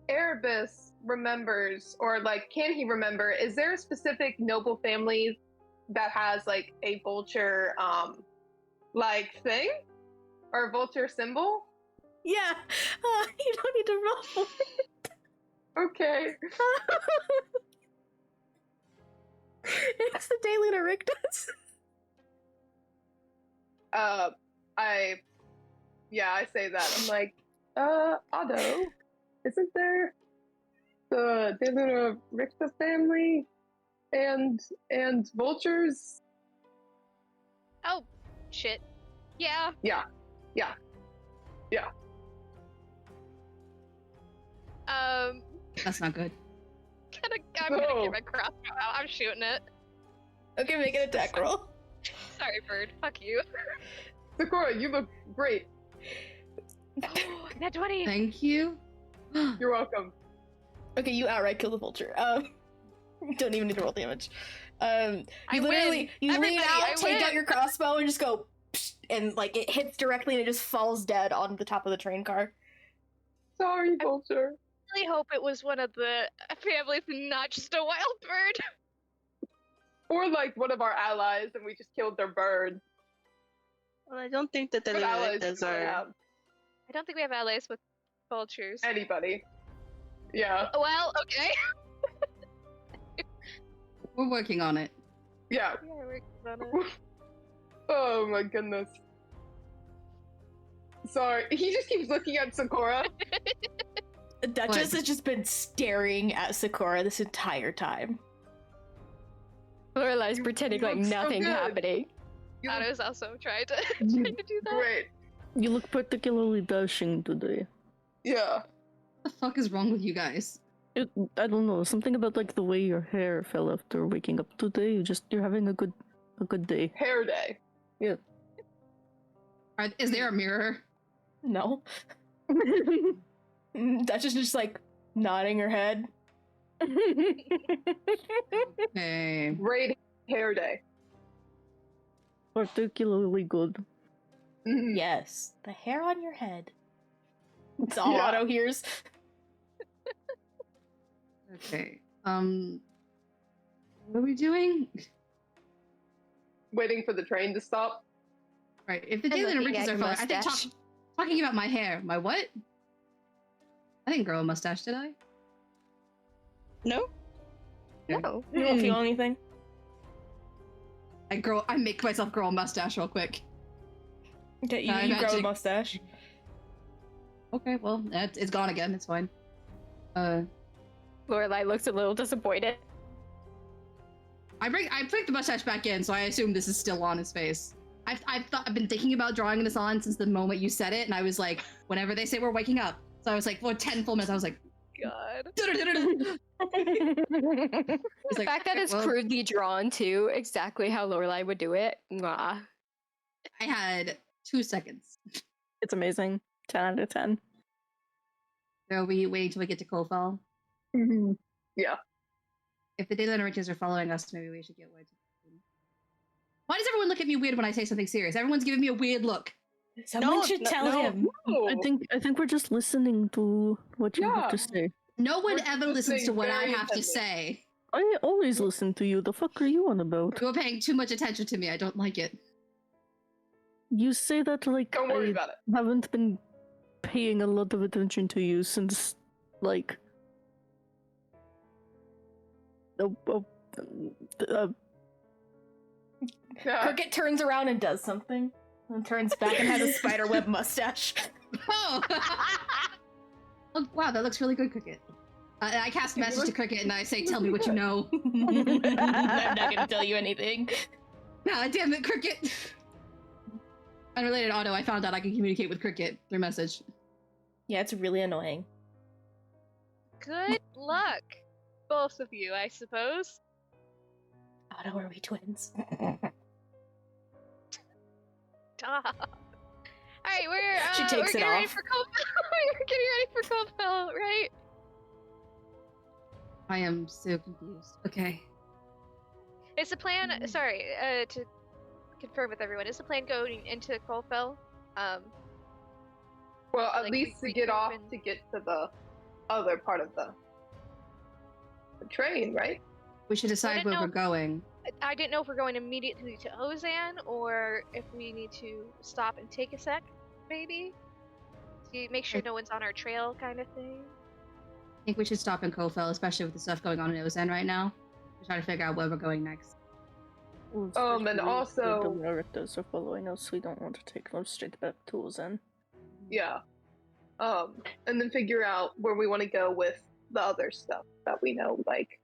Speaker 3: Erebus remembers, or like, can he remember, is there a specific noble family that has like a vulture, like thing? Or a vulture symbol?
Speaker 1: Yeah, you don't need to roll for it.
Speaker 3: Okay.
Speaker 1: It's the Daily Rictus.
Speaker 3: I say that. I'm like, Otto, isn't there the Daily Rictus family and vultures?
Speaker 6: Oh, shit. Yeah.
Speaker 3: Yeah.
Speaker 8: That's not good.
Speaker 6: I'm gonna get my crossbow out. I'm shooting it.
Speaker 1: Okay, make an attack roll.
Speaker 6: Sorry, bird. Fuck you.
Speaker 3: Sakura, you look great.
Speaker 6: Oh, net 20.
Speaker 8: Thank you.
Speaker 3: You're welcome.
Speaker 1: Okay, you outright kill the vulture. You don't even need to roll damage. You
Speaker 6: I
Speaker 1: literally,
Speaker 6: win.
Speaker 1: you lean
Speaker 6: Everybody,
Speaker 1: out,
Speaker 6: I
Speaker 1: take
Speaker 6: win.
Speaker 1: out your crossbow, and just go, psh, and like it hits directly, and it just falls dead on the top of the train car.
Speaker 3: Sorry, vulture.
Speaker 6: I really hope it was one of the families and not just a wild bird.
Speaker 3: Or like one of our allies, and we just killed their bird.
Speaker 2: Well, I don't think that the
Speaker 3: What allies
Speaker 2: Levitas
Speaker 3: do we
Speaker 2: are.
Speaker 3: have?
Speaker 6: I don't think we have allies with vultures.
Speaker 3: Anybody. Yeah.
Speaker 6: Well, okay.
Speaker 8: We're working on it.
Speaker 3: Yeah.
Speaker 6: Yeah, we're working on it.
Speaker 3: Oh my goodness. Sorry. He just keeps looking at Sakura.
Speaker 1: The Duchess has just been staring at Sakura this entire time.
Speaker 7: Lorelai's pretending like
Speaker 3: look so
Speaker 7: nothing's
Speaker 3: good.
Speaker 7: happening.
Speaker 3: You look
Speaker 6: Otto's also trying to do that.
Speaker 3: great.
Speaker 5: You look particularly dashing today.
Speaker 3: Yeah.
Speaker 8: What the fuck is wrong with you guys?
Speaker 5: I don't know, something about like the way your hair fell after waking up today. You're having a good day.
Speaker 3: Hair day.
Speaker 8: Is there a mirror?
Speaker 1: No. Duchess just like nodding her head.
Speaker 8: Okay.
Speaker 3: Great hair day.
Speaker 5: Particularly good.
Speaker 3: Mhm.
Speaker 1: Yes, the hair on your head. It's all
Speaker 3: Yeah.
Speaker 1: Otto hears.
Speaker 8: Okay. What are we doing?
Speaker 3: Waiting for the train to stop.
Speaker 8: Right. If the
Speaker 7: And
Speaker 8: Daily
Speaker 7: looking
Speaker 8: Rictus
Speaker 7: at
Speaker 8: are
Speaker 7: your
Speaker 8: fine, I think
Speaker 7: mustache.
Speaker 8: talking about my hair. My what? I didn't grow a mustache, did I?
Speaker 2: No?
Speaker 7: No.
Speaker 1: You don't feel anything?
Speaker 8: I make myself grow a mustache real quick.
Speaker 1: Okay,
Speaker 8: I
Speaker 1: you grow a
Speaker 8: imagine-
Speaker 1: mustache.
Speaker 8: Okay, well, it's gone again. It's fine.
Speaker 7: Lorelai looks a little disappointed.
Speaker 8: I put the mustache back in, so I assume this is still on his face. I've been thinking about drawing this on since the moment you said it, and I was like, whenever they say we're waking up. So I was like, for 10 full minutes, I was like,
Speaker 6: God.
Speaker 7: The
Speaker 8: like,
Speaker 7: fact that it's
Speaker 8: well-
Speaker 7: crudely drawn too, exactly how Lorelai would do it. Mwah.
Speaker 8: I had 2 seconds.
Speaker 5: It's amazing. 10 out of 10.
Speaker 8: So are we waiting till we get to Kofel?
Speaker 3: Yeah.
Speaker 8: If the Dayland Riches are following us, maybe we should get word. Why does everyone look at me weird when I say something serious? Everyone's giving me a weird look.
Speaker 1: Someone should tell him.
Speaker 5: I think we're just listening to what you have to say.
Speaker 8: No one
Speaker 3: We're
Speaker 8: ever listens to
Speaker 3: listening
Speaker 8: what I
Speaker 3: very
Speaker 8: have to
Speaker 3: intently.
Speaker 8: say.
Speaker 5: I always listen to you. The fuck are you on about?
Speaker 8: You're paying too much attention to me. I don't like it.
Speaker 5: You say that like
Speaker 3: Don't worry
Speaker 5: I
Speaker 3: about it.
Speaker 5: haven't been paying a lot of attention to you since like
Speaker 1: Cricket turns around and does something, and turns back and has a spiderweb mustache.
Speaker 8: Oh! Oh, wow, that looks really good, Cricket. I cast a message to Cricket and I say, tell me what you know.
Speaker 1: I'm not gonna tell you anything.
Speaker 8: God damn it, Cricket! Unrelated auto, I found out I can communicate with Cricket through message.
Speaker 1: Yeah, it's really annoying.
Speaker 6: Good luck, both of you, I suppose.
Speaker 1: Otto, are we twins?
Speaker 6: Stop. All right, we're
Speaker 1: She takes
Speaker 6: we're
Speaker 1: it
Speaker 6: getting ready
Speaker 1: off.
Speaker 6: for Kofel. We're getting ready for Kofel, right?
Speaker 8: I am so confused. Okay.
Speaker 6: Is the plan? Sorry, to confirm with everyone, is the plan going into Kofel?
Speaker 3: Well, at
Speaker 6: Like,
Speaker 3: least
Speaker 6: we
Speaker 3: to get off
Speaker 6: regroup
Speaker 3: to get to the other part of the train, right?
Speaker 8: We should decide
Speaker 6: didn't
Speaker 8: where
Speaker 6: know-
Speaker 8: we're going.
Speaker 6: I didn't know if we're going immediately to Ozan or if we need to stop and take a sec, maybe. To make sure no one's on our trail, kind of thing.
Speaker 8: I think we should stop in Kofel, especially with the stuff going on in Ozen right now. We're trying to figure out where we're going next.
Speaker 3: And
Speaker 5: especially if
Speaker 3: also-
Speaker 5: the directors are following us. We don't want to take them straight back to Zen.
Speaker 3: Yeah. And then figure out where we want to go with the other stuff that we know, like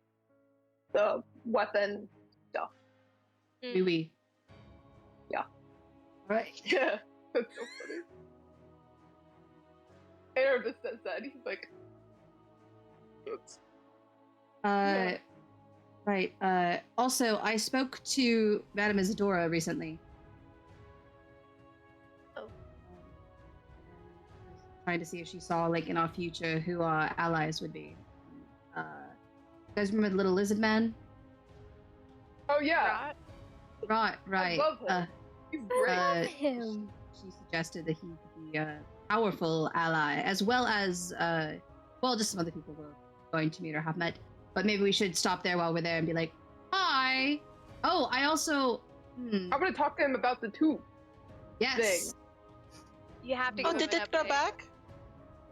Speaker 3: the weapon stuff.
Speaker 8: Oui, oui.
Speaker 3: Yeah.
Speaker 8: Right.
Speaker 3: Yeah, that's so funny. Erebus says that. He's like, oops. Yeah.
Speaker 8: Right. Also, I spoke to Madame Isadora recently.
Speaker 6: Oh.
Speaker 8: Trying to see if she saw, like, in our future who our allies would be. You guys remember the little lizard man?
Speaker 3: Oh yeah,
Speaker 6: Right.
Speaker 8: Right.
Speaker 3: I love him. He's great.
Speaker 7: Him.
Speaker 8: She suggested that he could be a powerful ally, as well as, just some other people we're going to meet or have met. But maybe we should stop there while we're there and be like, hi! Oh, I also...
Speaker 3: I'm gonna talk to him about the tube
Speaker 8: Yes!
Speaker 3: thing.
Speaker 6: You have to
Speaker 2: Oh,
Speaker 6: go
Speaker 2: did
Speaker 6: in
Speaker 2: it go
Speaker 6: update.
Speaker 2: back?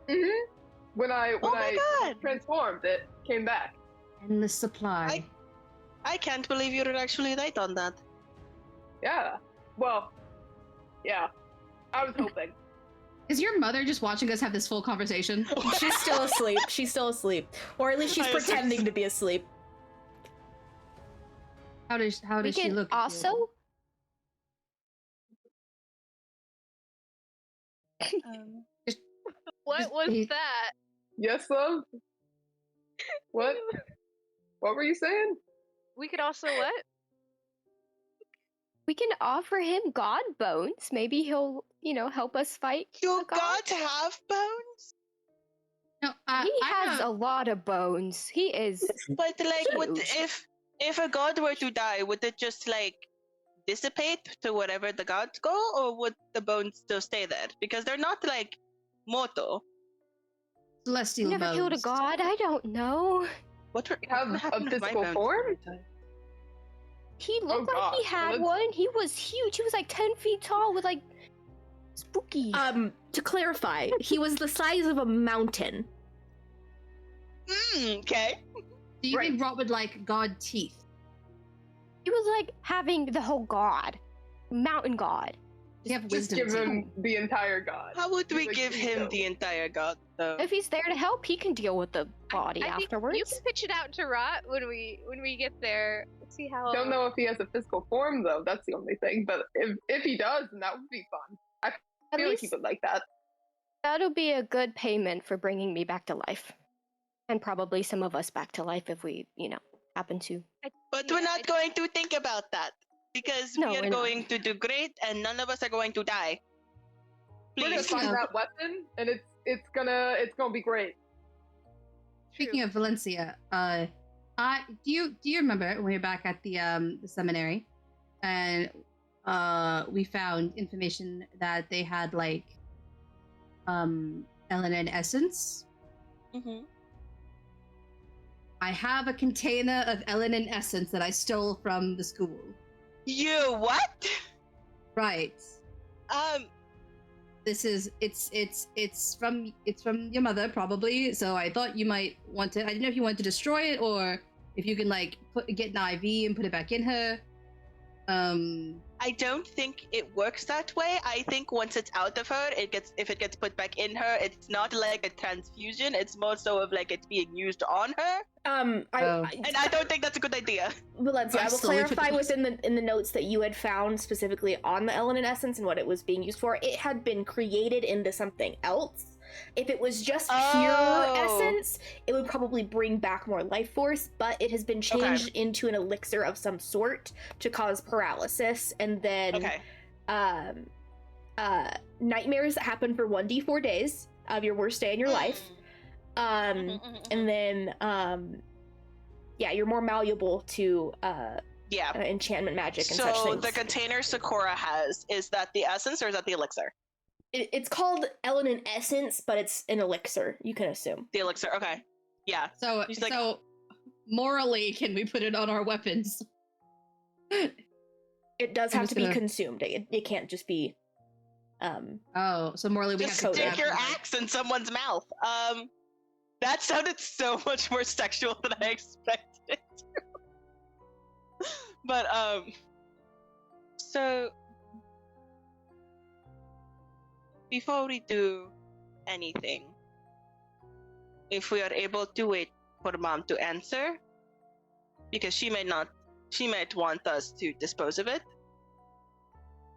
Speaker 3: Mm-hmm. When I
Speaker 2: Oh my god!
Speaker 3: transformed, it came back.
Speaker 8: Endless supply.
Speaker 2: I can't believe you were actually right on that.
Speaker 3: Yeah. Well, yeah. I was hoping.
Speaker 8: Is your mother just watching us have this full conversation?
Speaker 1: She's still asleep. She's still asleep. Or at least she's
Speaker 2: I was-
Speaker 1: pretending to be asleep.
Speaker 8: How does
Speaker 7: We
Speaker 8: she
Speaker 7: can
Speaker 8: look? at you?
Speaker 7: also.
Speaker 6: What was
Speaker 8: He-
Speaker 6: that?
Speaker 3: Yes, love. What? What were you saying?
Speaker 6: We could also what?
Speaker 7: We can offer him god bones. Maybe he'll, help us fight.
Speaker 2: You
Speaker 7: the god.
Speaker 2: got to have bones?
Speaker 8: No,
Speaker 7: He
Speaker 8: I
Speaker 7: has a lot of bones. He is.
Speaker 2: But like,
Speaker 7: Huge.
Speaker 2: if a god were to die, would it just like dissipate to wherever the gods go, or would the bones still stay there? Because they're not like mortal.
Speaker 8: celestial
Speaker 7: Never
Speaker 8: bones.
Speaker 7: killed a god. I don't know.
Speaker 2: What
Speaker 3: Have
Speaker 2: what
Speaker 3: a
Speaker 2: happened to my
Speaker 3: physical
Speaker 2: bones
Speaker 3: form?
Speaker 2: every time?
Speaker 7: He looked like
Speaker 3: gosh,
Speaker 7: he
Speaker 3: well,
Speaker 7: had
Speaker 3: that's-
Speaker 7: one. He was huge. He was like 10 feet tall with like spooky.
Speaker 1: To clarify, he was the size of a mountain.
Speaker 2: Okay.
Speaker 8: Do you
Speaker 3: Right.
Speaker 8: mean rot with like god teeth?
Speaker 7: He was like having the whole god, mountain god.
Speaker 8: You have
Speaker 3: Just
Speaker 8: wisdom
Speaker 3: give
Speaker 8: too.
Speaker 3: him the entire god.
Speaker 2: How would we
Speaker 3: Like,
Speaker 2: give
Speaker 3: you
Speaker 2: him
Speaker 3: know.
Speaker 2: the entire god, though?
Speaker 7: If he's there to help, he can deal with the body
Speaker 6: I think
Speaker 7: afterwards.
Speaker 6: you can pitch it out to Rot when we get there. Let's see how.
Speaker 3: Don't know if he has a physical form though. That's the only thing. But if he does, then that would be fun. I
Speaker 7: At
Speaker 3: feel like
Speaker 7: least
Speaker 3: he would like that.
Speaker 7: that'll be a good payment for bringing me back to life. And probably some of us back to life if we, happen to.
Speaker 2: But we're not going to think about that. Because
Speaker 7: No,
Speaker 2: we
Speaker 7: we're
Speaker 2: are
Speaker 7: not.
Speaker 2: going to do great and none of us are going to die.
Speaker 3: We're gonna
Speaker 2: Please.
Speaker 3: find that weapon, and it's gonna be great.
Speaker 8: Speaking of Valencia, do you remember when we were back at the seminary, and we found information that they had like Eleanor essence?
Speaker 2: Mm-hmm.
Speaker 8: I have a container of Eleanor essence that I stole from the school.
Speaker 2: You what?
Speaker 8: Right. This is it's from your mother probably. So I thought you might want to. I didn't know if you wanted to destroy it or if you can like get an IV and put it back in her.
Speaker 2: I don't think it works that way. I think once it's out of her, if it gets put back in her, it's not like a transfusion. It's more so of like it's being used on her. And I don't think that's a good idea.
Speaker 1: Valencia, I will
Speaker 8: slowly
Speaker 1: clarify within the notes that you had found specifically on the Elenin essence and what it was being used for. It had been created into something else. If it was just pure essence, it would probably bring back more life force, but it has been changed into an elixir of some sort to cause paralysis, and then nightmares that happen for 1d4 days of your worst day in your life. And then you're more malleable to enchantment magic and such
Speaker 2: So
Speaker 1: things.
Speaker 2: the container Sakura has, is that the essence or is that the elixir?
Speaker 1: It's called Elenin essence, but it's an elixir, you can assume.
Speaker 2: The elixir, okay. Yeah.
Speaker 8: So
Speaker 2: He's like-
Speaker 8: so morally, can we put it on our weapons?
Speaker 1: It does
Speaker 8: I'm
Speaker 1: have
Speaker 8: just
Speaker 1: to be
Speaker 8: gonna-
Speaker 1: consumed. It can't just be
Speaker 8: So morally we
Speaker 2: Just
Speaker 8: have to
Speaker 2: stick your axe in someone's mouth. That sounded so much more sexual than I expected. But so before we do anything, if we are able to wait for Mom to answer, because she might want us to dispose of it.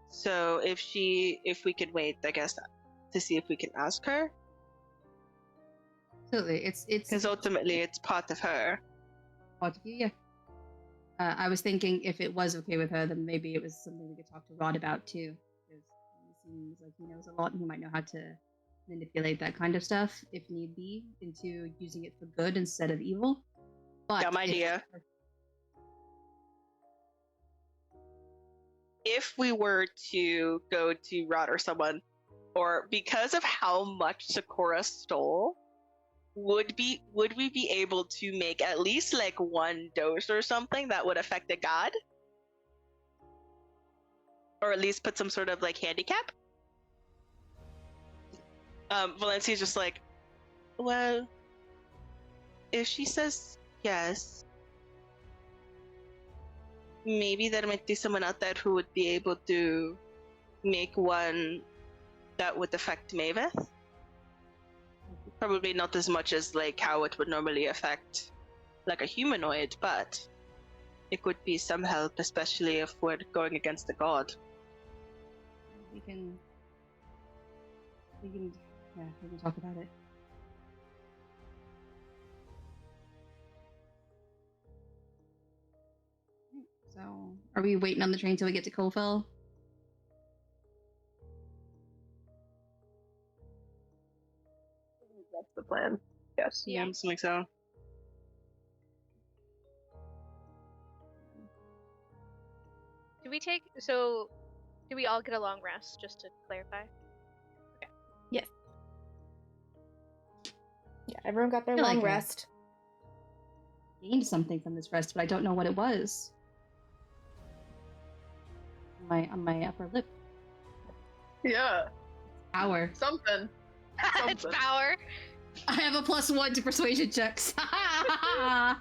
Speaker 2: So if we could wait, I guess, to see if we can ask her,
Speaker 8: Absolutely, it's
Speaker 2: because ultimately it's part of her.
Speaker 8: part of you, yeah. I was thinking if it was okay with her, then maybe it was something we could talk to Rod about too, because he seems like he knows a lot and he might know how to manipulate that kind of stuff if need be into using it for good instead of evil. But
Speaker 2: Dumb idea. If we were to go to Rod or someone, or because of how much Sakura stole, would we be able to make at least like one dose or something that would affect a god? Or at least put some sort of like handicap? Valencia's just like, well, if she says yes, maybe there might be someone out there who would be able to make one that would affect Maveth. Probably not as much as like how it would normally affect like a humanoid, but it could be some help, especially if we're going against a god.
Speaker 8: we can talk about it. So, are we waiting on the train till we get to Colfell?
Speaker 3: That's the plan. Yes.
Speaker 2: Yeah, something so.
Speaker 6: Do we all get a long rest, just to clarify?
Speaker 1: Yeah, everyone got their
Speaker 8: I
Speaker 1: long
Speaker 8: like it.
Speaker 1: rest.
Speaker 8: Gained something from this rest, but I don't know what it was. On my upper lip.
Speaker 3: Yeah.
Speaker 8: Power.
Speaker 3: Something.
Speaker 6: It's power.
Speaker 8: I have a +1 to persuasion checks.
Speaker 6: +1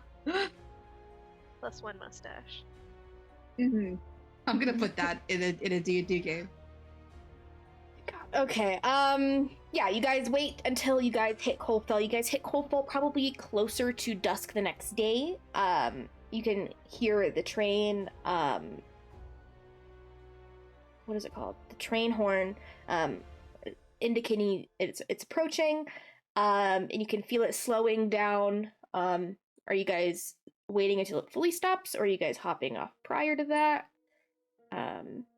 Speaker 6: mustache.
Speaker 3: Mm-hmm.
Speaker 8: I'm gonna put that in a D&D game.
Speaker 1: Okay. Yeah, you guys wait until you guys hit Coalfell. You guys hit Coalfell probably closer to dusk the next day. You can hear the train, what is it called? The train horn, indicating it's approaching. And you can feel it slowing down. Are you guys waiting until it fully stops, or are you guys hopping off prior to that?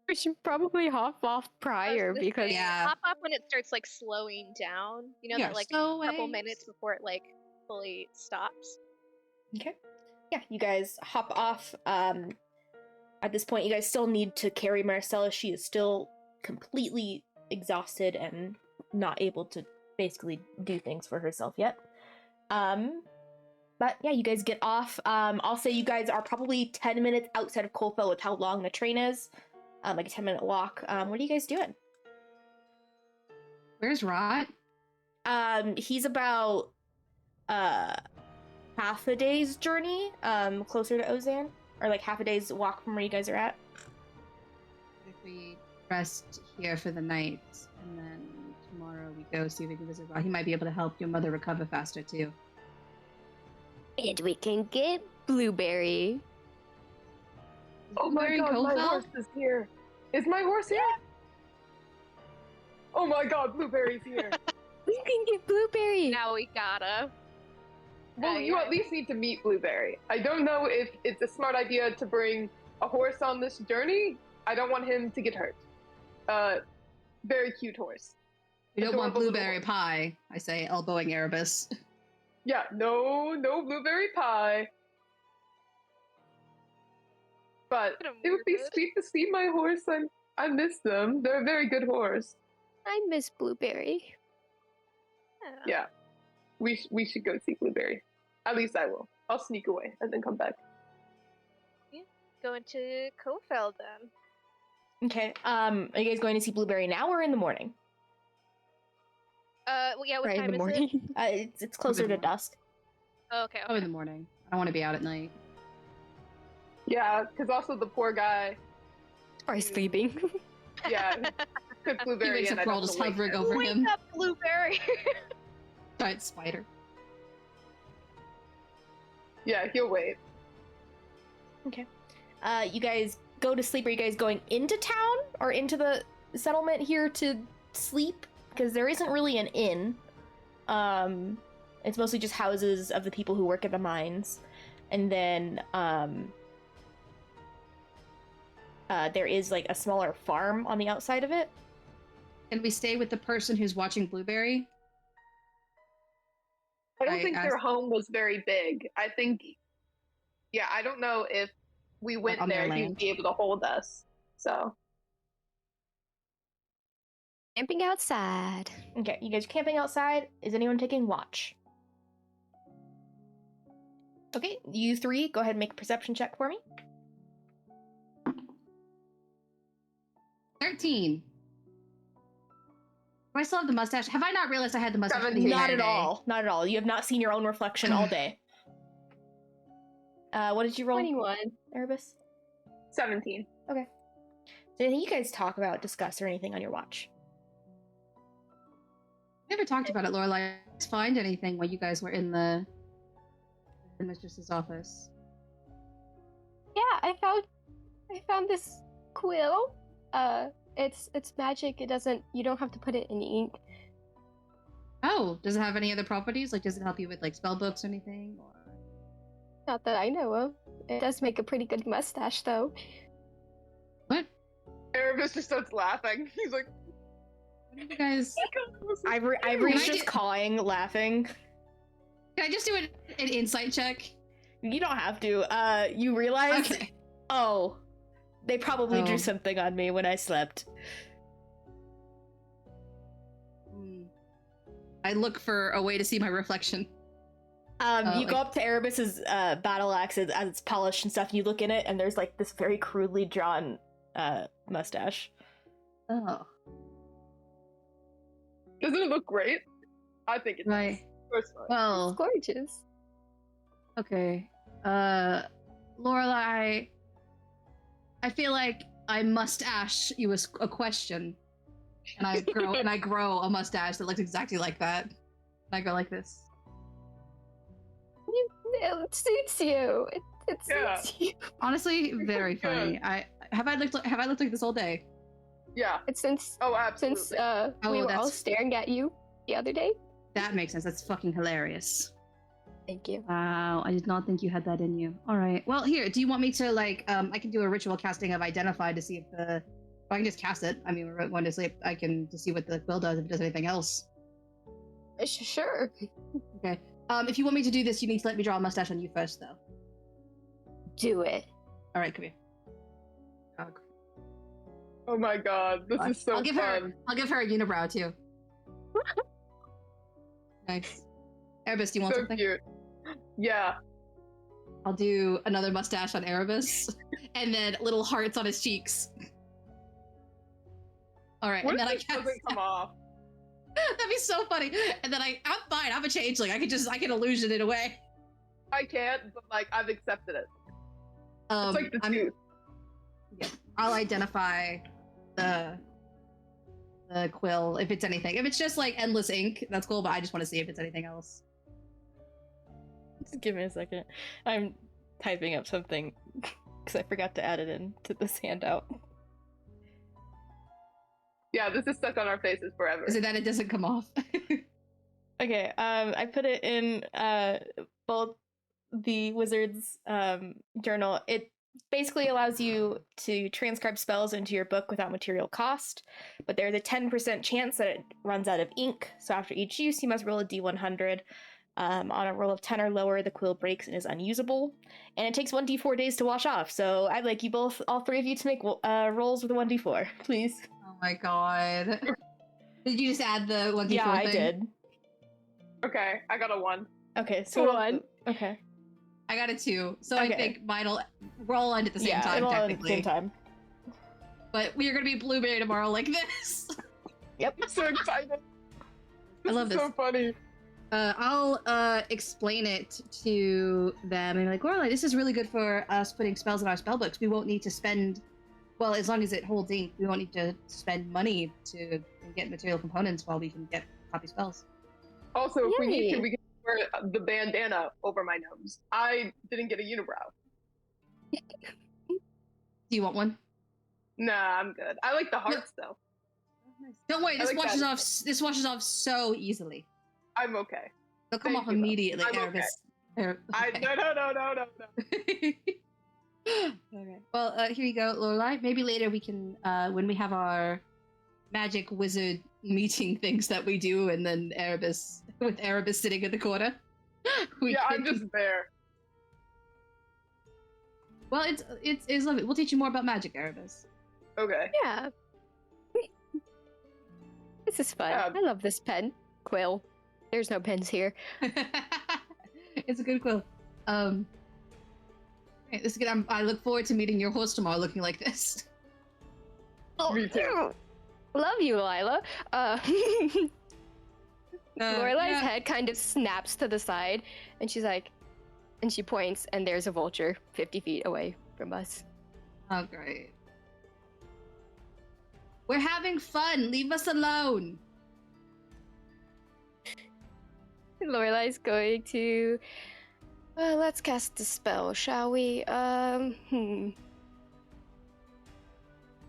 Speaker 7: We should probably hop off prior because
Speaker 6: hop off when it starts like slowing down. You know,
Speaker 8: Yeah,
Speaker 6: that like
Speaker 8: so
Speaker 6: couple minutes before it like fully stops.
Speaker 1: Okay. Yeah, you guys hop off. At this point, you guys still need to carry Marcella. She is still completely exhausted and not able to basically do things for herself yet. But yeah, you guys get off. I'll say you guys are probably 10 minutes outside of Coalfell with how long the train is. Like a 10-minute walk. What are you guys doing?
Speaker 8: Where's Rod?
Speaker 1: He's about half a day's journey, closer to Ozan, or like half a day's walk from where you guys are at.
Speaker 8: If we rest here for the night, and then tomorrow we go see if we can visit Rod, he might be able to help your mother recover faster too.
Speaker 7: and we can get Blueberry.
Speaker 3: Oh my
Speaker 8: Blueberry
Speaker 3: god, my
Speaker 8: Coalfell?
Speaker 3: horse is here. Is my horse here? Oh my god, Blueberry's here.
Speaker 7: We can get Blueberry.
Speaker 6: Now we gotta.
Speaker 3: Well, you at least need to meet Blueberry. I don't know if it's a smart idea to bring a horse on this journey. I don't want him to get hurt. Very cute horse.
Speaker 8: We don't want
Speaker 3: Adorable little
Speaker 8: blueberry
Speaker 3: horse.
Speaker 8: pie, I say, elbowing Erebus.
Speaker 3: Yeah, no blueberry pie. But it would be sweet to see my horse. I miss them. They're a very good horse.
Speaker 7: I miss Blueberry.
Speaker 3: Yeah, we should go see Blueberry. At least I will. I'll sneak away and then come back.
Speaker 6: Going to Kofeld then.
Speaker 1: Okay. Are you guys going to see Blueberry now or in the morning?
Speaker 6: Well, yeah, what
Speaker 7: Right in
Speaker 6: time
Speaker 7: the
Speaker 6: is
Speaker 7: morning.
Speaker 1: It's closer to
Speaker 8: morning.
Speaker 1: dusk.
Speaker 6: it? Oh, okay.
Speaker 8: Oh, in the morning. I don't want to be out at night.
Speaker 3: Yeah, because also the poor guy.
Speaker 7: Or sleeping.
Speaker 3: Yeah, took
Speaker 8: He
Speaker 3: Blueberry
Speaker 8: wakes
Speaker 3: and
Speaker 8: up,
Speaker 3: I
Speaker 8: we're all
Speaker 3: don't
Speaker 8: just
Speaker 3: know wake
Speaker 8: hovering
Speaker 3: him.
Speaker 8: over
Speaker 6: Wake
Speaker 8: him.
Speaker 6: up, Blueberry!
Speaker 8: Giant spider.
Speaker 3: Yeah, he'll wait.
Speaker 1: You guys go to sleep. Are you guys going into town or into the settlement here to sleep? Because there isn't really an inn. It's mostly just houses of the people who work at the mines. And then, there is like a smaller farm on the outside of it.
Speaker 8: Can we stay with the person who's watching Blueberry?
Speaker 3: I don't
Speaker 8: I
Speaker 3: think their
Speaker 8: asked-
Speaker 3: home was very big. I think, yeah, I don't know if we went
Speaker 8: on their
Speaker 3: there, he'd
Speaker 8: land.
Speaker 3: be able to hold us. So,
Speaker 7: Camping outside.
Speaker 1: Okay, you guys are camping outside. Is anyone taking watch? Okay, you three, go ahead and make a perception check for me.
Speaker 8: 13. Do I still have the mustache? Have I not realized I had the mustache? for the
Speaker 3: 17.
Speaker 1: Not
Speaker 8: entire
Speaker 1: at
Speaker 8: day?
Speaker 1: all. Not at all. You have not seen your own reflection all day. What did you roll,
Speaker 7: 21.
Speaker 1: Erebus?
Speaker 3: 17.
Speaker 1: Okay. Is there anything you guys talk about, discuss, or anything on your watch?
Speaker 8: Never talked about it, Lorelai. Did you find anything while you guys were in the mistress's office?
Speaker 7: Yeah, I found this quill. It's magic. It doesn't. You don't have to put it in ink.
Speaker 8: Oh, does it have any other properties? Like, does it help you with like spell books or anything? Or...
Speaker 7: Not that I know of. It does make a pretty good mustache, though.
Speaker 8: What?
Speaker 3: Erebus just starts laughing. He's like,
Speaker 8: What are you guys?
Speaker 1: Ivory's
Speaker 8: Can I
Speaker 1: just cawing, laughing.
Speaker 8: Can I just do an insight check?
Speaker 1: You don't have to. You realize,
Speaker 8: Okay.
Speaker 1: oh, they probably
Speaker 8: Oh.
Speaker 1: drew something on me when I slept.
Speaker 8: I look for a way to see my reflection.
Speaker 1: You go
Speaker 8: like-
Speaker 1: up to Erebus's battle axe as it's polished and stuff. You look in it, and there's like this very crudely drawn mustache.
Speaker 8: Oh,
Speaker 3: doesn't it look great? I think it
Speaker 8: right.
Speaker 3: does. Personally.
Speaker 8: Well,
Speaker 7: It's gorgeous.
Speaker 8: okay. Lorelai, I feel like I must ask you a question. And I grow a mustache that looks exactly like that. And I go like this.
Speaker 7: It suits you. It suits you.
Speaker 8: Honestly, very funny. Have I looked like this all day?
Speaker 3: Yeah.
Speaker 7: It's since
Speaker 3: absolutely.
Speaker 7: we were all staring at you the other day.
Speaker 8: That makes sense. That's fucking hilarious.
Speaker 7: Thank you.
Speaker 8: Wow, I did not think you had that in you. All right. Well, here. Do you want me to I can do a ritual casting of identify to see if I can just cast it. I mean, we're going to sleep. I can to see what the quill does if it does anything else.
Speaker 7: Sure.
Speaker 8: Okay. If you want me to do this, you need to let me draw a mustache on you first, though.
Speaker 7: Do it.
Speaker 8: All right, come here.
Speaker 3: Oh my god, this is so
Speaker 8: I'll give
Speaker 3: fun.
Speaker 8: I'll give her a unibrow too. Nice. Erebus, do you want
Speaker 3: So
Speaker 8: something?
Speaker 3: cute. Yeah.
Speaker 8: I'll do another mustache on Erebus, and then little hearts on his cheeks. All right,
Speaker 3: What
Speaker 8: and then
Speaker 3: if it doesn't come off?
Speaker 8: That'd be so funny. And then I'm fine. I'm a changeling. I can illusion it away.
Speaker 3: I can't, but like I've accepted it. It's like the tooth.
Speaker 8: Yeah, I'll identify the quill if it's anything. If it's just like endless ink, that's cool. But I just want to see if it's anything else.
Speaker 9: Just give me a second. I'm typing up something because I forgot to add it in to this handout.
Speaker 3: Yeah, this is stuck on our faces forever.
Speaker 8: Is it that it doesn't come off?
Speaker 9: Okay, I put it in both the wizard's journal. It basically allows you to transcribe spells into your book without material cost, but there's a 10% chance that it runs out of ink. So after each use, you must roll a d100. On a roll of 10 or lower, the quill breaks and is unusable. And it takes 1d4 days to wash off. So I'd like you both, all three of you, to make rolls with a 1d4, please.
Speaker 8: Oh my god. Did you just add the 1d4
Speaker 9: Yeah,
Speaker 8: thing?
Speaker 9: I did.
Speaker 3: Okay, I got a 1.
Speaker 9: Okay, so
Speaker 7: 1.
Speaker 9: Okay.
Speaker 8: I got a 2. So
Speaker 9: Okay.
Speaker 8: I think mine'll roll end at the same time,
Speaker 9: it'll all end
Speaker 8: technically.
Speaker 9: at the same time.
Speaker 8: But we are going to be Blueberry tomorrow like this.
Speaker 9: Yep.
Speaker 3: I'm so excited.
Speaker 8: I love
Speaker 3: This is
Speaker 8: this.
Speaker 3: so funny.
Speaker 8: I'll explain it to them and be like, Lorelai, this is really good for us putting spells in our spell books. We won't need to spend, well, as long as it holds ink, we won't need to spend money to get material components while we can get copy spells.
Speaker 3: Also, if we need to,
Speaker 7: Yay.
Speaker 3: we can wear the bandana over my nose. I didn't get a unibrow.
Speaker 8: Do you want one?
Speaker 3: Nah, I'm good. I like the hearts though.
Speaker 8: Don't worry,
Speaker 3: I
Speaker 8: this
Speaker 3: like
Speaker 8: washes
Speaker 3: that.
Speaker 8: off. This washes off so easily.
Speaker 3: I'm okay.
Speaker 8: They'll come
Speaker 3: Thank
Speaker 8: off
Speaker 3: you, though.
Speaker 8: immediately.
Speaker 3: I'm
Speaker 8: Erebus.
Speaker 3: I
Speaker 8: Okay.
Speaker 3: no.
Speaker 8: Okay. Well, here you go, Lorelai. Maybe later we can, when we have our magic wizard meeting things that we do, and then Erebus, with Erebus sitting in the corner.
Speaker 3: I'm just there.
Speaker 8: Well, it's lovely. We'll teach you more about magic, Erebus.
Speaker 3: Okay.
Speaker 7: Yeah. This is fun.
Speaker 3: Yeah.
Speaker 7: I love this pen. Quill. There's no pens here.
Speaker 8: It's a good quill. Okay, this is good. I look forward to meeting your horse tomorrow, looking like this.
Speaker 7: Oh,
Speaker 3: Me too.
Speaker 7: Love you, Lila. Lorelai's
Speaker 8: yeah.
Speaker 7: head kind of snaps to the side, and she's like, and she points, and there's a vulture 50 feet away from us.
Speaker 8: Oh, great. We're having fun. Leave us alone.
Speaker 7: Lorelai's going to. Let's cast the spell, shall we?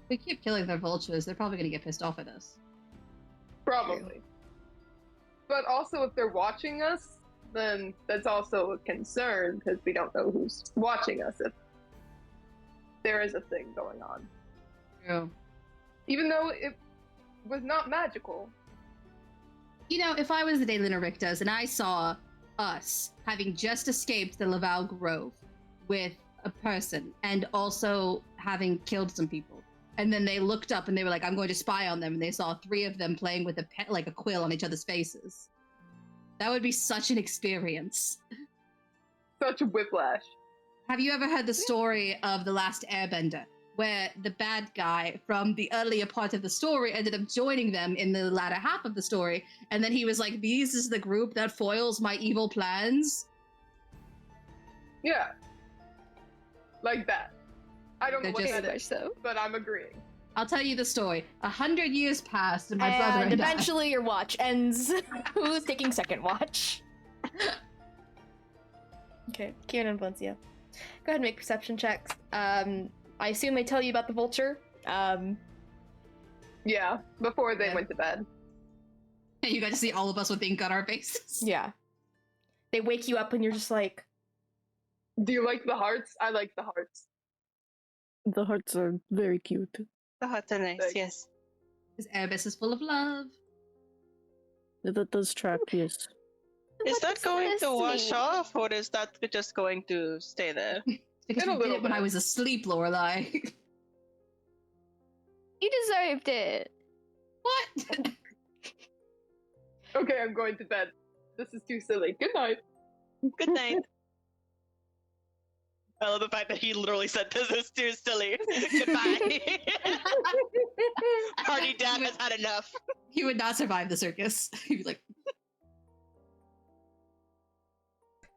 Speaker 8: We keep killing their vultures. They're probably gonna get pissed off at us.
Speaker 3: Probably. But also, if they're watching us, then that's also a concern because we don't know who's watching us if there is a thing going on.
Speaker 8: True.
Speaker 3: Even though it was not magical.
Speaker 8: You know, if I was the Daily Nerictas and I saw us having just escaped the Lavaeu Grove with a person and also having killed some people, and then they looked up and they were like, I'm going to spy on them, and they saw 3 of them playing with a pet, like a quill on each other's faces. That would be such an experience.
Speaker 3: Such a whiplash.
Speaker 8: Have you ever heard the story of The Last Airbender, where the bad guy from the earlier part of the story ended up joining them in the latter half of the story, and then he was like, "This is the group that foils my evil plans"?
Speaker 3: Yeah. Like that. I don't know
Speaker 8: They're
Speaker 3: what
Speaker 8: just-
Speaker 3: that
Speaker 7: Very
Speaker 3: is,
Speaker 7: much so.
Speaker 3: but I'm agreeing.
Speaker 8: I'll tell you the story. 100 years passed, and my brother
Speaker 9: And
Speaker 8: and I.
Speaker 9: eventually your watch ends. Who's taking second watch? Okay, Kieran and Valencia. Go ahead and make perception checks. I assume they tell you about the vulture.
Speaker 3: Yeah, before they
Speaker 8: Yeah.
Speaker 3: went to bed.
Speaker 8: You got to see all of us with ink on our faces.
Speaker 9: Yeah. They wake you up and you're just like,
Speaker 3: Do you like the hearts? I like the hearts.
Speaker 5: The hearts are very cute.
Speaker 2: The hearts are nice,
Speaker 3: Thanks.
Speaker 2: yes.
Speaker 8: This Erebus is full of love.
Speaker 5: That does track, yes.
Speaker 2: Is that going to wash
Speaker 7: me?
Speaker 2: off, or is that just going to stay there?
Speaker 8: Because
Speaker 3: In a
Speaker 8: we did
Speaker 3: little
Speaker 8: it when I
Speaker 3: bit.
Speaker 8: was asleep, Lorelai.
Speaker 7: You deserved it.
Speaker 8: What?
Speaker 3: Okay, I'm going to bed. This is too silly. Good night.
Speaker 2: Good night. I love the fact that he literally said this is too silly. Goodbye. Party dad has had enough.
Speaker 8: He would not survive the circus. He'd be like,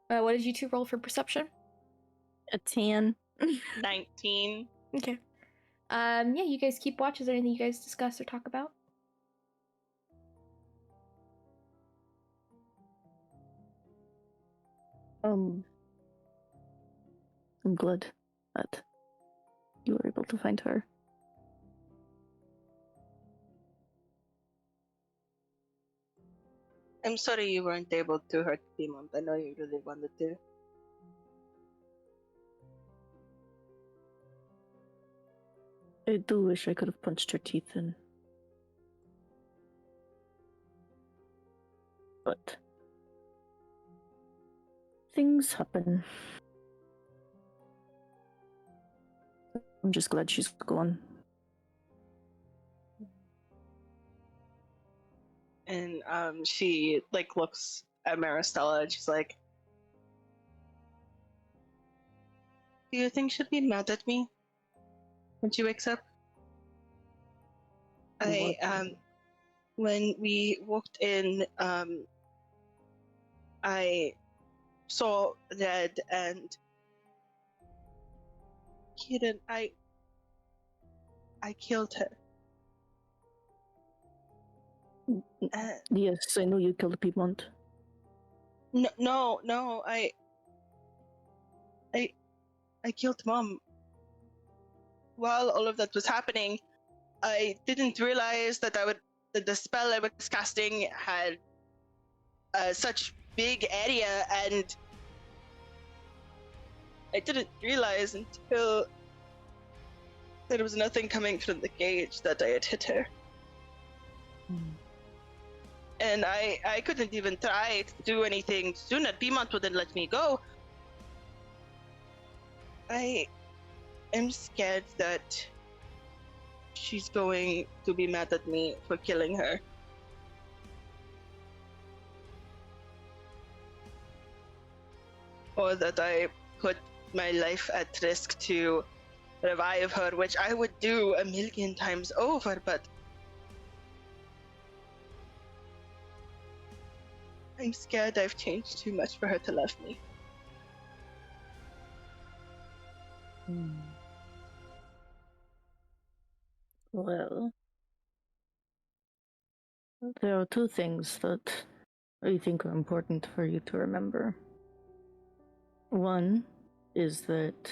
Speaker 9: what did you two roll for perception?
Speaker 5: A 10.
Speaker 2: 19.
Speaker 9: Okay. Yeah, you guys keep watch. Is there anything you guys discuss or talk about?
Speaker 5: I'm glad that you were able to find her.
Speaker 2: I'm sorry you weren't able to hurt Piedmont. I know you really wanted to.
Speaker 5: I do wish I could have punched her teeth in. But things happen. I'm just glad she's gone.
Speaker 2: And she looks at Maristella and she's like, "Do you think she'll be mad at me when she wakes up?" When we walked in, I saw Red and Kieran. I killed her.
Speaker 5: Yes, I know you killed Piedmont.
Speaker 2: No, I killed Mom. While all of that was happening, I didn't realize that the spell I was casting had such big area, and I didn't realize until there was nothing coming from the cage that I had hit her. And I couldn't even try to do anything sooner. Piedmont wouldn't let me go. I am scared that she's going to be mad at me for killing her. Or that I put my life at risk to revive her, which I would do 1,000,000 times over, but I'm scared I've changed too much for her to love me.
Speaker 5: Well, there are two things that I think are important for you to remember. One is that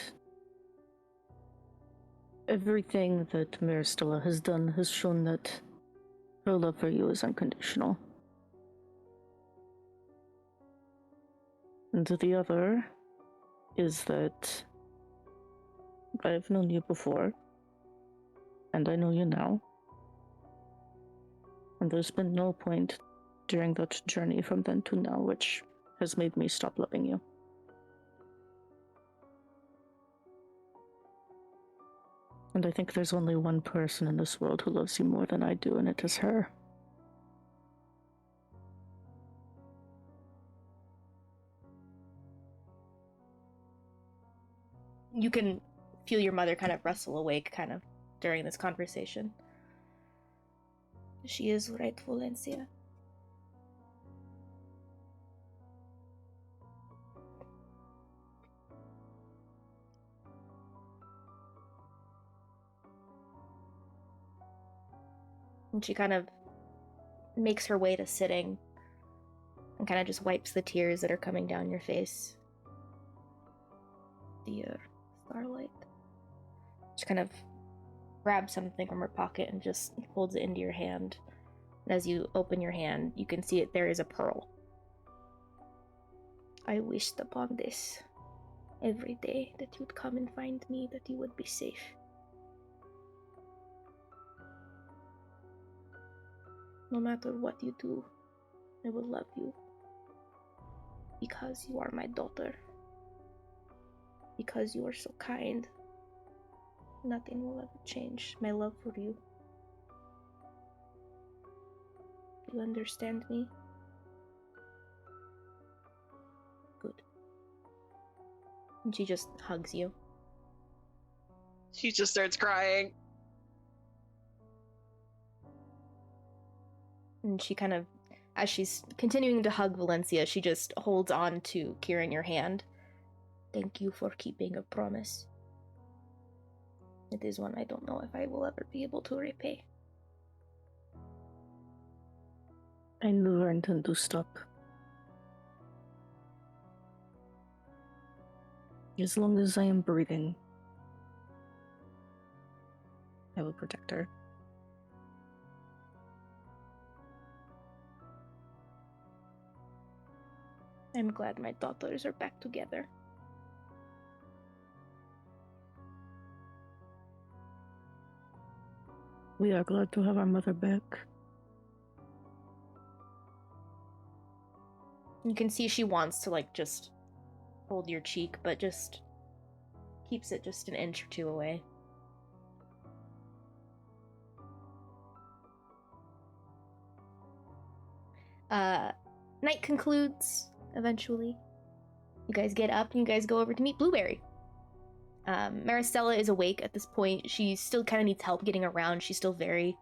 Speaker 5: everything that Maristella has done has shown that her love for you is unconditional. And the other is that I've known you before, and I know you now. And there's been no point during that journey from then to now which has made me stop loving you. And I think there's only one person in this world who loves you more than I do, and it is her.
Speaker 9: You can feel your mother kind of wrestle awake kind of during this conversation. She is right, Valencia.
Speaker 1: And she kind of makes her way to sitting and kind of just wipes the tears that are coming down your face. Dear Starlight. She kind of grabs something from her pocket and just holds it into your hand. And as you open your hand, you can see it. There is a pearl. I wished upon this every day, that you'd come and find me, that you would be safe. No matter what you do, I will love you. Because you are my daughter. Because you are so kind. Nothing will ever change my love for you. You understand me? Good. And she just hugs you.
Speaker 2: She just starts crying.
Speaker 1: And she kind of, as she's continuing to hug Valencia, she just holds on to Kieran, your hand. Thank you for keeping a promise. It is one I don't know if I will ever be able to repay.
Speaker 5: I never intend to stop. As long as I am breathing, I will protect her.
Speaker 1: I'm glad my daughters are back together.
Speaker 5: We are glad to have our mother back.
Speaker 1: You can see she wants to, like, just hold your cheek, but just keeps it just an inch or two away. Night concludes, eventually. You guys get up and you guys go over to meet Blueberry. Maristella is awake at this point. She still kind of needs help getting around. She's still very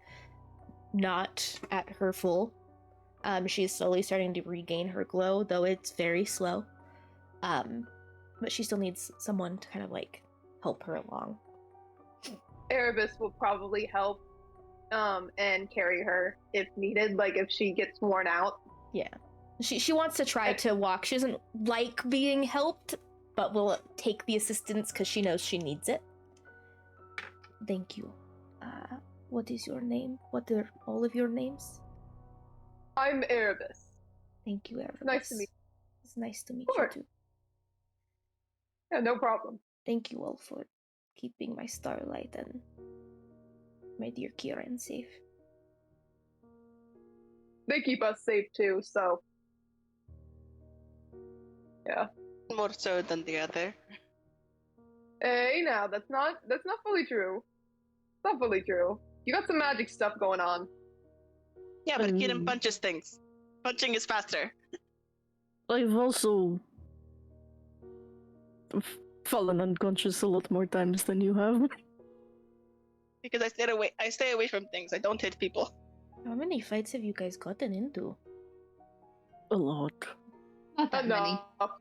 Speaker 1: not at her full. She's slowly starting to regain her glow, though it's very slow. But she still needs someone to kind of, like, help her along.
Speaker 3: Erebus will probably help and carry her if needed, like if she gets worn out.
Speaker 1: Yeah. She wants to try to walk. She doesn't like being helped, but will take the assistance because she knows she needs it. Thank you. What is your name? What are all of your names?
Speaker 3: I'm Erebus.
Speaker 1: Thank you, Erebus.
Speaker 3: Nice to meet you.
Speaker 1: It's nice to meet
Speaker 3: Sure.
Speaker 1: you too.
Speaker 3: Yeah, no problem.
Speaker 1: Thank you all for keeping my Starlight and my dear Kieran safe.
Speaker 3: They keep us safe too, so yeah.
Speaker 2: More so than the other.
Speaker 3: Hey, now that's not fully true. It's not fully true. You got some magic stuff going on.
Speaker 2: Yeah, but Kieran punches things. Punching is faster.
Speaker 5: I've also fallen unconscious a lot more times than you have.
Speaker 2: Because I stay away from things. I don't hit people.
Speaker 1: How many fights have you guys gotten into?
Speaker 5: A lot.
Speaker 8: Not that many.
Speaker 3: Enough.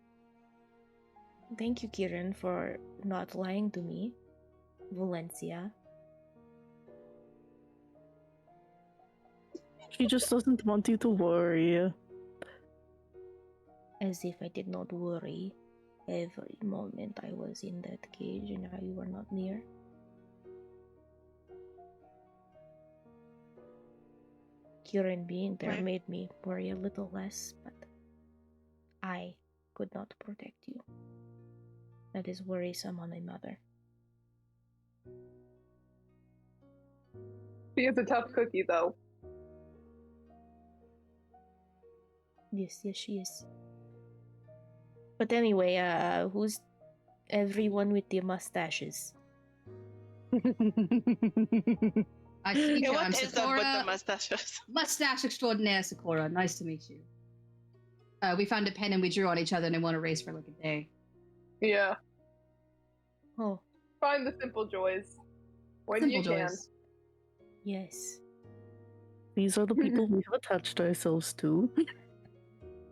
Speaker 1: Thank you, Kieran, for not lying to me. Valencia.
Speaker 5: She just doesn't want you to worry.
Speaker 1: As if I did not worry every moment I was in that cage and how you were not near. Kieran being there made me worry a little less, but I could not protect you. That is worrisome on a mother.
Speaker 3: She is a tough cookie, though.
Speaker 1: Yes, she is. But anyway, who's everyone with the mustaches?
Speaker 8: I see you.
Speaker 2: What
Speaker 8: I'm
Speaker 2: is up
Speaker 8: Sakura.
Speaker 2: with the mustaches?
Speaker 8: Mustache extraordinaire, Sakura. Nice to meet you. We found a pen and we drew on each other and I won't erase for like a day.
Speaker 3: Yeah.
Speaker 1: Oh,
Speaker 3: Find the simple joys when
Speaker 8: Simple
Speaker 3: you can.
Speaker 8: joys.
Speaker 1: yes.
Speaker 5: These are the people we've attached ourselves to.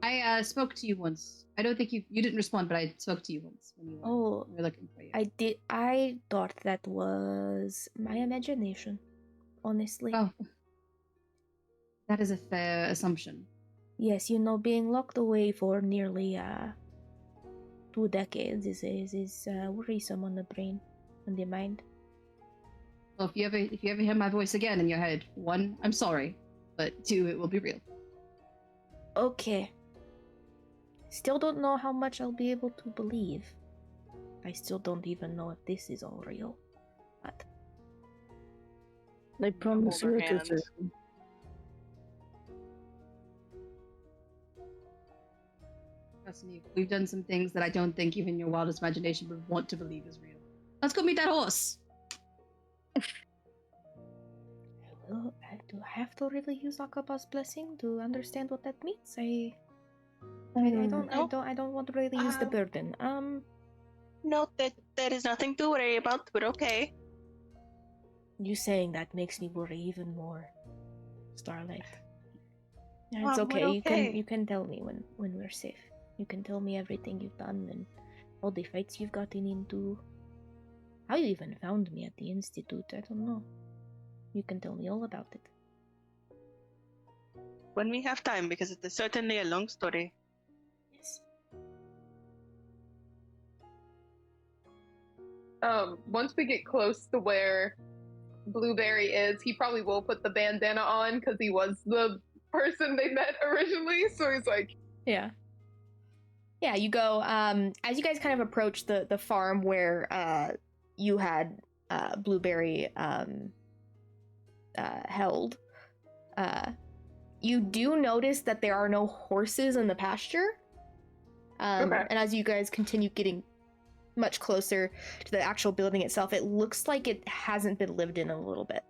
Speaker 8: I spoke to you once. I don't think you didn't respond, but I spoke to you once when you
Speaker 1: Oh,
Speaker 8: were looking for you.
Speaker 1: I thought that was my imagination, honestly.
Speaker 8: Oh, That is a fair assumption.
Speaker 1: Yes, being locked away for nearly 2 decades is worrisome on the brain and the mind.
Speaker 8: Well, if you ever hear my voice again in your head, 1, I'm sorry, but 2, it will be real.
Speaker 1: Okay. Still don't know how much I'll be able to believe. I still don't even know if this is all real. But
Speaker 5: I promise
Speaker 2: Hold
Speaker 5: you
Speaker 2: our
Speaker 5: it is.
Speaker 2: hands.
Speaker 8: Trust me, we've done some things that I don't think even your wildest imagination would want to believe is real. Let's go meet that horse.
Speaker 1: Do I have to really use Akaba's blessing to understand what that means? I don't want to really use the burden.
Speaker 2: No, that is nothing to worry about. We're okay.
Speaker 1: You saying that makes me worry even more, Starlight. It's
Speaker 2: We're
Speaker 1: okay. You can tell me when we're safe. You can tell me everything you've done and all the fights you've gotten into. How you even found me at the Institute, I don't know. You can tell me all about it.
Speaker 2: When we have time, because it is certainly a long story.
Speaker 1: Yes.
Speaker 3: Once we get close to where Blueberry is, he probably will put the bandana on because he was the person they met originally. So he's like,
Speaker 1: Yeah. Yeah, you go, as you guys kind of approach the farm where you had Blueberry held, you do notice that there are no horses in the pasture.
Speaker 3: Okay.
Speaker 1: And as you guys continue getting much closer to the actual building itself, it looks like it hasn't been lived in a little bit.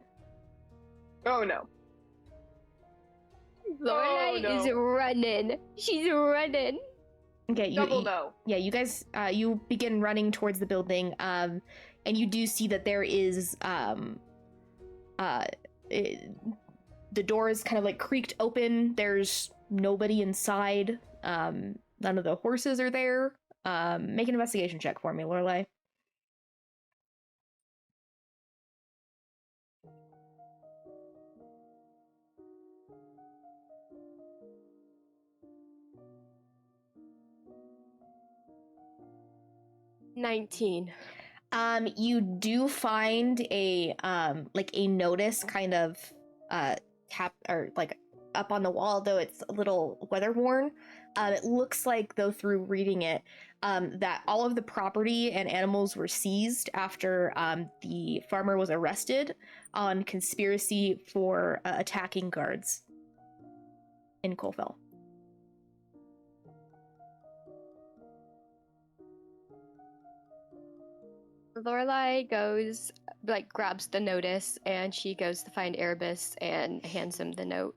Speaker 3: oh no.
Speaker 7: Lorelai is running. She's running.
Speaker 1: Okay,
Speaker 3: Double no.
Speaker 1: Yeah, you guys, you begin running towards the building, and you do see that there is, the door is kind of like creaked open. There's nobody inside. None of the horses are there. Make an investigation check for me, Lorelai.
Speaker 7: $19.
Speaker 1: You do find a like a notice kind of tap or like up on the wall, though it's a little weather worn. It looks like, though, through reading it, that all of the property and animals were seized after the farmer was arrested on conspiracy for attacking guards in Colfell.
Speaker 7: Lorelai goes, grabs the notice, and she goes to find Erebus and hands him the note.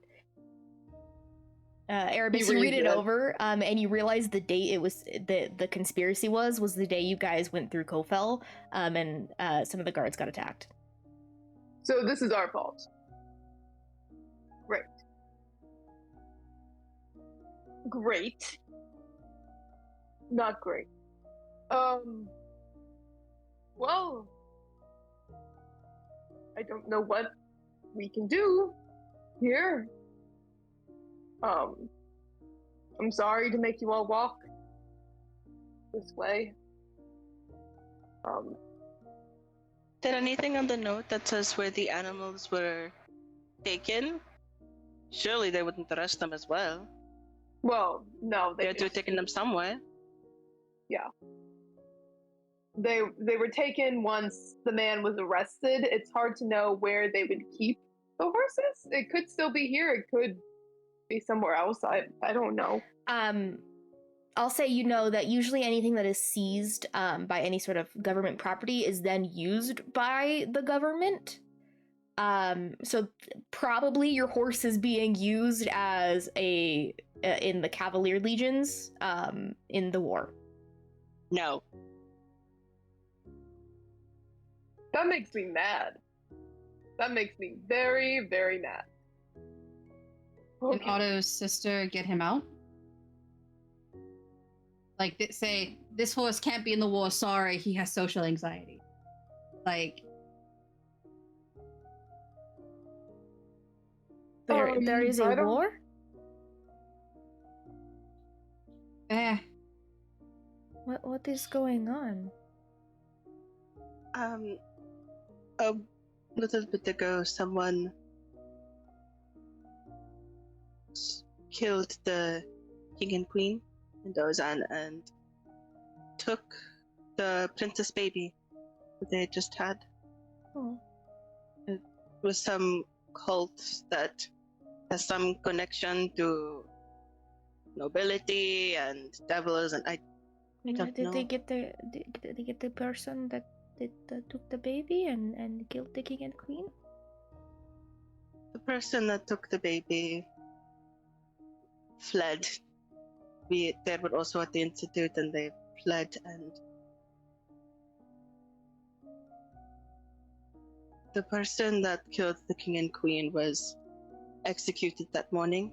Speaker 1: Erebus, you read it over, and you realize the date it was the conspiracy was the day you guys went through Kofel, and some of the guards got attacked.
Speaker 3: So this is our fault. Right. Great. Not great. Well, I don't know what we can do here. I'm sorry to make you all walk this way.
Speaker 2: Is there anything on the note that says where the animals were taken? Surely they wouldn't arrest them as well.
Speaker 3: Well, no,
Speaker 2: They had to have taken them somewhere.
Speaker 3: Yeah. They were taken once the man was arrested. It's hard to know where they would keep the horses. It could still be here. It could be somewhere else. I don't know.
Speaker 1: I'll say that usually anything that is seized by any sort of government property is then used by the government. So probably your horse is being used as in the Cavalier Legions in the war.
Speaker 2: No.
Speaker 3: That makes me mad. That makes me very, very mad.
Speaker 8: Can Otto's sister get him out? Like, say, this horse can't be in the war, sorry, he has social anxiety. Like...
Speaker 1: There is a
Speaker 3: I don't-
Speaker 1: war? What is going on?
Speaker 2: A little bit ago, someone killed the king and queen in Dozan and took the princess baby that they had just had.
Speaker 1: Oh,
Speaker 2: It was some cult that has some connection to nobility and devils, and I don't
Speaker 1: did
Speaker 2: know.
Speaker 1: they get the person that took the baby and killed the king and queen?
Speaker 2: The person that took the baby fled. They were also at the institute, and they fled, and the person that killed the king and queen was executed that morning.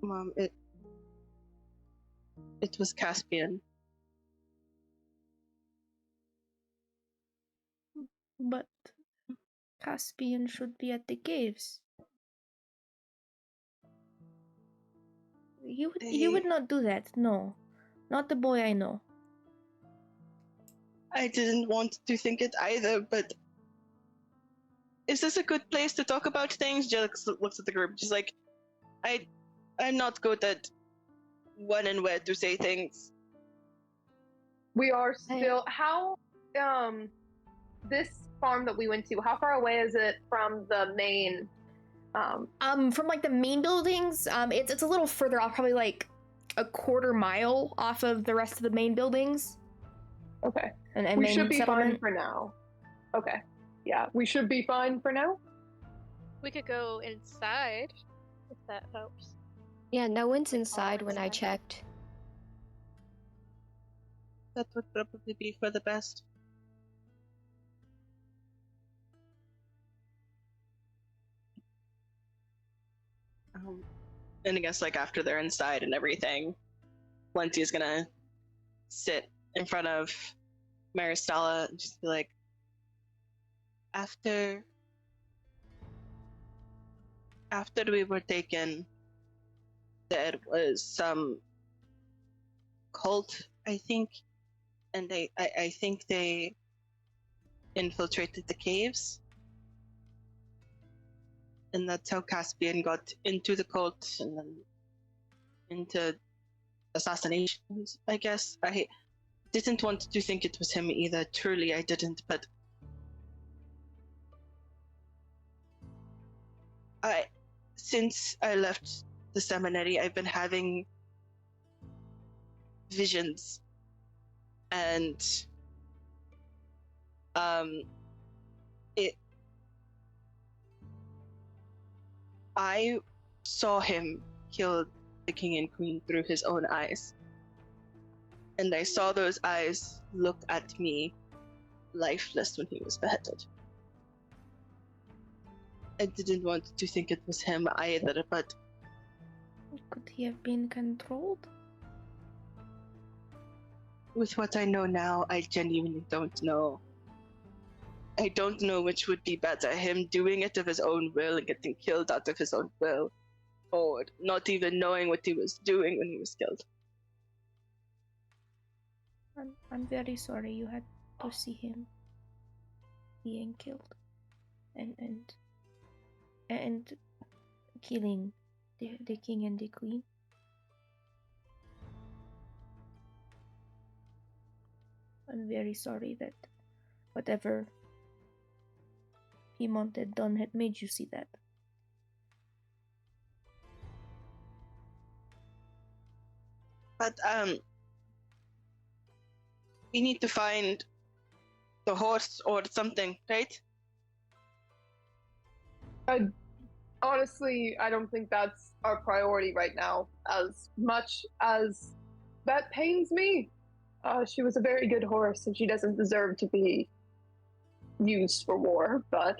Speaker 2: Mom, it was Caspian.
Speaker 1: But Caspian should be at the caves. You would not do that. No, not the boy I know.
Speaker 2: I didn't want to think it either, but is this a good place to talk about things? Jill looks at the group. She's like, I'm not good at when and where to say things.
Speaker 3: We are still this farm that we went to, how far away is it from the main
Speaker 1: From like the main buildings, it's a little further off, probably like a quarter mile off of the rest of the main buildings.
Speaker 3: Okay.
Speaker 1: And
Speaker 3: we
Speaker 1: main
Speaker 3: should be
Speaker 1: settlement.
Speaker 3: fine for now. Okay. Yeah, we should be fine for now.
Speaker 6: We could go inside, if that helps.
Speaker 7: Yeah, no one's
Speaker 6: Like, all
Speaker 7: inside when I
Speaker 6: inside.
Speaker 7: checked.
Speaker 2: That would probably be for the best. And I guess like after they're inside and everything, Valencia is gonna sit in front of Maristella and just be like, after we were taken, there was some cult, I think, and I think they infiltrated the caves. And that's how Caspian got into the cult and then into assassinations, I guess. I didn't want to think it was him either. Truly, I didn't, but since I left the seminary, I've been having visions, and I saw him kill the king and queen through his own eyes. And I saw those eyes look at me lifeless when he was beheaded. I didn't want to think it was him either, but
Speaker 1: Could he have been controlled?
Speaker 2: with what I know now, I genuinely don't know. I don't know which would be better, him doing it of his own will and getting killed out of his own will, or not even knowing what he was doing when he was killed.
Speaker 1: I'm very sorry you had to see him being killed, and killing the king and the queen. I'm very sorry that whatever Piemont had done had made you see that.
Speaker 2: But we need to find the horse or something, right?
Speaker 3: Honestly, I don't think that's our priority right now. As much as that pains me, she was a very good horse, and she doesn't deserve to be used for war. But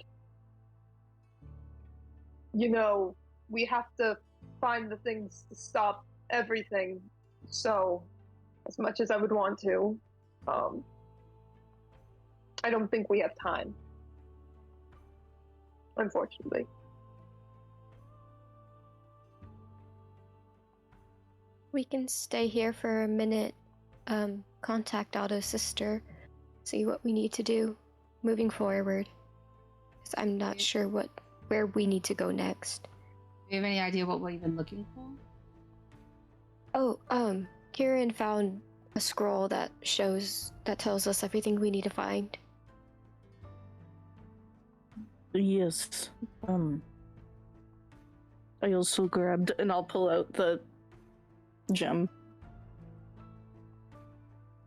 Speaker 3: we have to find the things to stop everything. So, as much as I would want to, I don't think we have time. unfortunately.
Speaker 7: We can stay here for a minute, contact Otto's sister, see what we need to do moving forward. 'Cause I'm not sure where we need to go next.
Speaker 8: Do you have any idea what we're even looking for?
Speaker 7: Oh, Kieran found a scroll that tells us everything we need to find.
Speaker 5: Yes. I also grabbed, and I'll pull out the gem.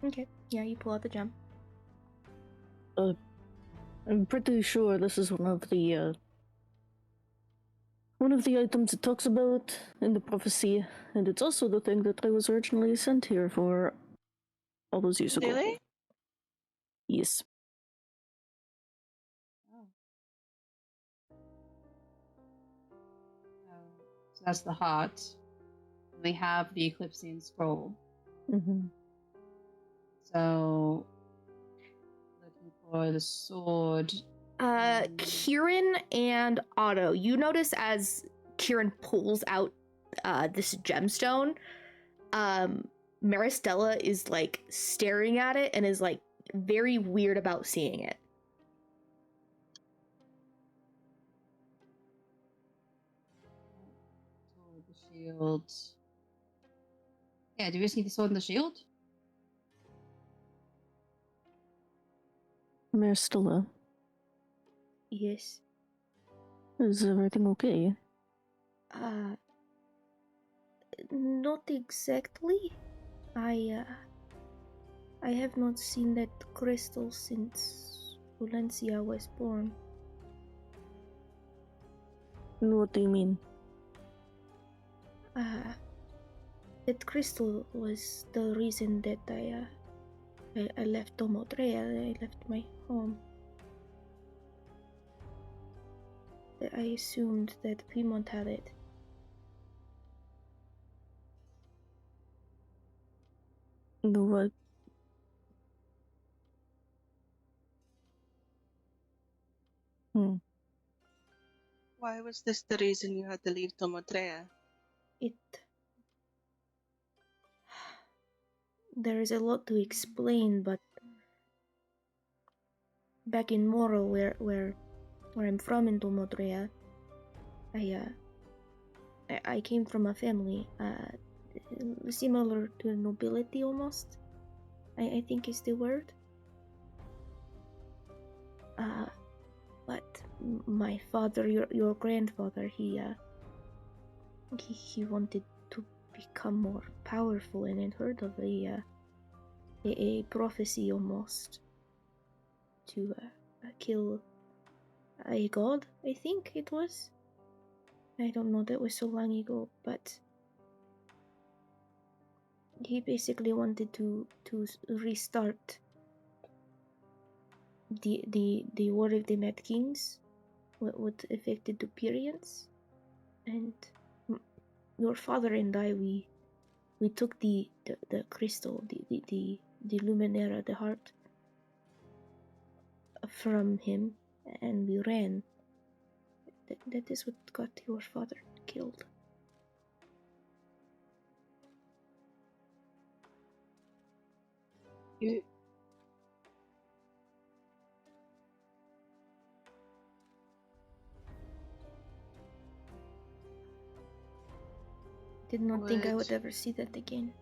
Speaker 1: Okay. Yeah, you pull out the gem.
Speaker 5: I'm pretty sure this is one of the items it talks about in the prophecy, and it's also the thing that I was originally sent here for all those years ago.
Speaker 2: Really?
Speaker 5: Yes.
Speaker 8: So that's the heart. We have the Eclipsean scroll.
Speaker 5: Mm-hmm.
Speaker 8: So looking for the sword.
Speaker 1: Kieran and Otto, you notice as Kieran pulls out this gemstone, Maristella is like staring at it and is like very weird about seeing it.
Speaker 8: Sword, the shield. Yeah, do we just need the sword and the shield?
Speaker 5: Maristella,
Speaker 1: Yes.
Speaker 5: is everything okay?
Speaker 1: Not exactly. I have not seen that crystal since Valencia was born.
Speaker 5: What do you mean?
Speaker 1: That crystal was the reason that I left Tomotrea, I left my home. I assumed that Piedmont had it.
Speaker 5: No, what?
Speaker 2: Why was this the reason you had to leave Tomotrea?
Speaker 1: There is a lot to explain, but back in Moro, where I'm from in Tomotrea, I came from a family similar to nobility almost. I think is the word. But my father, your grandfather, he wanted to become more powerful, and had heard of a prophecy almost to kill a god. I think it was. I don't know. That was so long ago, but he basically wanted to restart the War of the Mad Kings, what affected the Pyrians, and your father and I, we took the crystal, the Luminera, the heart, from him, and we ran. That is what got your father killed.
Speaker 2: You...
Speaker 1: Did not think I would ever see that again.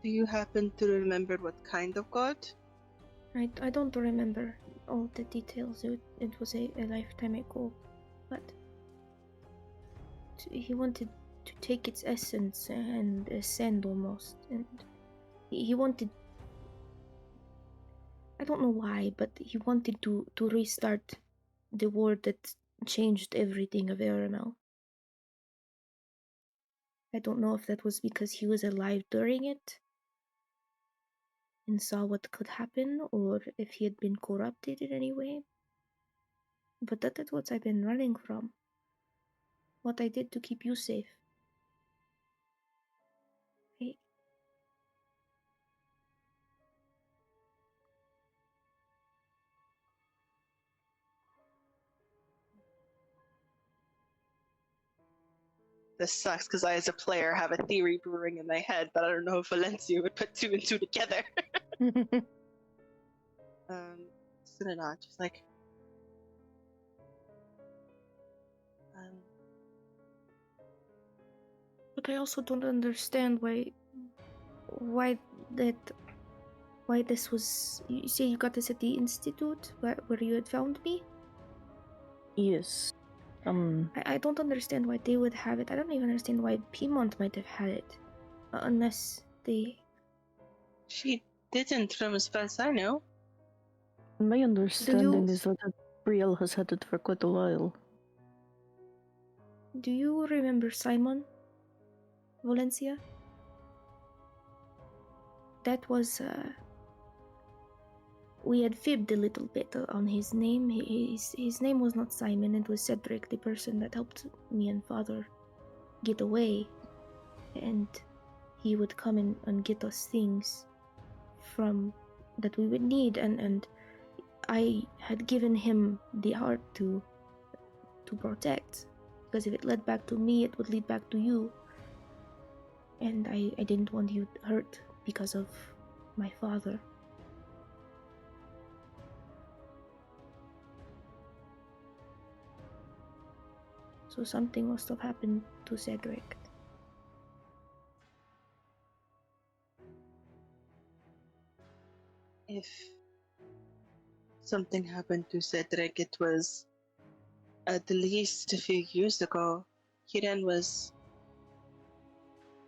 Speaker 2: Do you happen to remember what kind of god?
Speaker 1: I don't remember all the details. It was a lifetime ago, but he wanted to take its essence and ascend almost, and he wanted, I don't know why, but he wanted to restart the war that changed everything of Aramel. I don't know if that was because he was alive during it and saw what could happen, or if he had been corrupted in any way. But that is what I've been running from. What I did to keep you safe. I
Speaker 2: this sucks because I, as a player, have a theory brewing in my head, but I don't know if Valencia would put two and two together. Not just like,
Speaker 1: But I also don't understand why this was. You say you got this at the institute where you had found me?
Speaker 5: Yes.
Speaker 1: I don't understand why they would have it. I don't even understand why Piedmont might have had it. Unless they...
Speaker 2: She didn't, from as far as I know.
Speaker 5: My understanding is that Brielle has had it for quite a while.
Speaker 1: Do you remember Simon? Valencia? That was, we had fibbed a little bit on his name. His name was not Simon, it was Cedric, the person that helped me and Father get away. And he would come in and get us things from that we would need, and I had given him the heart to protect, because if it led back to me, it would lead back to you. And I didn't want you hurt because of my father. So something must have happened to Cedric.
Speaker 2: If something happened to Cedric, it was at least a few years ago. Kieran was,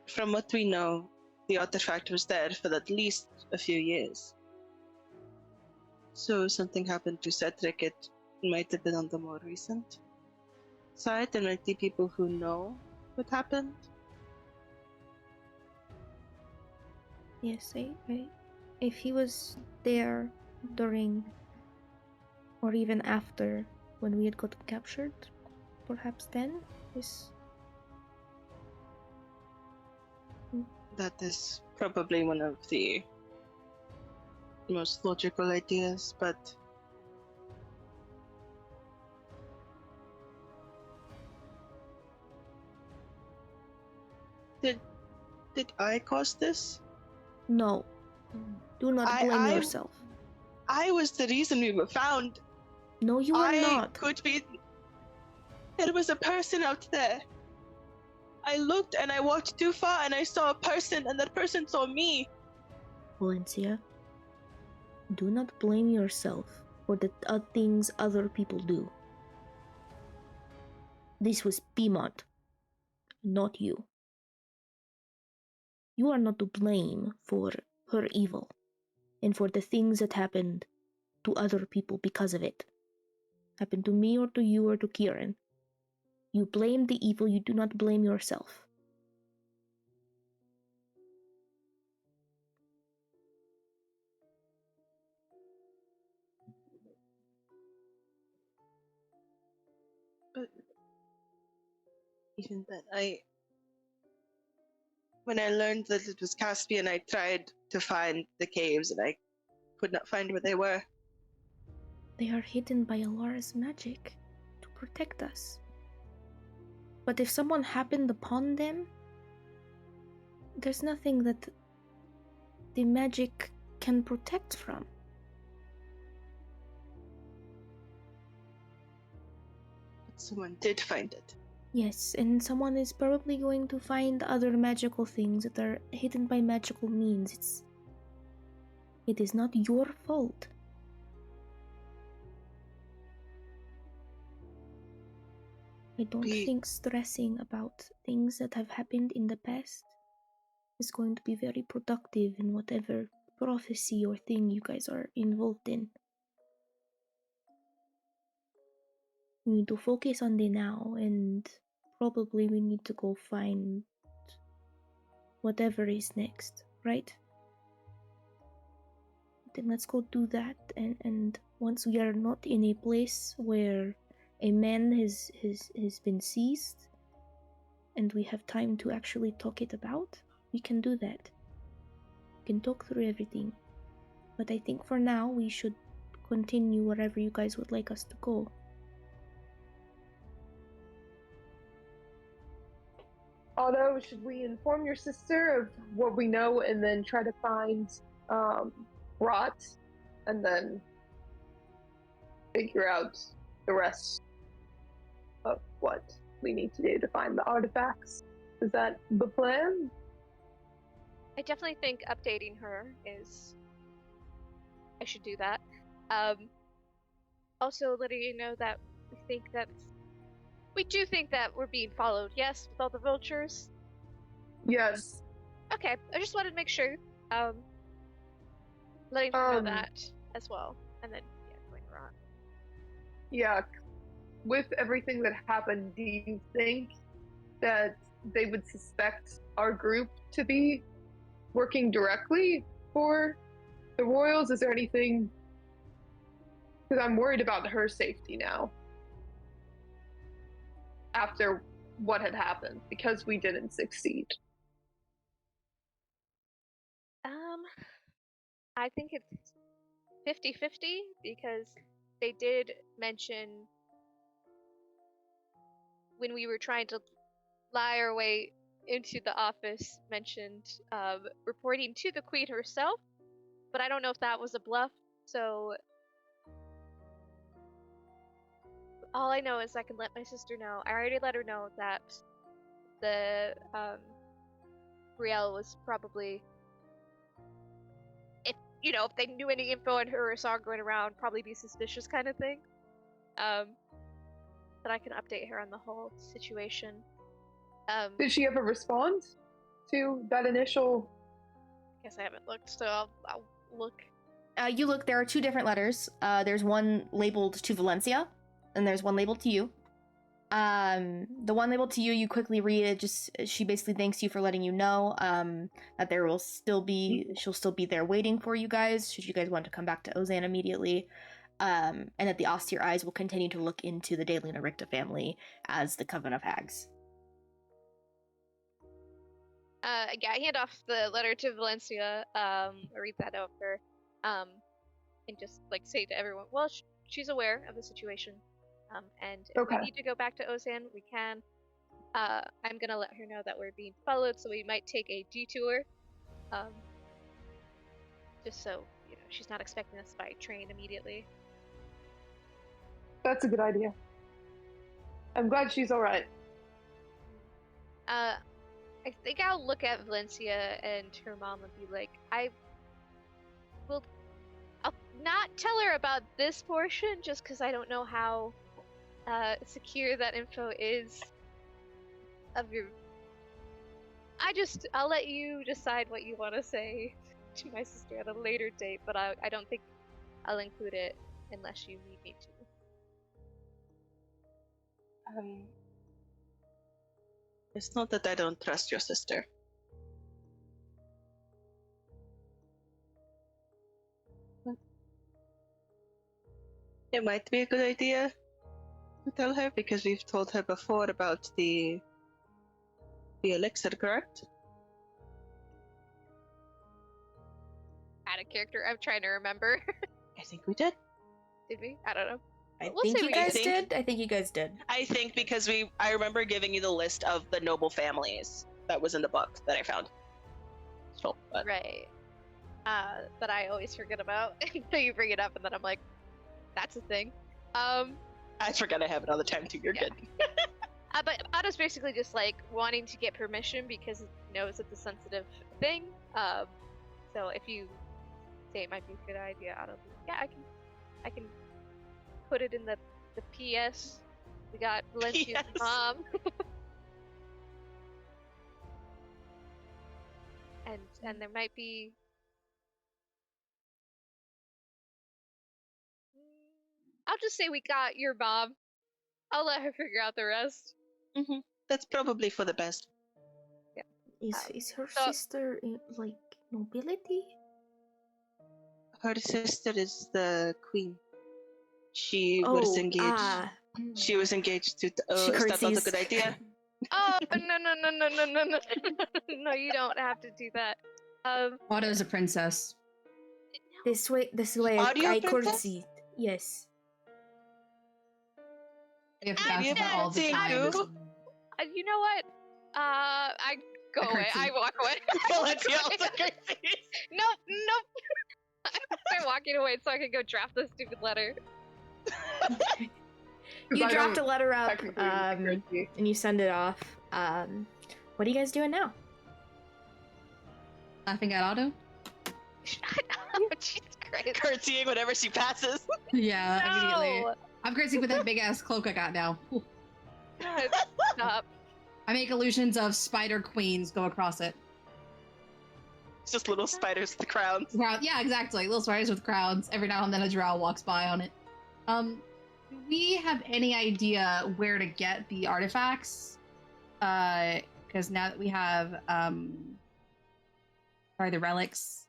Speaker 2: from what we know, the artifact was there for at least a few years. So something happened to Cedric, it might have been on the more recent side. There might be people who know what happened.
Speaker 1: Yes, if he was there during or even after when we had gotten captured, perhaps then is...
Speaker 2: That is probably one of the most logical ideas, but did I cause this?
Speaker 1: No. Do not blame yourself.
Speaker 2: I was the reason we were found.
Speaker 1: No, you were not.
Speaker 2: Could be. There was a person out there. I looked and I walked too far and I saw a person, and that person saw me.
Speaker 1: Valencia, do not blame yourself for the things other people do. This was Piedmont, not you. You are not to blame for her evil and for the things that happened to other people because of it. Happened to me or to you or to Kieran. You blame the evil, you do not blame yourself.
Speaker 2: But even then, when I learned that it was Caspian, I tried to find the caves and I could not find where they were.
Speaker 1: They are hidden by Alara's magic to protect us. But if someone happened upon them, there's nothing that the magic can protect from.
Speaker 2: But someone did find it.
Speaker 1: Yes, and someone is probably going to find other magical things that are hidden by magical means. It is not your fault. I don't think stressing about things that have happened in the past is going to be very productive in whatever prophecy or thing you guys are involved in. We need to focus on the now, and probably we need to go find whatever is next, right? Then let's go do that, and once we are not in a place where a man has been seized and we have time to actually talk it about, we can do that. We can talk through everything. But I think for now we should continue wherever you guys would like us to go.
Speaker 3: Otto, should we inform your sister of what we know and then try to find Rot and then figure out the rest of what we need to do to find the artifacts? Is that the plan?
Speaker 6: I definitely think updating her is. I should do that. Also letting you know that we do think that we're being followed. Yes, with all the vultures.
Speaker 3: Yes.
Speaker 6: Okay, I just wanted to make sure. Letting her know that as well, and then going around.
Speaker 3: Yeah. With everything that happened, do you think that they would suspect our group to be working directly for the Royals? Is there anything? Because I'm worried about her safety now. After what had happened, because we didn't succeed.
Speaker 6: I think it's 50-50 because they did mention when we were trying to lie our way into the office, mentioned reporting to the Queen herself, but I don't know if that was a bluff, so all I know is I can let my sister know. I already let her know that the Brielle was probably, if they knew any info on her or saw her going around, probably be suspicious kind of thing. But I can update her on the whole situation.
Speaker 3: Did she ever respond to that initial?
Speaker 6: I guess I haven't looked, so I'll look.
Speaker 1: You look, there are two different letters. There's one labeled to Valencia, and there's one labeled to you. The one labeled to you, you quickly read it. She basically thanks you for letting you know that she'll still be there waiting for you guys, should you guys want to come back to Ozan immediately. And that the austere eyes will continue to look into the De Luna Ricta family as the Coven of Hags.
Speaker 6: I hand off the letter to Valencia, read that over, and just say to everyone, well, she's aware of the situation, and if we need to go back to Ozan, we can. I'm gonna let her know that we're being followed, so we might take a detour, just so she's not expecting us by train immediately.
Speaker 3: That's a good idea. I'm glad she's all right.
Speaker 6: I think I'll look at Valencia and her mom and be like, I'll not tell her about this portion just because I don't know how secure that info is of your. I'll let you decide what you want to say to my sister at a later date, but I don't think I'll include it unless you need me to.
Speaker 2: It's not that I don't trust your sister. But it might be a good idea to tell her, because we've told her before about the elixir, correct?
Speaker 6: Out of character, I'm trying to remember.
Speaker 2: I think we did.
Speaker 6: Did we? I don't know.
Speaker 1: I think you guys did.
Speaker 2: I think because I remember giving you the list of the noble families that was in the book that I found. So,
Speaker 6: right. That I always forget about until you bring it up, and then I'm like, that's a thing.
Speaker 2: I forget I have it all the time too. You're good.
Speaker 6: But Otto's basically just wanting to get permission because he knows it's a sensitive thing. So if you say it might be a good idea, Otto's like, I can put it in the PS. We got Valencia's mom. and there might be. I'll just say we got your mom. I'll let her figure out the rest.
Speaker 2: Mm-hmm. That's probably for the best.
Speaker 6: Yeah.
Speaker 1: Is her sister nobility?
Speaker 2: Her sister is the queen. She was engaged. She was engaged to. Is that not a good idea?
Speaker 6: Oh no! No, you don't have to do that.
Speaker 8: Otto's a princess.
Speaker 1: This way. I courtesy. Yes.
Speaker 8: We have to bounce about all the time.
Speaker 6: You know what? I go
Speaker 4: A
Speaker 6: away.
Speaker 4: curtsy.
Speaker 6: I walk away.
Speaker 2: Valencia also curtsies.
Speaker 6: Nope. I start walking away so I can go draft this stupid letter.
Speaker 1: You
Speaker 3: I
Speaker 1: dropped a
Speaker 3: don't
Speaker 1: letter up,
Speaker 3: technically need a curtsy.
Speaker 1: and you send it off. What are you guys doing now?
Speaker 4: Laughing at Otto?
Speaker 6: Shut up. Jesus Christ.
Speaker 2: Curtsying whenever she passes.
Speaker 4: Yeah, immediately.
Speaker 6: No.
Speaker 4: I'm curtsy with that big ass cloak I got now. Ooh.
Speaker 6: God, stop.
Speaker 4: I make illusions of spider queens go across it.
Speaker 2: It's just little spiders with crowns.
Speaker 4: Yeah, exactly. Little spiders with crowns. Every now and then a drow walks by on it. Do we have any idea where to get the artifacts? Because now that we have the relics.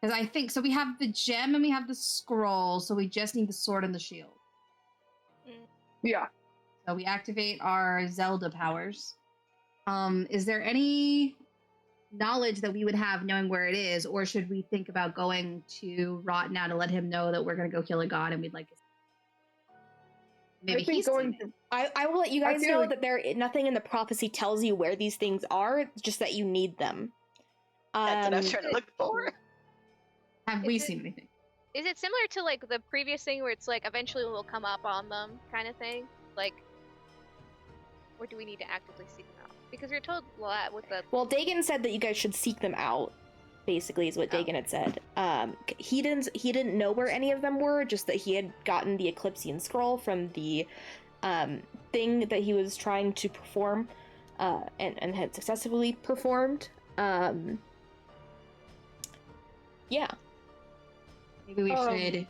Speaker 4: Because I think so we have the gem and we have the scroll, so we just need the sword and the shield.
Speaker 3: Yeah.
Speaker 4: So we activate our Zelda powers. Is there any knowledge that we would have knowing where it is, or should we think about going to Rot now to let him know that we're going to go kill a god and we'd like to? Maybe
Speaker 3: I think
Speaker 4: he's
Speaker 3: going
Speaker 4: seen it.
Speaker 1: I will let you
Speaker 3: I
Speaker 1: guys
Speaker 3: feel
Speaker 1: know
Speaker 3: like-
Speaker 1: that nothing in the prophecy tells you where these things are. It's just that you need them.
Speaker 2: That's what I was trying to look for.
Speaker 4: Have we
Speaker 6: Is it-
Speaker 4: seen anything?
Speaker 6: Is it similar to like the previous thing where it's like eventually we'll come up on them kind of thing? Like, or do we need to actively seek them out? Because you're told a lot with the.
Speaker 1: Well, Dagon said that you guys should seek them out. Basically, is what Dagon had said. He didn't know where any of them were. Just that he had gotten the Eclipsean scroll from the thing that he was trying to perform, and had successfully performed. Yeah.
Speaker 4: Maybe we should.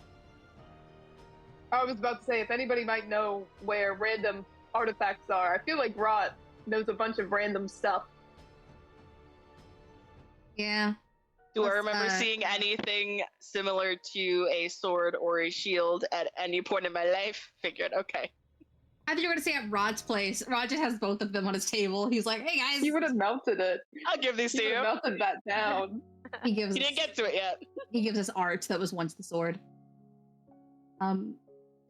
Speaker 3: I was about to say, if anybody might know where random artifacts are, I feel like Rot knows a bunch of random stuff.
Speaker 4: Yeah.
Speaker 2: Do I
Speaker 4: Let's,
Speaker 2: remember seeing anything similar to a sword or a shield at any point in my life? Figured, okay.
Speaker 4: I thought you were going to say at Rod's place. Rod just has both of them on his table. He's like, hey guys.
Speaker 3: He would have melted it.
Speaker 2: I'll give these to
Speaker 3: He would
Speaker 2: you.
Speaker 3: have melted that down.
Speaker 4: He gives
Speaker 2: You
Speaker 4: us,
Speaker 2: didn't get to it yet.
Speaker 4: he gives us art that was once the sword.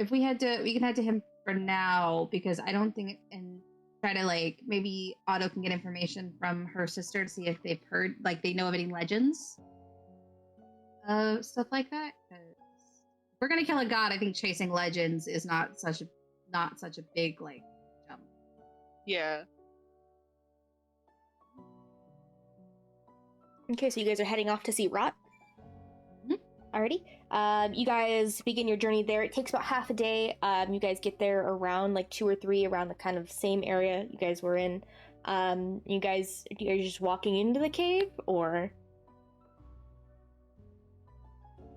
Speaker 4: If we can head to him for now because I don't think and try to like maybe Otto can get information from her sister to see if they've heard like they know of any legends, stuff like that. 'Cause if we're gonna kill a god, I think chasing legends is not such a big like jump.
Speaker 2: Yeah.
Speaker 1: Okay, so you guys are heading off to see Rot. Alrighty. You guys begin your journey there. It takes about half a day. You guys get there around like 2 or 3 around the kind of same area you guys were in. You guys are just walking into the cave, or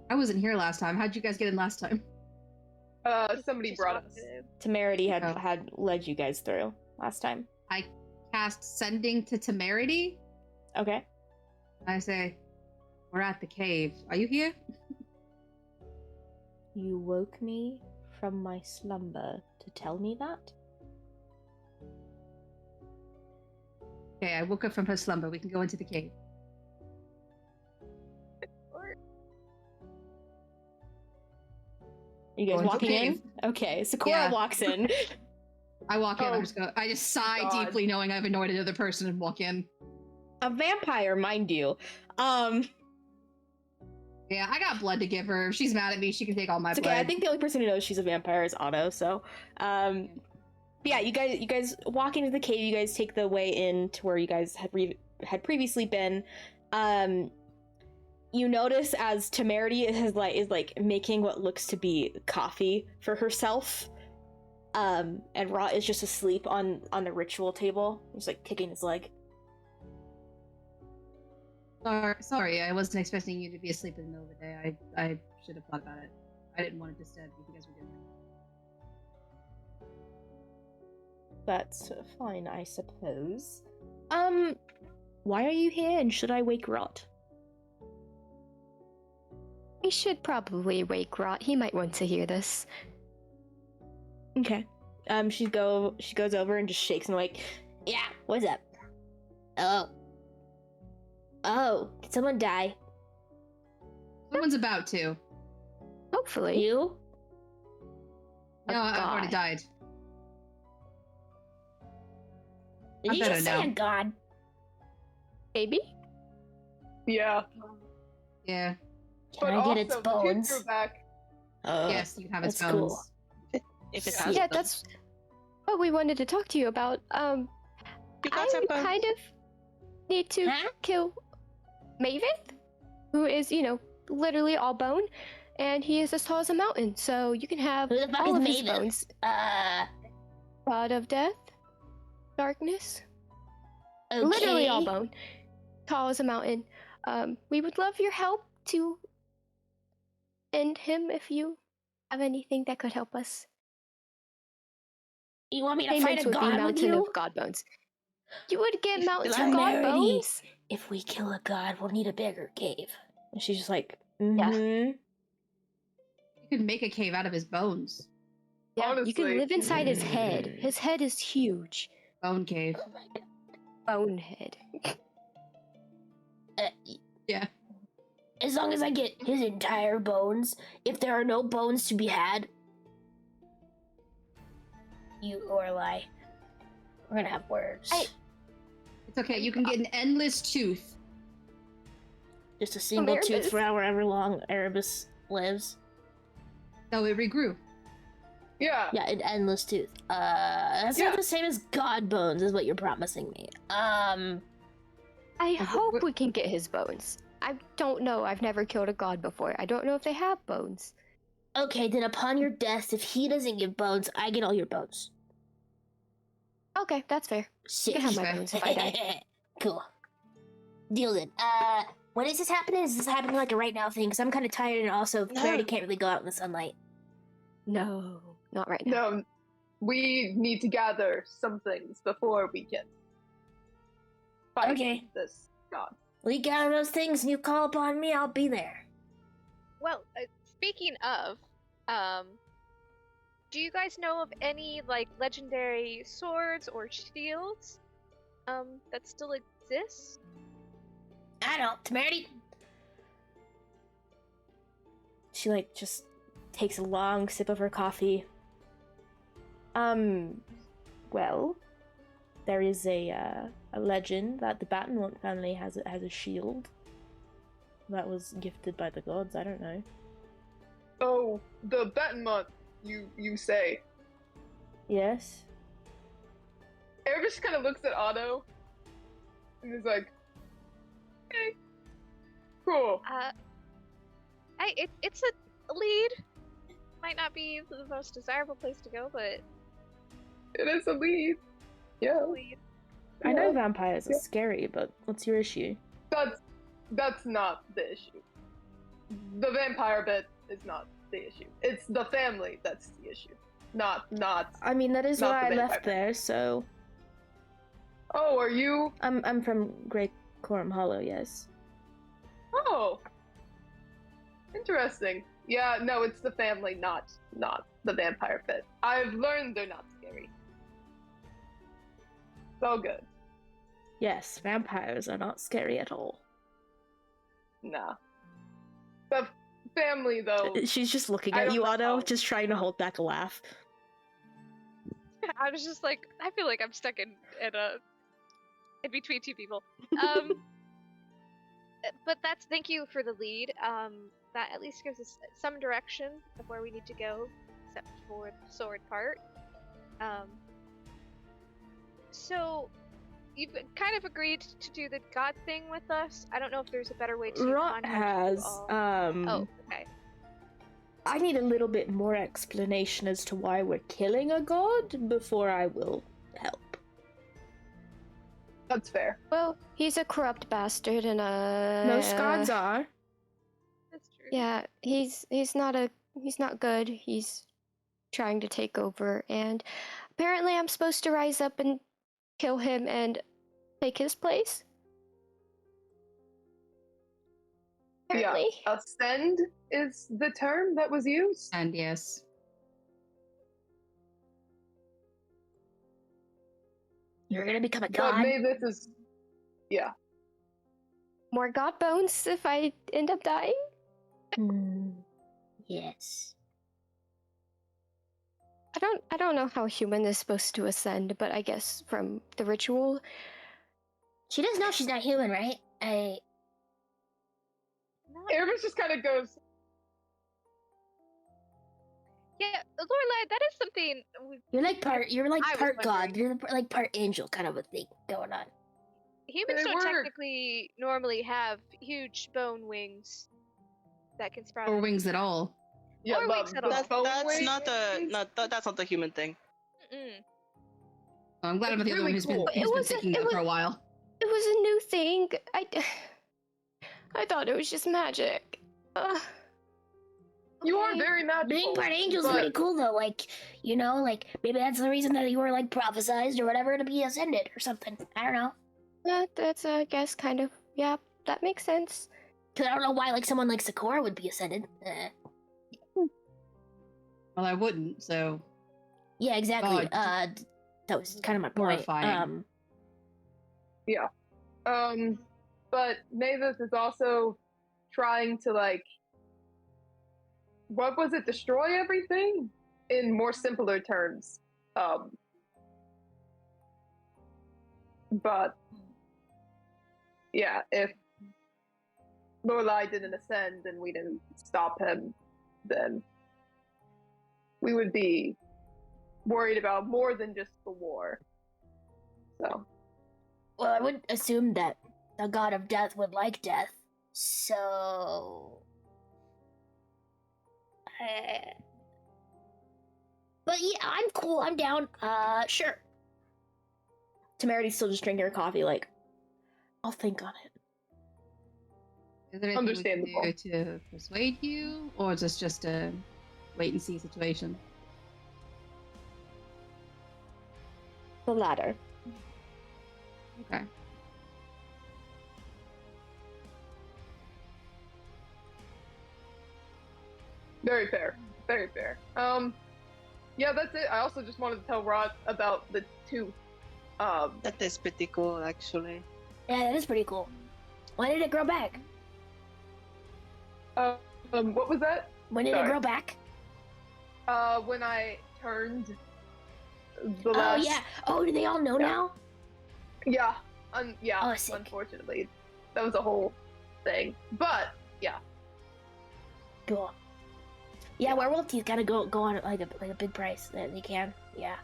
Speaker 4: I wasn't here last time. How'd you guys get in last time?
Speaker 3: Somebody
Speaker 6: Just
Speaker 3: brought
Speaker 6: walked
Speaker 3: us.
Speaker 6: in.
Speaker 1: Temerity had
Speaker 4: Oh.
Speaker 1: had led you guys through last time.
Speaker 4: I cast sending to Temerity.
Speaker 1: Okay.
Speaker 4: I say, we're at the cave. Are you here?
Speaker 1: You woke me from my slumber to tell me that?
Speaker 4: Okay, I woke up from her slumber. We can go into the cave.
Speaker 1: Are you guys
Speaker 4: Going to
Speaker 1: walking
Speaker 4: the
Speaker 1: in?
Speaker 4: cave.
Speaker 1: Okay, Sakura
Speaker 4: Yeah.
Speaker 1: walks in.
Speaker 4: I walk in.
Speaker 3: Oh,
Speaker 4: I just sigh
Speaker 3: God.
Speaker 4: deeply, knowing I've annoyed another person, and walk in.
Speaker 1: A vampire, mind you.
Speaker 4: Yeah, I got blood to give her. If she's mad at me, she can take all my
Speaker 1: It's
Speaker 4: blood.
Speaker 1: okay. I think the only person who knows she's a vampire is Otto. So, but yeah, you guys walk into the cave. You guys take the way in to where you guys had previously been. You notice as Temerity is making what looks to be coffee for herself. And Rot is just asleep on the ritual table. He's like kicking his leg.
Speaker 4: Sorry, I wasn't expecting you to be asleep in the middle of the day. I should have thought about it. I didn't want to disturb you if you guys were doing that.
Speaker 1: That's fine, I suppose. Why are you here, and should I wake Rot?
Speaker 7: We should probably wake Rot. He might want to hear this.
Speaker 1: Okay. She goes over and just shakes him like, yeah, what's up? Oh, did someone die?
Speaker 4: Someone's about to.
Speaker 7: Hopefully.
Speaker 1: You?
Speaker 7: A
Speaker 4: No, I've already
Speaker 7: god.
Speaker 4: died.
Speaker 10: Did you just say a god?
Speaker 7: Maybe?
Speaker 3: Yeah.
Speaker 8: Yeah.
Speaker 10: Can I get its
Speaker 3: also, the kids
Speaker 10: bones?
Speaker 3: are back.
Speaker 8: Yes, you can have its
Speaker 10: that's
Speaker 8: bones.
Speaker 10: cool.
Speaker 2: If it
Speaker 3: Yeah.
Speaker 2: has
Speaker 7: Yeah,
Speaker 2: them.
Speaker 7: that's what we wanted to talk to you about.
Speaker 2: You got
Speaker 7: I
Speaker 2: some bones?
Speaker 7: kind of need to
Speaker 10: Huh?
Speaker 7: kill Mavis, who is, literally all bone, and he is as tall as a mountain, so you can have
Speaker 10: Who the fuck
Speaker 7: all
Speaker 10: is
Speaker 7: of his
Speaker 10: Mavis?
Speaker 7: bones. God of death, darkness,
Speaker 10: Okay.
Speaker 7: literally all bone, tall as a mountain. We would love your help to end him if you have anything that could help us.
Speaker 10: You want me to fight
Speaker 7: Payments
Speaker 10: a
Speaker 7: would be
Speaker 10: god with
Speaker 7: mountain
Speaker 10: you?
Speaker 7: of god bones. You would get mountains of god
Speaker 10: Temerity?
Speaker 7: bones.
Speaker 10: If we kill a god, we'll need a bigger cave.
Speaker 9: And she's just like,
Speaker 7: Yeah.
Speaker 9: mm-hmm.
Speaker 8: You can make a cave out of his bones.
Speaker 7: Yeah, you can
Speaker 3: Honestly.
Speaker 7: live inside his head. His head is huge.
Speaker 8: Bone cave.
Speaker 10: Oh my god.
Speaker 7: Bonehead.
Speaker 8: Yeah.
Speaker 10: As long as I get his entire bones, if there are no bones to be had, you or lie. We're gonna have words.
Speaker 8: It's okay. You can get an endless tooth.
Speaker 10: Just a single tooth
Speaker 7: Erebus.
Speaker 10: for however long Erebus lives.
Speaker 8: No, it regrew.
Speaker 3: Yeah.
Speaker 10: Yeah, an endless tooth. That's
Speaker 3: Yeah.
Speaker 10: not the same as god bones, is what you're promising me.
Speaker 7: I hope we can get his bones. I don't know. I've never killed a god before. I don't know if they have bones.
Speaker 10: Okay, then upon your death, if he doesn't give bones, I get all your bones.
Speaker 7: Okay, that's fair. You
Speaker 10: Sick.
Speaker 7: can have my bones if I die.
Speaker 10: Cool. Deal then. When is this happening? Is this happening like a right now thing? Because I'm kind of tired and also Clarity can't really go out in the sunlight.
Speaker 7: No, not right now.
Speaker 3: No, we need to gather some things before we can fight
Speaker 10: Okay.
Speaker 3: this god.
Speaker 10: We gather those things and you call upon me, I'll be there.
Speaker 6: Well, speaking of, do you guys know of any like legendary swords or shields that still exist?
Speaker 10: I don't. Temerity.
Speaker 9: She like just takes a long sip of her coffee. Well, there is a legend that the Battenwont family has a shield that was gifted by the gods. I don't know.
Speaker 3: Oh, the Betanmont, you say.
Speaker 9: Yes.
Speaker 3: Erebus kind of looks at Otto and is like, okay, cool.
Speaker 6: It's a lead. Might not be the most desirable place to go, but
Speaker 3: It is a lead. Yeah.
Speaker 6: a lead.
Speaker 9: I know
Speaker 3: Yeah.
Speaker 9: vampires are
Speaker 3: Yeah.
Speaker 9: scary, but what's your issue?
Speaker 3: That's not the issue. The vampire bit is not the issue. It's the family that's the issue. Not.
Speaker 9: I mean, that is
Speaker 3: Not
Speaker 9: why I
Speaker 3: the
Speaker 9: left
Speaker 3: vampire.
Speaker 9: there. So
Speaker 3: Oh, are you?
Speaker 9: I'm from Grey Coram Hollow. Yes.
Speaker 3: Oh. Interesting. Yeah, no, it's the family, not the vampire pit. I've learned they're not scary. It's all good.
Speaker 9: Yes, vampires are not scary at all.
Speaker 3: Nah. The family, though.
Speaker 9: She's just looking
Speaker 3: I
Speaker 9: at
Speaker 3: don't
Speaker 9: you,
Speaker 3: know
Speaker 9: Otto,
Speaker 3: how-
Speaker 9: just trying to hold back a laugh.
Speaker 6: I was just like, I feel like I'm stuck in between two people. But thank you for the lead. That at least gives us some direction of where we need to go, except for the sword part. So you've kind of agreed to do the god thing with us. I don't know if there's a better way to
Speaker 9: Rot
Speaker 6: contact you
Speaker 9: has.
Speaker 6: all.
Speaker 9: Oh,
Speaker 6: okay.
Speaker 9: I need a little bit more explanation as to why we're killing a god before I will help.
Speaker 3: That's fair.
Speaker 7: Well, he's a corrupt bastard and
Speaker 9: Most gods are.
Speaker 6: That's true.
Speaker 7: Yeah, he's not good. He's trying to take over, and apparently I'm supposed to rise up and kill him and take his place. Apparently.
Speaker 3: Yeah. Ascend is the term that was used.
Speaker 8: And yes.
Speaker 10: You're gonna become a
Speaker 3: But
Speaker 10: god.
Speaker 3: Mavis is. Yeah.
Speaker 7: More god bones if I end up dying?
Speaker 10: Yes.
Speaker 7: I don't know how a human is supposed to ascend, but I guess from the ritual.
Speaker 10: She does know she's not human, right?
Speaker 3: Erebus just kind of goes,
Speaker 6: Yeah, Lorelai, that is something.
Speaker 10: You're like
Speaker 6: I was
Speaker 10: part god.
Speaker 6: wondering.
Speaker 10: You're like part angel kind of a thing going on.
Speaker 6: Humans
Speaker 3: They
Speaker 6: don't
Speaker 3: were.
Speaker 6: technically normally have huge bone wings that can sprout.
Speaker 8: Or
Speaker 6: out.
Speaker 8: wings at all.
Speaker 3: yeah,
Speaker 6: Or wings at all.
Speaker 2: That's
Speaker 3: bone
Speaker 2: not
Speaker 3: wings?
Speaker 2: that's not the human thing.
Speaker 6: Mm-mm.
Speaker 8: I'm glad I'm not the only one
Speaker 3: Really
Speaker 8: who's
Speaker 3: cool.
Speaker 8: been,
Speaker 7: It
Speaker 8: who's been
Speaker 7: was a-
Speaker 8: thinking
Speaker 7: it
Speaker 8: that
Speaker 7: was-
Speaker 8: for a while.
Speaker 7: It was a new thing. I thought it was just magic.
Speaker 3: You are
Speaker 7: Okay.
Speaker 3: very magical.
Speaker 10: Being part angel's
Speaker 3: but-
Speaker 10: pretty cool though. Like, you know, like maybe that's the reason that you were like prophesized or whatever to be ascended or something. I don't know.
Speaker 7: Yeah, that's I guess kind of. Yeah, that makes sense.
Speaker 10: Cause I don't know why like someone like Sakura would be ascended.
Speaker 8: Well, I wouldn't, so.
Speaker 10: Yeah, exactly.
Speaker 8: God.
Speaker 10: That was kind of my point.
Speaker 8: Horrifying.
Speaker 3: But Mavis is also trying to like, what was it? Destroy everything in more simpler terms. But yeah, if Lorelai didn't ascend and we didn't stop him, then we would be worried about more than just the war. So
Speaker 10: Well, I would assume that the god of death would like death. So. But yeah, I'm cool. I'm down. Sure.
Speaker 1: Temerity's still just drinking her coffee, like, I'll think on it.
Speaker 8: Is there anything we can
Speaker 3: Understandable.
Speaker 8: do to persuade you, or is this just a wait and see situation?
Speaker 1: The latter.
Speaker 8: Okay.
Speaker 3: very fair. Very fair. Yeah, that's it. I also just wanted to tell Rod about the tooth.
Speaker 2: That is pretty cool, actually.
Speaker 10: Yeah, that is pretty cool. When did it grow back?
Speaker 3: What was that?
Speaker 10: When did it
Speaker 3: Sorry.
Speaker 10: grow back?
Speaker 3: When I turned the
Speaker 10: Oh
Speaker 3: last.
Speaker 10: yeah. Oh, do they all know
Speaker 3: Yeah.
Speaker 10: now?
Speaker 3: Yeah. Yeah.
Speaker 10: Oh, sick.
Speaker 3: Unfortunately, that was a whole thing. But yeah.
Speaker 10: Cool. Yeah, werewolf teeth gotta go on like a big price that they can. Yeah.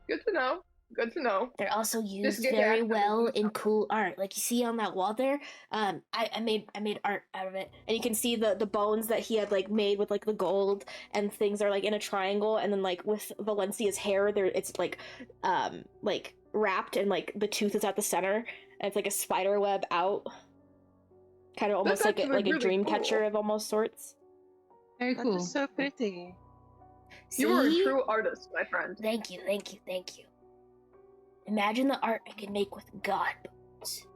Speaker 3: Good to know. Good to know.
Speaker 10: They're also used
Speaker 3: get
Speaker 10: very
Speaker 3: back to
Speaker 10: well
Speaker 3: the-
Speaker 10: in cool art. Like you see on that wall there. I made art out of it.
Speaker 1: And you can see the bones that he had like made with like the gold and things are like in a triangle, and then like with Valencia's hair there it's like wrapped and like the tooth is at the center and it's like a spider web out. Kind of almost
Speaker 3: That's
Speaker 1: like
Speaker 3: actually
Speaker 1: a
Speaker 3: really
Speaker 1: dream
Speaker 3: cool.
Speaker 1: catcher of almost sorts.
Speaker 8: Very
Speaker 2: That
Speaker 8: cool.
Speaker 2: is so pretty.
Speaker 3: You are a
Speaker 10: See?
Speaker 3: true artist, my friend.
Speaker 10: Thank you. Imagine the art I can make with God bones.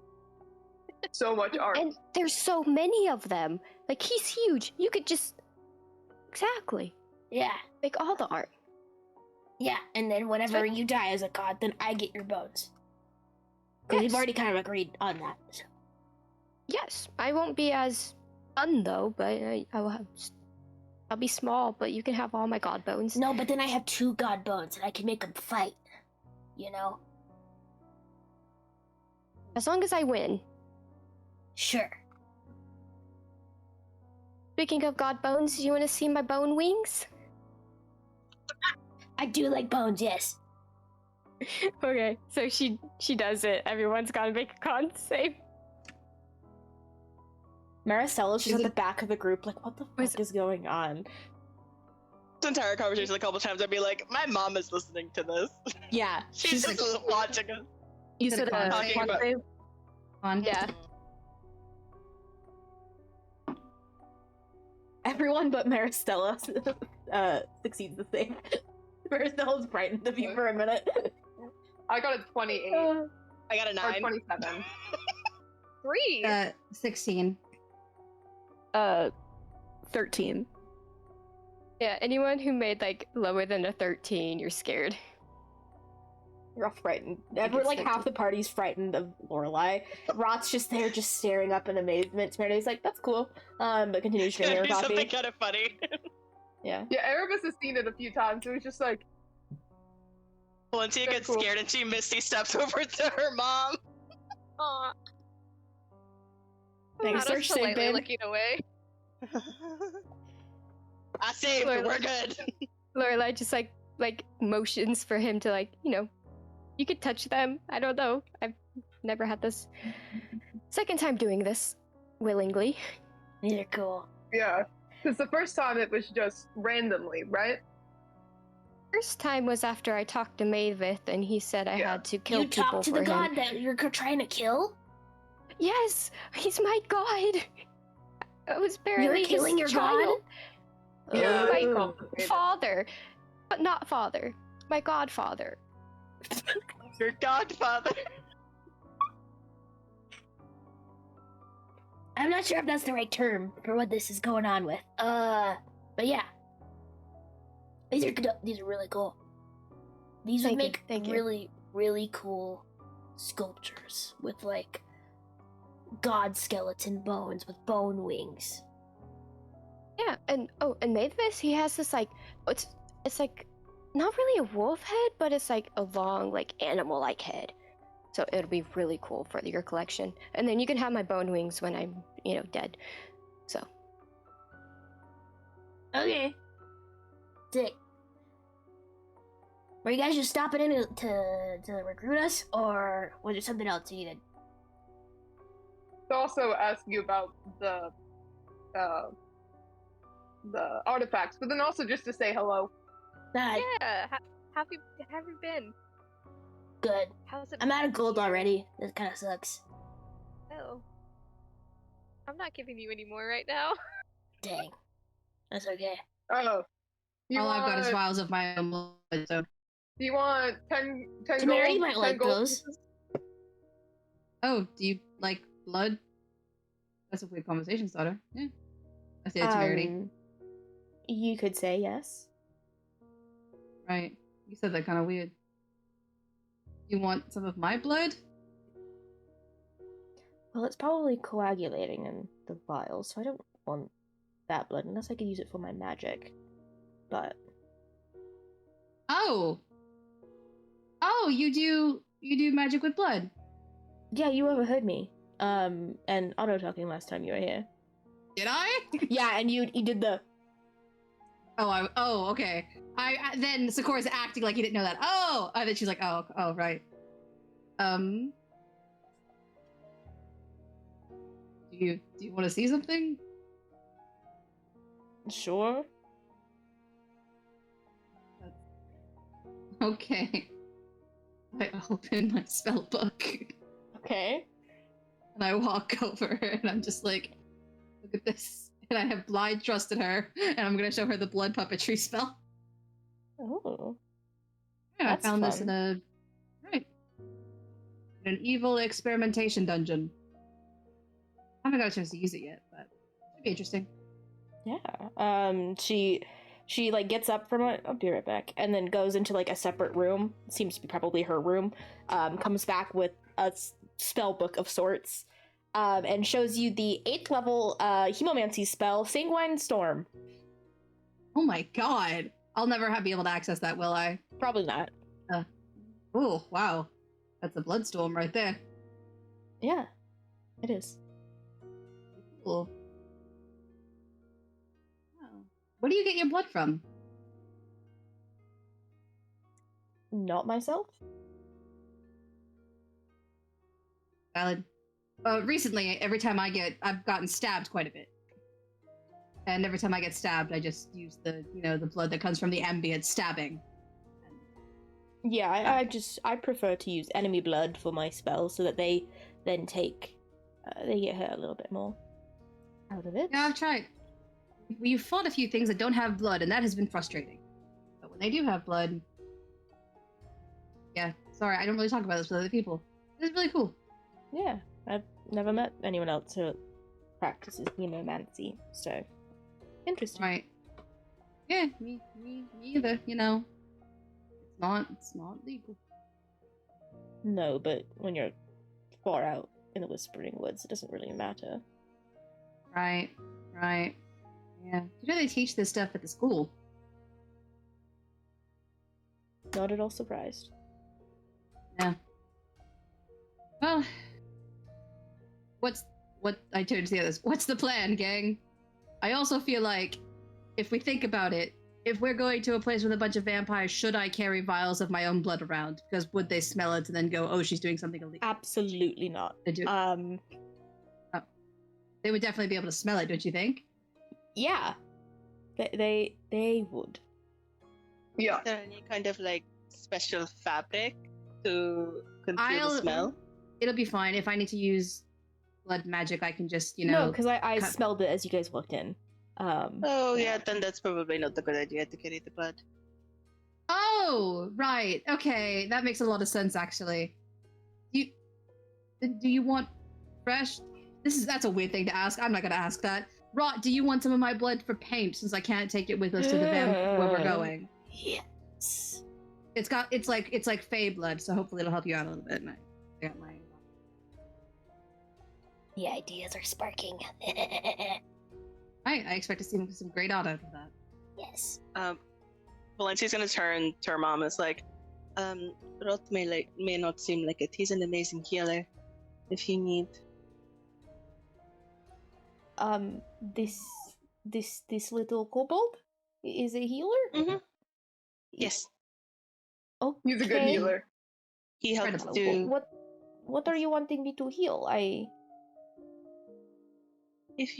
Speaker 3: So much art.
Speaker 7: And there's so many of them. Like, he's huge. You could just. Exactly.
Speaker 10: Yeah,
Speaker 7: Make all the art.
Speaker 10: yeah. And then whenever you die as a god, then I get your bones. Because we've
Speaker 7: Yes.
Speaker 10: already kind of agreed on that. So.
Speaker 7: Yes. I won't be as fun, though, but I will have. I'll be small, but you can have all my god bones.
Speaker 10: No, but then I have 2 god bones and I can make them fight. You know?
Speaker 7: As long as I win.
Speaker 10: Sure.
Speaker 7: Speaking of god bones, you want to see my bone wings?
Speaker 10: I do like bones, yes.
Speaker 7: Okay, so she does it. Everyone's got to make a con save.
Speaker 1: Maricella's just
Speaker 8: Is
Speaker 1: at
Speaker 8: it-
Speaker 1: the back of the group, like, what the
Speaker 7: Was-
Speaker 1: fuck is going on?
Speaker 2: This entire conversation a couple times, I'd be like, my mom is listening to this.
Speaker 1: Yeah,
Speaker 2: She's just watching us.
Speaker 5: You
Speaker 8: Is it
Speaker 5: said
Speaker 8: a con
Speaker 2: Talking
Speaker 5: con
Speaker 2: about-
Speaker 5: save?
Speaker 8: On.
Speaker 7: Yeah.
Speaker 1: everyone but Maricela succeeds the same. Maricella's brightened of you for a minute.
Speaker 3: I got a 28
Speaker 2: I got a
Speaker 3: or
Speaker 2: 9.
Speaker 3: 27.
Speaker 6: 3.
Speaker 8: 16.
Speaker 5: 13.
Speaker 7: Yeah, anyone who made like lower than a 13, you're scared.
Speaker 1: You're all frightened.
Speaker 7: it's
Speaker 1: Everyone, like,
Speaker 7: 13.
Speaker 1: half the party's frightened of Lorelai. Rot's just there, just staring up in amazement. Temerity's like, that's cool. But continues drinking her
Speaker 2: Gonna be
Speaker 1: coffee.
Speaker 2: something kind of funny.
Speaker 9: Yeah.
Speaker 3: Yeah, Erebus has seen it a few times, so he's just like,
Speaker 2: Valencia
Speaker 3: That's
Speaker 2: gets
Speaker 3: cool.
Speaker 2: scared and she misty steps over to her mom.
Speaker 6: Aw.
Speaker 9: Thanks,
Speaker 6: Hana's
Speaker 9: search safe,
Speaker 6: politely
Speaker 9: babe.
Speaker 6: looking away.
Speaker 2: I saved. We're good.
Speaker 7: Lorelai just like motions for him to you could touch them. I don't know. I've never had this. Second time doing this willingly.
Speaker 10: These are cool.
Speaker 3: yeah. Because the first time it was just randomly, right?
Speaker 7: First time was after I talked to Maevith and he said I
Speaker 3: Yeah.
Speaker 7: had to kill
Speaker 10: You
Speaker 7: people
Speaker 10: talked to
Speaker 7: for
Speaker 10: the god
Speaker 7: him.
Speaker 10: that you're trying to kill?
Speaker 7: Yes, he's my god. I was barely
Speaker 10: You're killing
Speaker 7: his
Speaker 10: your
Speaker 7: child.
Speaker 3: Yeah,
Speaker 7: my
Speaker 3: it's complicated.
Speaker 7: father, but not father. My godfather.
Speaker 2: Your godfather.
Speaker 10: I'm not sure if that's the right term for what this is going on with. But yeah. These are really cool. These would make
Speaker 7: Thank you.
Speaker 10: really, really cool sculptures with like god skeleton bones with bone wings.
Speaker 7: Yeah, and Mavis, he has this it's like not really a wolf head, but it's like a long animal-like head. So it'll be really cool for your collection. And then you can have my bone wings when I'm dead. So
Speaker 10: Okay. Sick. Were you guys just stopping in to recruit us, or was there something else you needed?
Speaker 3: To also ask you about the artifacts, but then also just to say hello.
Speaker 6: Yeah. Have you been?
Speaker 10: Good.
Speaker 6: How's it?
Speaker 10: I'm out of gold already. This kind of sucks.
Speaker 6: Oh. I'm not giving you any more right now.
Speaker 10: Dang. That's okay.
Speaker 3: Oh. You
Speaker 8: All I've got is
Speaker 3: want-
Speaker 8: vials of my own blood, so.
Speaker 3: Do you want 10
Speaker 10: Tamara, you
Speaker 3: gold?
Speaker 10: might
Speaker 3: 10
Speaker 10: like
Speaker 3: gold
Speaker 10: those.
Speaker 3: pieces?
Speaker 8: Oh, do you like blood? That's a weird conversation starter. Yeah. I say it's Verity.
Speaker 9: You could say yes.
Speaker 8: Right. You said that kind of weird. You want some of my blood?
Speaker 9: Well, it's probably coagulating in the vials, so I don't want that blood unless I could use it for my magic. But
Speaker 8: Oh! Oh, you do magic with blood.
Speaker 9: yeah, you overheard me. And auto talking last time you were here.
Speaker 8: Did I?
Speaker 9: Yeah, and you did the.
Speaker 8: Oh, okay. I then Sakura's acting like he didn't know that. Oh, and then she's like, oh, right. Do you want to see something?
Speaker 9: Sure.
Speaker 8: Okay. I open my spell book
Speaker 9: Okay.
Speaker 8: and I walk over and I'm just like, look at this. And I have blind trusted her, and I'm gonna show her the blood puppetry spell.
Speaker 9: Oh.
Speaker 8: Yeah,
Speaker 9: That's
Speaker 8: I found this
Speaker 9: fun.
Speaker 8: in an evil experimentation dungeon. I haven't got a chance to use it yet, but it should be interesting.
Speaker 9: Yeah. She like gets up from it. I'll be right back. And then goes into like a separate room. Seems to be probably her room. Comes back with a spell book of sorts. And shows you the 8th level hemomancy spell, Sanguine Storm.
Speaker 8: Oh my god! I'll never be able to access that, will I?
Speaker 9: Probably not.
Speaker 8: Oh, wow. That's a bloodstorm right there.
Speaker 9: Yeah, it is.
Speaker 8: Cool. Wow. Where do you get your blood from?
Speaker 9: Not myself.
Speaker 8: Valid. Recently, every time I've gotten stabbed quite a bit. And every time I get stabbed, I just use the blood that comes from the ambient stabbing.
Speaker 9: Yeah, I prefer to use enemy blood for my spells so that they then they get hurt a little bit more out of it.
Speaker 8: Yeah, I've tried. We've fought a few things that don't have blood, and that has been frustrating. But when they do have blood... Yeah, sorry, I don't really talk about this with other people. It's really cool.
Speaker 9: Yeah, I've never met anyone else who practices hemomancy, so interesting.
Speaker 8: Right. Yeah, me either, It's not legal.
Speaker 9: No, but when you're far out in the Whispering Woods, it doesn't really matter.
Speaker 8: Right. Yeah. You know they teach this stuff at the school.
Speaker 9: Not at all surprised.
Speaker 8: Yeah. Well, what I turned to the others. What's the plan, gang? I also feel like if we think about it, if we're going to a place with a bunch of vampires, should I carry vials of my own blood around? Because would they smell it and then go, "Oh, she's doing something illegal"?
Speaker 9: Absolutely not.
Speaker 8: They do. They would definitely be able to smell it, don't you think?
Speaker 9: Yeah. They would.
Speaker 3: Yeah.
Speaker 2: Is there any kind of like special fabric to conceal the smell?
Speaker 8: It'll be fine. If I need to use blood magic, I can just,
Speaker 9: No, because I smelled it as you guys walked in.
Speaker 2: Oh yeah, then that's probably not a good idea to carry the blood.
Speaker 8: Oh, right. Okay, that makes a lot of sense, actually. Do you want fresh? That's a weird thing to ask. I'm not gonna ask that. Rot, do you want some of my blood for paint, since I can't take it with us to the vamp where we're going?
Speaker 10: Yes.
Speaker 8: It's like Fey blood, so hopefully it'll help you out a little bit. And I got my.
Speaker 10: The ideas are sparking.
Speaker 8: I expect to see some great art out of that.
Speaker 10: Yes.
Speaker 2: Valencia's gonna turn to her mom. It's like, Rot may not seem like it. He's an amazing healer. If you need.
Speaker 9: This little kobold is a healer?
Speaker 2: Mm-hmm. Yes.
Speaker 9: Okay.
Speaker 3: He's a good healer.
Speaker 2: He helps do.
Speaker 9: What are you wanting me to heal?
Speaker 2: If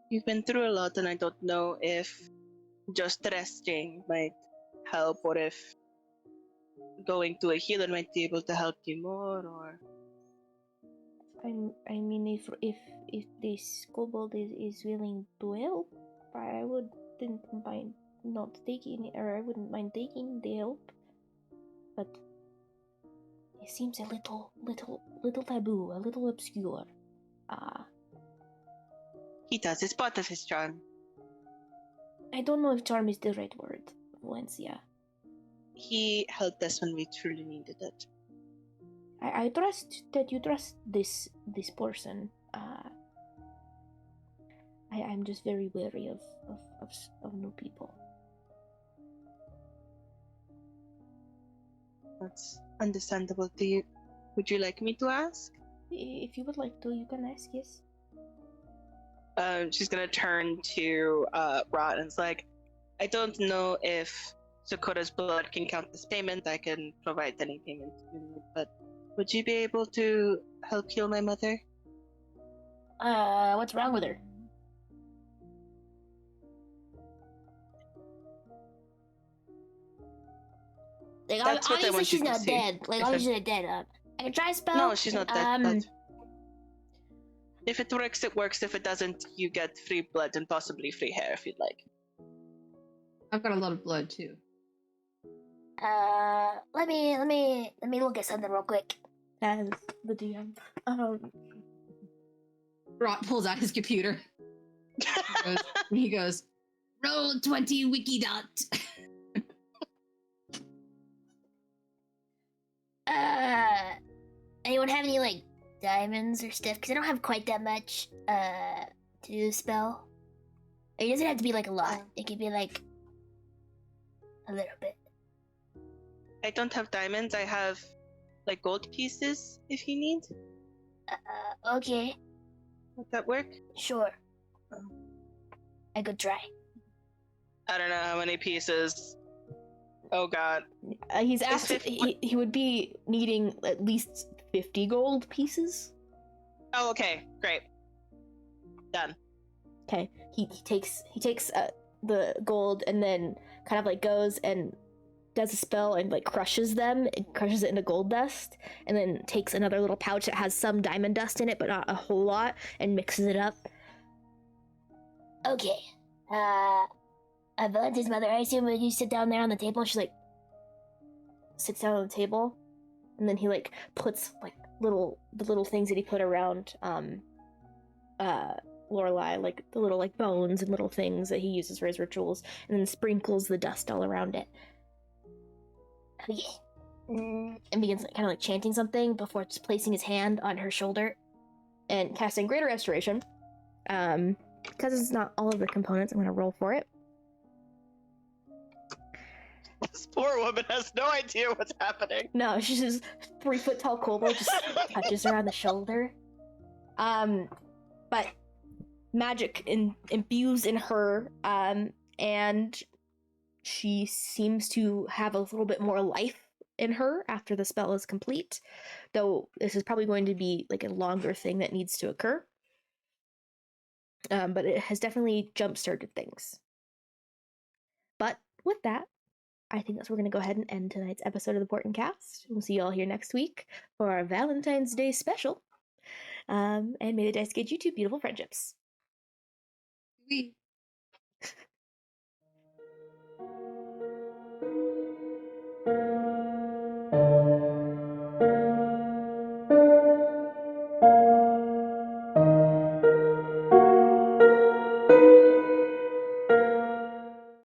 Speaker 2: you've been through a lot, and I don't know if just resting might help, or if going to a healer might be able to help you more, or.
Speaker 1: I mean, if this kobold is willing to help, I wouldn't mind not taking, or I wouldn't mind taking the help. But it seems a little taboo, a little obscure.
Speaker 2: He does. It's part of his charm.
Speaker 1: I don't know if charm is the right word, Valencia.
Speaker 2: He helped us when we truly needed it.
Speaker 1: I trust that you trust this person. I'm just very wary of new people.
Speaker 2: That's understandable. Would you like me to ask?
Speaker 1: If you would like to, you can ask, yes.
Speaker 2: She's gonna turn to Rot and it's like, I don't know if Sakura's blood can count as payment. I can provide any payment, but would you be able to help heal my mother?
Speaker 10: What's wrong with her? Like, obviously she's not dead. Like, obviously she's not dead. I can try a spell.
Speaker 2: No, she's not dead. But if it works, it works. If it doesn't, you get free blood and possibly free hair if you'd like.
Speaker 8: I've got a lot of blood too.
Speaker 10: Let me look at something real quick.
Speaker 1: As the DM.
Speaker 8: Rot pulls out his computer. He goes, roll 20 wikidot.
Speaker 10: Anyone have any, like, diamonds or stuff? Because I don't have quite that much, to do the spell. It doesn't have to be, like, a lot. It could be, like, a little bit.
Speaker 2: I don't have diamonds. I have, like, gold pieces, if you need.
Speaker 10: Okay.
Speaker 2: Would that work?
Speaker 10: Sure. I could try.
Speaker 2: I don't know how many pieces. Oh god.
Speaker 9: He's asked he would be needing at least 50 gold pieces.
Speaker 2: Oh, okay. Great. Done.
Speaker 9: Okay. He takes the gold and then kind of like goes and does a spell and like crushes them and crushes it into gold dust, and then takes another little pouch that has some diamond dust in it but not a whole lot and mixes it up.
Speaker 10: Okay. Valencia's mother, I assume when you sit down there on the table, she's like sits down on the table, and then he like puts like the little things that he put around Lorelei, like the little like bones and little things that he uses for his rituals, and then sprinkles the dust all around it. Okay.
Speaker 1: And begins kind of like chanting something before just placing his hand on her shoulder and casting Greater Restoration. Because it's not all of the components, I'm going to roll for it.
Speaker 2: This poor woman has no idea what's happening.
Speaker 1: No, she's just 3 foot tall kobold, just touches her on the shoulder. But magic imbues in her, and she seems to have a little bit more life in her after the spell is complete. Though this is probably going to be like a longer thing that needs to occur. But it has definitely jump-started things. But with that, I think that's where we're going to go ahead and end tonight's episode of the Portent Kast. We'll see you all here next week for our Valentine's Day special. And may the dice get you two beautiful friendships.
Speaker 8: We